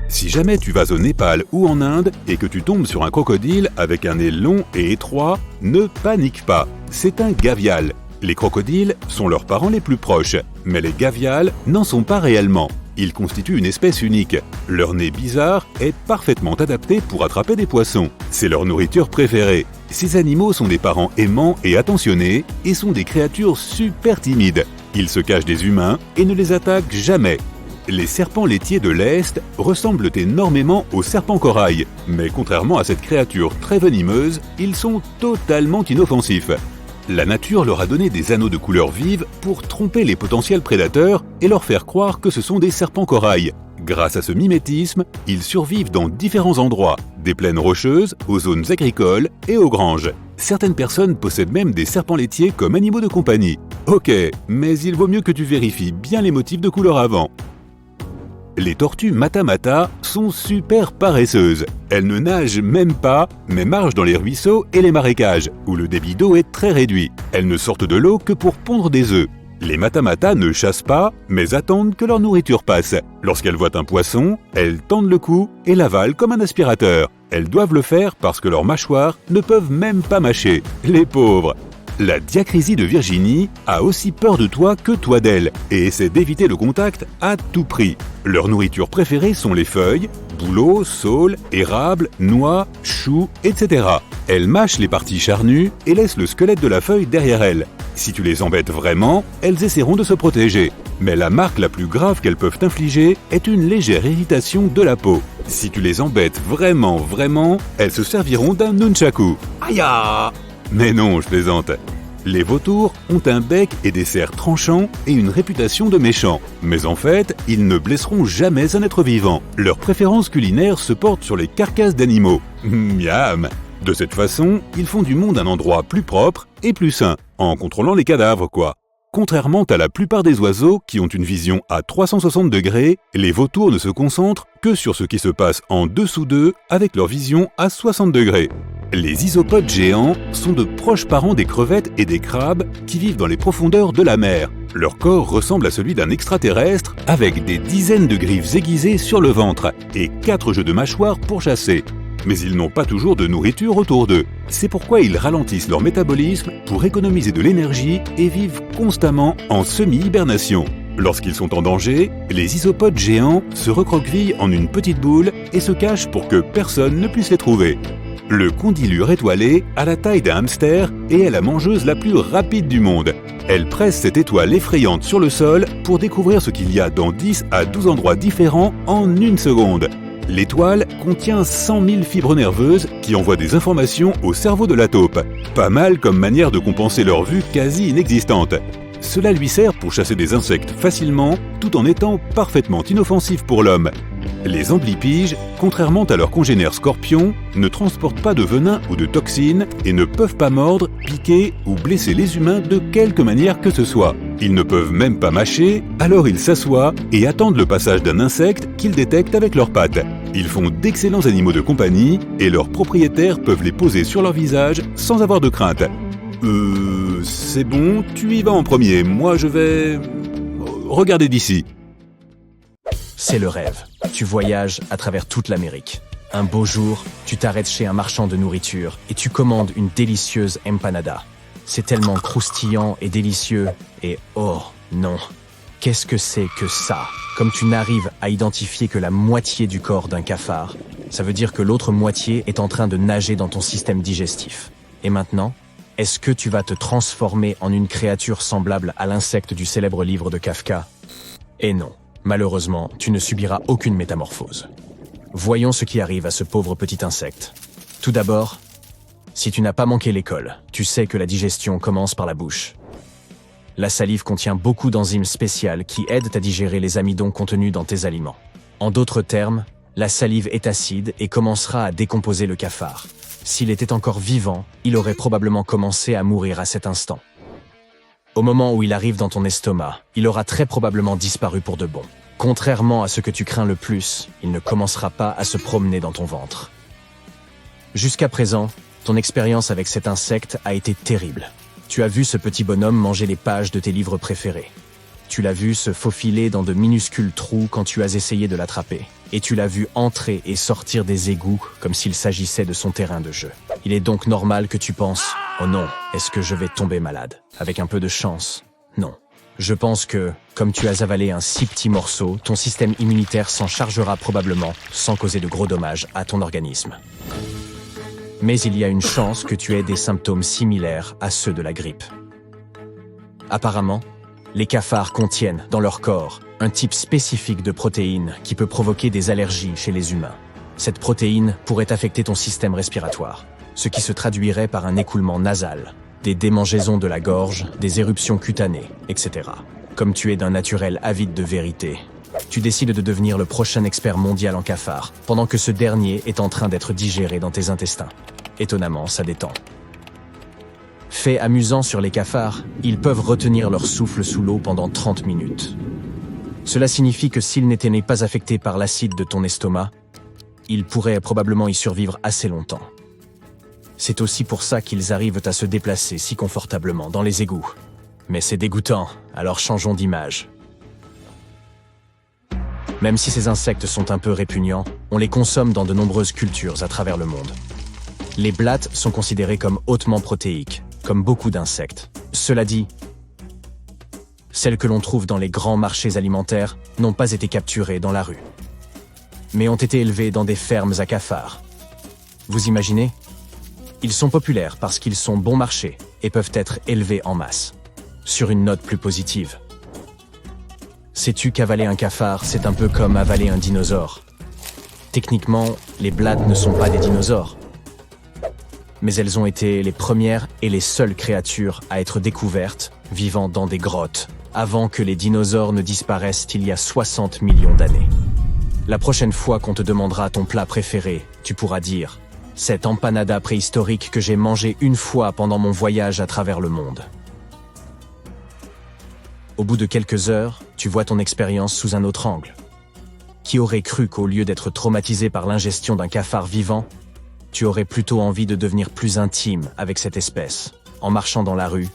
Si jamais tu vas au Népal ou en Inde et que tu tombes sur un crocodile avec un nez long et étroit, ne panique pas, c'est un gavial. Les crocodiles sont leurs parents les plus proches, mais les gavials n'en sont pas réellement. Ils constituent une espèce unique. Leur nez bizarre est parfaitement adapté pour attraper des poissons. C'est leur nourriture préférée. Ces animaux sont des parents aimants et attentionnés et sont des créatures super timides. Ils se cachent des humains et ne les attaquent jamais. Les serpents laitiers de l'Est ressemblent énormément aux serpents corail, mais contrairement à cette créature très venimeuse, ils sont totalement inoffensifs. La nature leur a donné des anneaux de couleur vive pour tromper les potentiels prédateurs et leur faire croire que ce sont des serpents corail. Grâce à ce mimétisme, ils survivent dans différents endroits, des plaines rocheuses aux zones agricoles et aux granges. Certaines personnes possèdent même des serpents laitiers comme animaux de compagnie. Ok, mais il vaut mieux que tu vérifies bien les motifs de couleur avant. Les tortues mata-mata sont super paresseuses. Elles ne nagent même pas, mais marchent dans les ruisseaux et les marécages, où le débit d'eau est très réduit. Elles ne sortent de l'eau que pour pondre des œufs. Les mata-mata ne chassent pas, mais attendent que leur nourriture passe. Lorsqu'elles voient un poisson, elles tendent le cou et l'avalent comme un aspirateur. Elles doivent le faire parce que leurs mâchoires ne peuvent même pas mâcher. Les pauvres! La diacrisie de Virginie a aussi peur de toi que toi d'elle et essaie d'éviter le contact à tout prix. Leurs nourritures préférées sont les feuilles, bouleaux, saules, érables, noix, choux, etc. Elles mâchent les parties charnues et laissent le squelette de la feuille derrière elles. Si tu les embêtes vraiment, elles essaieront de se protéger. Mais la marque la plus grave qu'elles peuvent t'infliger est une légère irritation de la peau. Si tu les embêtes vraiment, elles se serviront d'un nunchaku. Aïe! Mais non, je plaisante. Les vautours ont un bec et des serres tranchants et une réputation de méchants. Mais en fait, ils ne blesseront jamais un être vivant. Leur préférence culinaire se porte sur les carcasses d'animaux. Miam! De cette façon, ils font du monde un endroit plus propre et plus sain, en contrôlant les cadavres, quoi. Contrairement à la plupart des oiseaux qui ont une vision à 360 degrés, les vautours ne se concentrent que sur ce qui se passe en dessous d'eux avec leur vision à 60 degrés. Les isopodes géants sont de proches parents des crevettes et des crabes qui vivent dans les profondeurs de la mer. Leur corps ressemble à celui d'un extraterrestre avec des dizaines de griffes aiguisées sur le ventre et 4 jeux de mâchoires pour chasser. Mais ils n'ont pas toujours de nourriture autour d'eux. C'est pourquoi ils ralentissent leur métabolisme pour économiser de l'énergie et vivent constamment en semi-hibernation. Lorsqu'ils sont en danger, les isopodes géants se recroquevillent en une petite boule et se cachent pour que personne ne puisse les trouver. Le condylure étoilé a la taille d'un hamster et est la mangeuse la plus rapide du monde. Elle presse cette étoile effrayante sur le sol pour découvrir ce qu'il y a dans 10 à 12 endroits différents en 1 seconde. L'étoile contient 100 000 fibres nerveuses qui envoient des informations au cerveau de la taupe. Pas mal comme manière de compenser leur vue quasi inexistante. Cela lui sert pour chasser des insectes facilement, tout en étant parfaitement inoffensif pour l'homme. Les amblypyges, contrairement à leurs congénères scorpions, ne transportent pas de venin ou de toxines et ne peuvent pas mordre, piquer ou blesser les humains de quelque manière que ce soit. Ils ne peuvent même pas mâcher, alors ils s'assoient et attendent le passage d'un insecte qu'ils détectent avec leurs pattes. Ils font d'excellents animaux de compagnie et leurs propriétaires peuvent les poser sur leur visage sans avoir de crainte. C'est bon, tu y vas en premier, moi je vais... regarder d'ici. C'est le rêve. Tu voyages à travers toute l'Amérique. Un beau jour, tu t'arrêtes chez un marchand de nourriture et tu commandes une délicieuse empanada. C'est tellement croustillant et délicieux et oh non, qu'est-ce que c'est que ça? Comme tu n'arrives à identifier que la moitié du corps d'un cafard, ça veut dire que l'autre moitié est en train de nager dans ton système digestif. Et maintenant, est-ce que tu vas te transformer en une créature semblable à l'insecte du célèbre livre de Kafka? Et non, malheureusement, tu ne subiras aucune métamorphose. Voyons ce qui arrive à ce pauvre petit insecte. Tout d'abord, si tu n'as pas manqué l'école, tu sais que la digestion commence par la bouche. La salive contient beaucoup d'enzymes spéciales qui aident à digérer les amidons contenus dans tes aliments. En d'autres termes, la salive est acide et commencera à décomposer le cafard. S'il était encore vivant, il aurait probablement commencé à mourir à cet instant. Au moment où il arrive dans ton estomac, il aura très probablement disparu pour de bon. Contrairement à ce que tu crains le plus, il ne commencera pas à se promener dans ton ventre. Jusqu'à présent, ton expérience avec cet insecte a été terrible. Tu as vu ce petit bonhomme manger les pages de tes livres préférés. Tu l'as vu se faufiler dans de minuscules trous quand tu as essayé de l'attraper. Et tu l'as vu entrer et sortir des égouts comme s'il s'agissait de son terrain de jeu. Il est donc normal que tu penses « Oh non, est-ce que je vais tomber malade ?» Avec un peu de chance, non. Je pense que, comme tu as avalé un si petit morceau, ton système immunitaire s'en chargera probablement sans causer de gros dommages à ton organisme. Mais il y a une chance que tu aies des symptômes similaires à ceux de la grippe. Apparemment, les cafards contiennent, dans leur corps, un type spécifique de protéine qui peut provoquer des allergies chez les humains. Cette protéine pourrait affecter ton système respiratoire, ce qui se traduirait par un écoulement nasal, des démangeaisons de la gorge, des éruptions cutanées, etc. Comme tu es d'un naturel avide de vérité, tu décides de devenir le prochain expert mondial en cafards, pendant que ce dernier est en train d'être digéré dans tes intestins. Étonnamment, ça détend. Fait amusant sur les cafards, ils peuvent retenir leur souffle sous l'eau pendant 30 minutes. Cela signifie que s'ils n'étaient pas affectés par l'acide de ton estomac, ils pourraient probablement y survivre assez longtemps. C'est aussi pour ça qu'ils arrivent à se déplacer si confortablement dans les égouts. Mais c'est dégoûtant, alors changeons d'image. Même si ces insectes sont un peu répugnants, on les consomme dans de nombreuses cultures à travers le monde. Les blattes sont considérées comme hautement protéiques, comme beaucoup d'insectes. Cela dit, celles que l'on trouve dans les grands marchés alimentaires n'ont pas été capturées dans la rue, mais ont été élevées dans des fermes à cafards. Vous imaginez ? Ils sont populaires parce qu'ils sont bon marché et peuvent être élevés en masse. Sur une note plus positive, sais-tu qu'avaler un cafard, c'est un peu comme avaler un dinosaure ? Techniquement, les blattes ne sont pas des dinosaures, mais elles ont été les premières et les seules créatures à être découvertes vivant dans des grottes, avant que les dinosaures ne disparaissent il y a 60 millions d'années. La prochaine fois qu'on te demandera ton plat préféré, tu pourras dire « Cette empanada préhistorique que j'ai mangée une fois pendant mon voyage à travers le monde ». Au bout de quelques heures, tu vois ton expérience sous un autre angle. Qui aurait cru qu'au lieu d'être traumatisé par l'ingestion d'un cafard vivant, tu aurais plutôt envie de devenir plus intime avec cette espèce. En marchant dans la rue,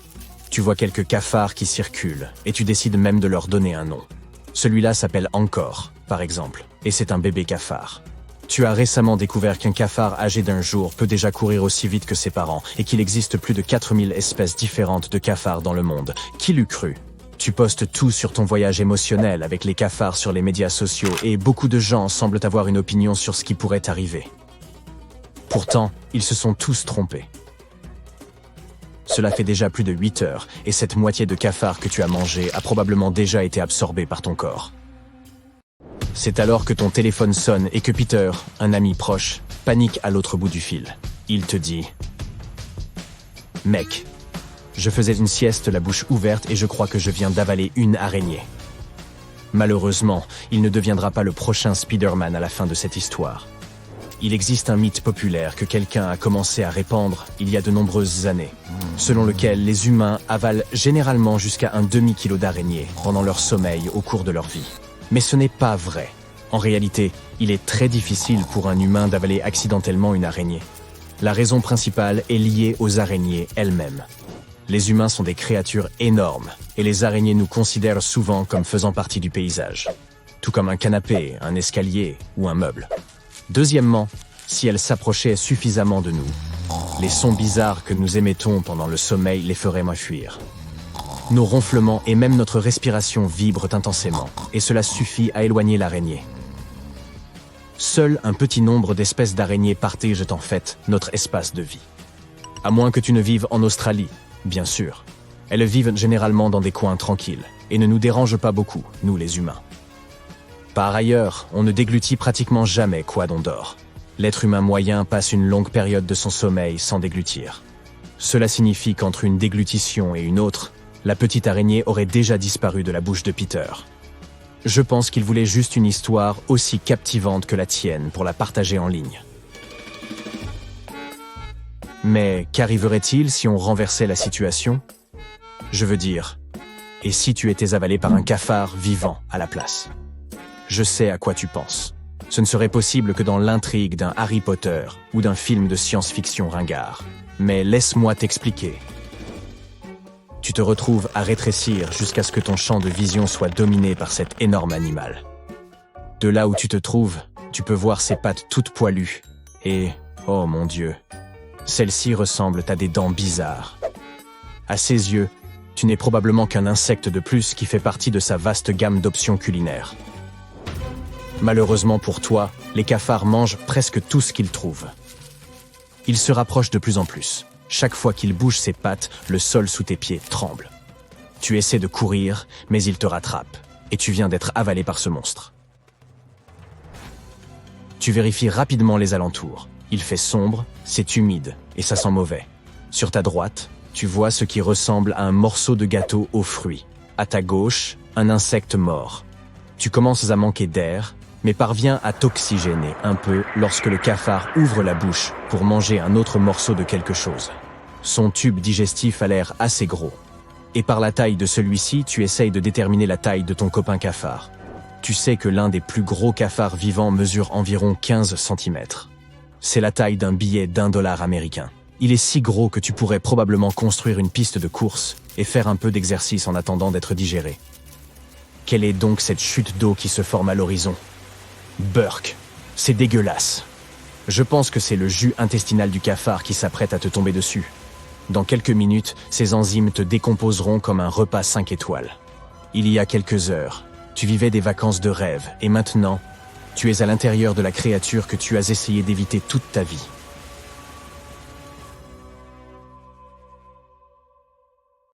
tu vois quelques cafards qui circulent et tu décides même de leur donner un nom. Celui-là s'appelle Encore, par exemple, et c'est un bébé cafard. Tu as récemment découvert qu'un cafard âgé d'un jour peut déjà courir aussi vite que ses parents et qu'il existe plus de 4000 espèces différentes de cafards dans le monde. Qui l'eût cru ? Tu postes tout sur ton voyage émotionnel avec les cafards sur les médias sociaux et beaucoup de gens semblent avoir une opinion sur ce qui pourrait arriver. Pourtant, ils se sont tous trompés. Cela fait déjà plus de 8 heures et cette moitié de cafard que tu as mangé a probablement déjà été absorbée par ton corps. C'est alors que ton téléphone sonne et que Peter, un ami proche, panique à l'autre bout du fil. Il te dit « Mec, je faisais une sieste la bouche ouverte et je crois que je viens d'avaler une araignée. » Malheureusement, il ne deviendra pas le prochain Spider-Man à la fin de cette histoire. Il existe un mythe populaire que quelqu'un a commencé à répandre il y a de nombreuses années, selon lequel les humains avalent généralement jusqu'à un demi-kilo d'araignées pendant leur sommeil au cours de leur vie. Mais ce n'est pas vrai. En réalité, il est très difficile pour un humain d'avaler accidentellement une araignée. La raison principale est liée aux araignées elles-mêmes. Les humains sont des créatures énormes, et les araignées nous considèrent souvent comme faisant partie du paysage, tout comme un canapé, un escalier ou un meuble. Deuxièmement, si elles s'approchaient suffisamment de nous, les sons bizarres que nous émettons pendant le sommeil les feraient moins fuir. Nos ronflements et même notre respiration vibrent intensément, et cela suffit à éloigner l'araignée. Seul un petit nombre d'espèces d'araignées partagent en fait notre espace de vie. À moins que tu ne vives en Australie, bien sûr. Elles vivent généralement dans des coins tranquilles. et ne nous dérange pas beaucoup, nous les humains. Par ailleurs, on ne déglutit pratiquement jamais quoi d'on dort. L'être humain moyen passe une longue période de son sommeil sans déglutir. Cela signifie qu'entre une déglutition et une autre, la petite araignée aurait déjà disparu de la bouche de Peter. Je pense qu'il voulait juste une histoire aussi captivante que la tienne pour la partager en ligne. Mais qu'arriverait-il si on renversait la situation? Je veux dire, et si tu étais avalé par un cafard vivant à la place? Je sais à quoi tu penses. Ce ne serait possible que dans l'intrigue d'un Harry Potter ou d'un film de science-fiction ringard. Mais laisse-moi t'expliquer. Tu te retrouves à rétrécir jusqu'à ce que ton champ de vision soit dominé par cet énorme animal. De là où tu te trouves, tu peux voir ses pattes toutes poilues. Et, oh mon Dieu, celles-ci ressemblent à des dents bizarres. À ses yeux, tu n'es probablement qu'un insecte de plus qui fait partie de sa vaste gamme d'options culinaires. Malheureusement pour toi, les cafards mangent presque tout ce qu'ils trouvent. Ils se rapprochent de plus en plus. Chaque fois qu'il bouge ses pattes, le sol sous tes pieds tremble. Tu essaies de courir, mais il te rattrape, et tu viens d'être avalé par ce monstre. Tu vérifies rapidement les alentours. Il fait sombre, c'est humide, et ça sent mauvais. Sur ta droite, tu vois ce qui ressemble à un morceau de gâteau aux fruits. À ta gauche, un insecte mort. Tu commences à manquer d'air, mais parviens à t'oxygéner un peu lorsque le cafard ouvre la bouche pour manger un autre morceau de quelque chose. Son tube digestif a l'air assez gros. Et par la taille de celui-ci, tu essayes de déterminer la taille de ton copain cafard. Tu sais que l'un des plus gros cafards vivants mesure environ 15 cm. C'est la taille d'un billet d'$1 américain. Il est si gros que tu pourrais probablement construire une piste de course et faire un peu d'exercice en attendant d'être digéré. Quelle est donc cette chute d'eau qui se forme à l'horizon? Burk, c'est dégueulasse. Je pense que c'est le jus intestinal du cafard qui s'apprête à te tomber dessus. Dans quelques minutes, ces enzymes te décomposeront comme un repas 5 étoiles. Il y a quelques heures, tu vivais des vacances de rêve et maintenant, tu es à l'intérieur de la créature que tu as essayé d'éviter toute ta vie.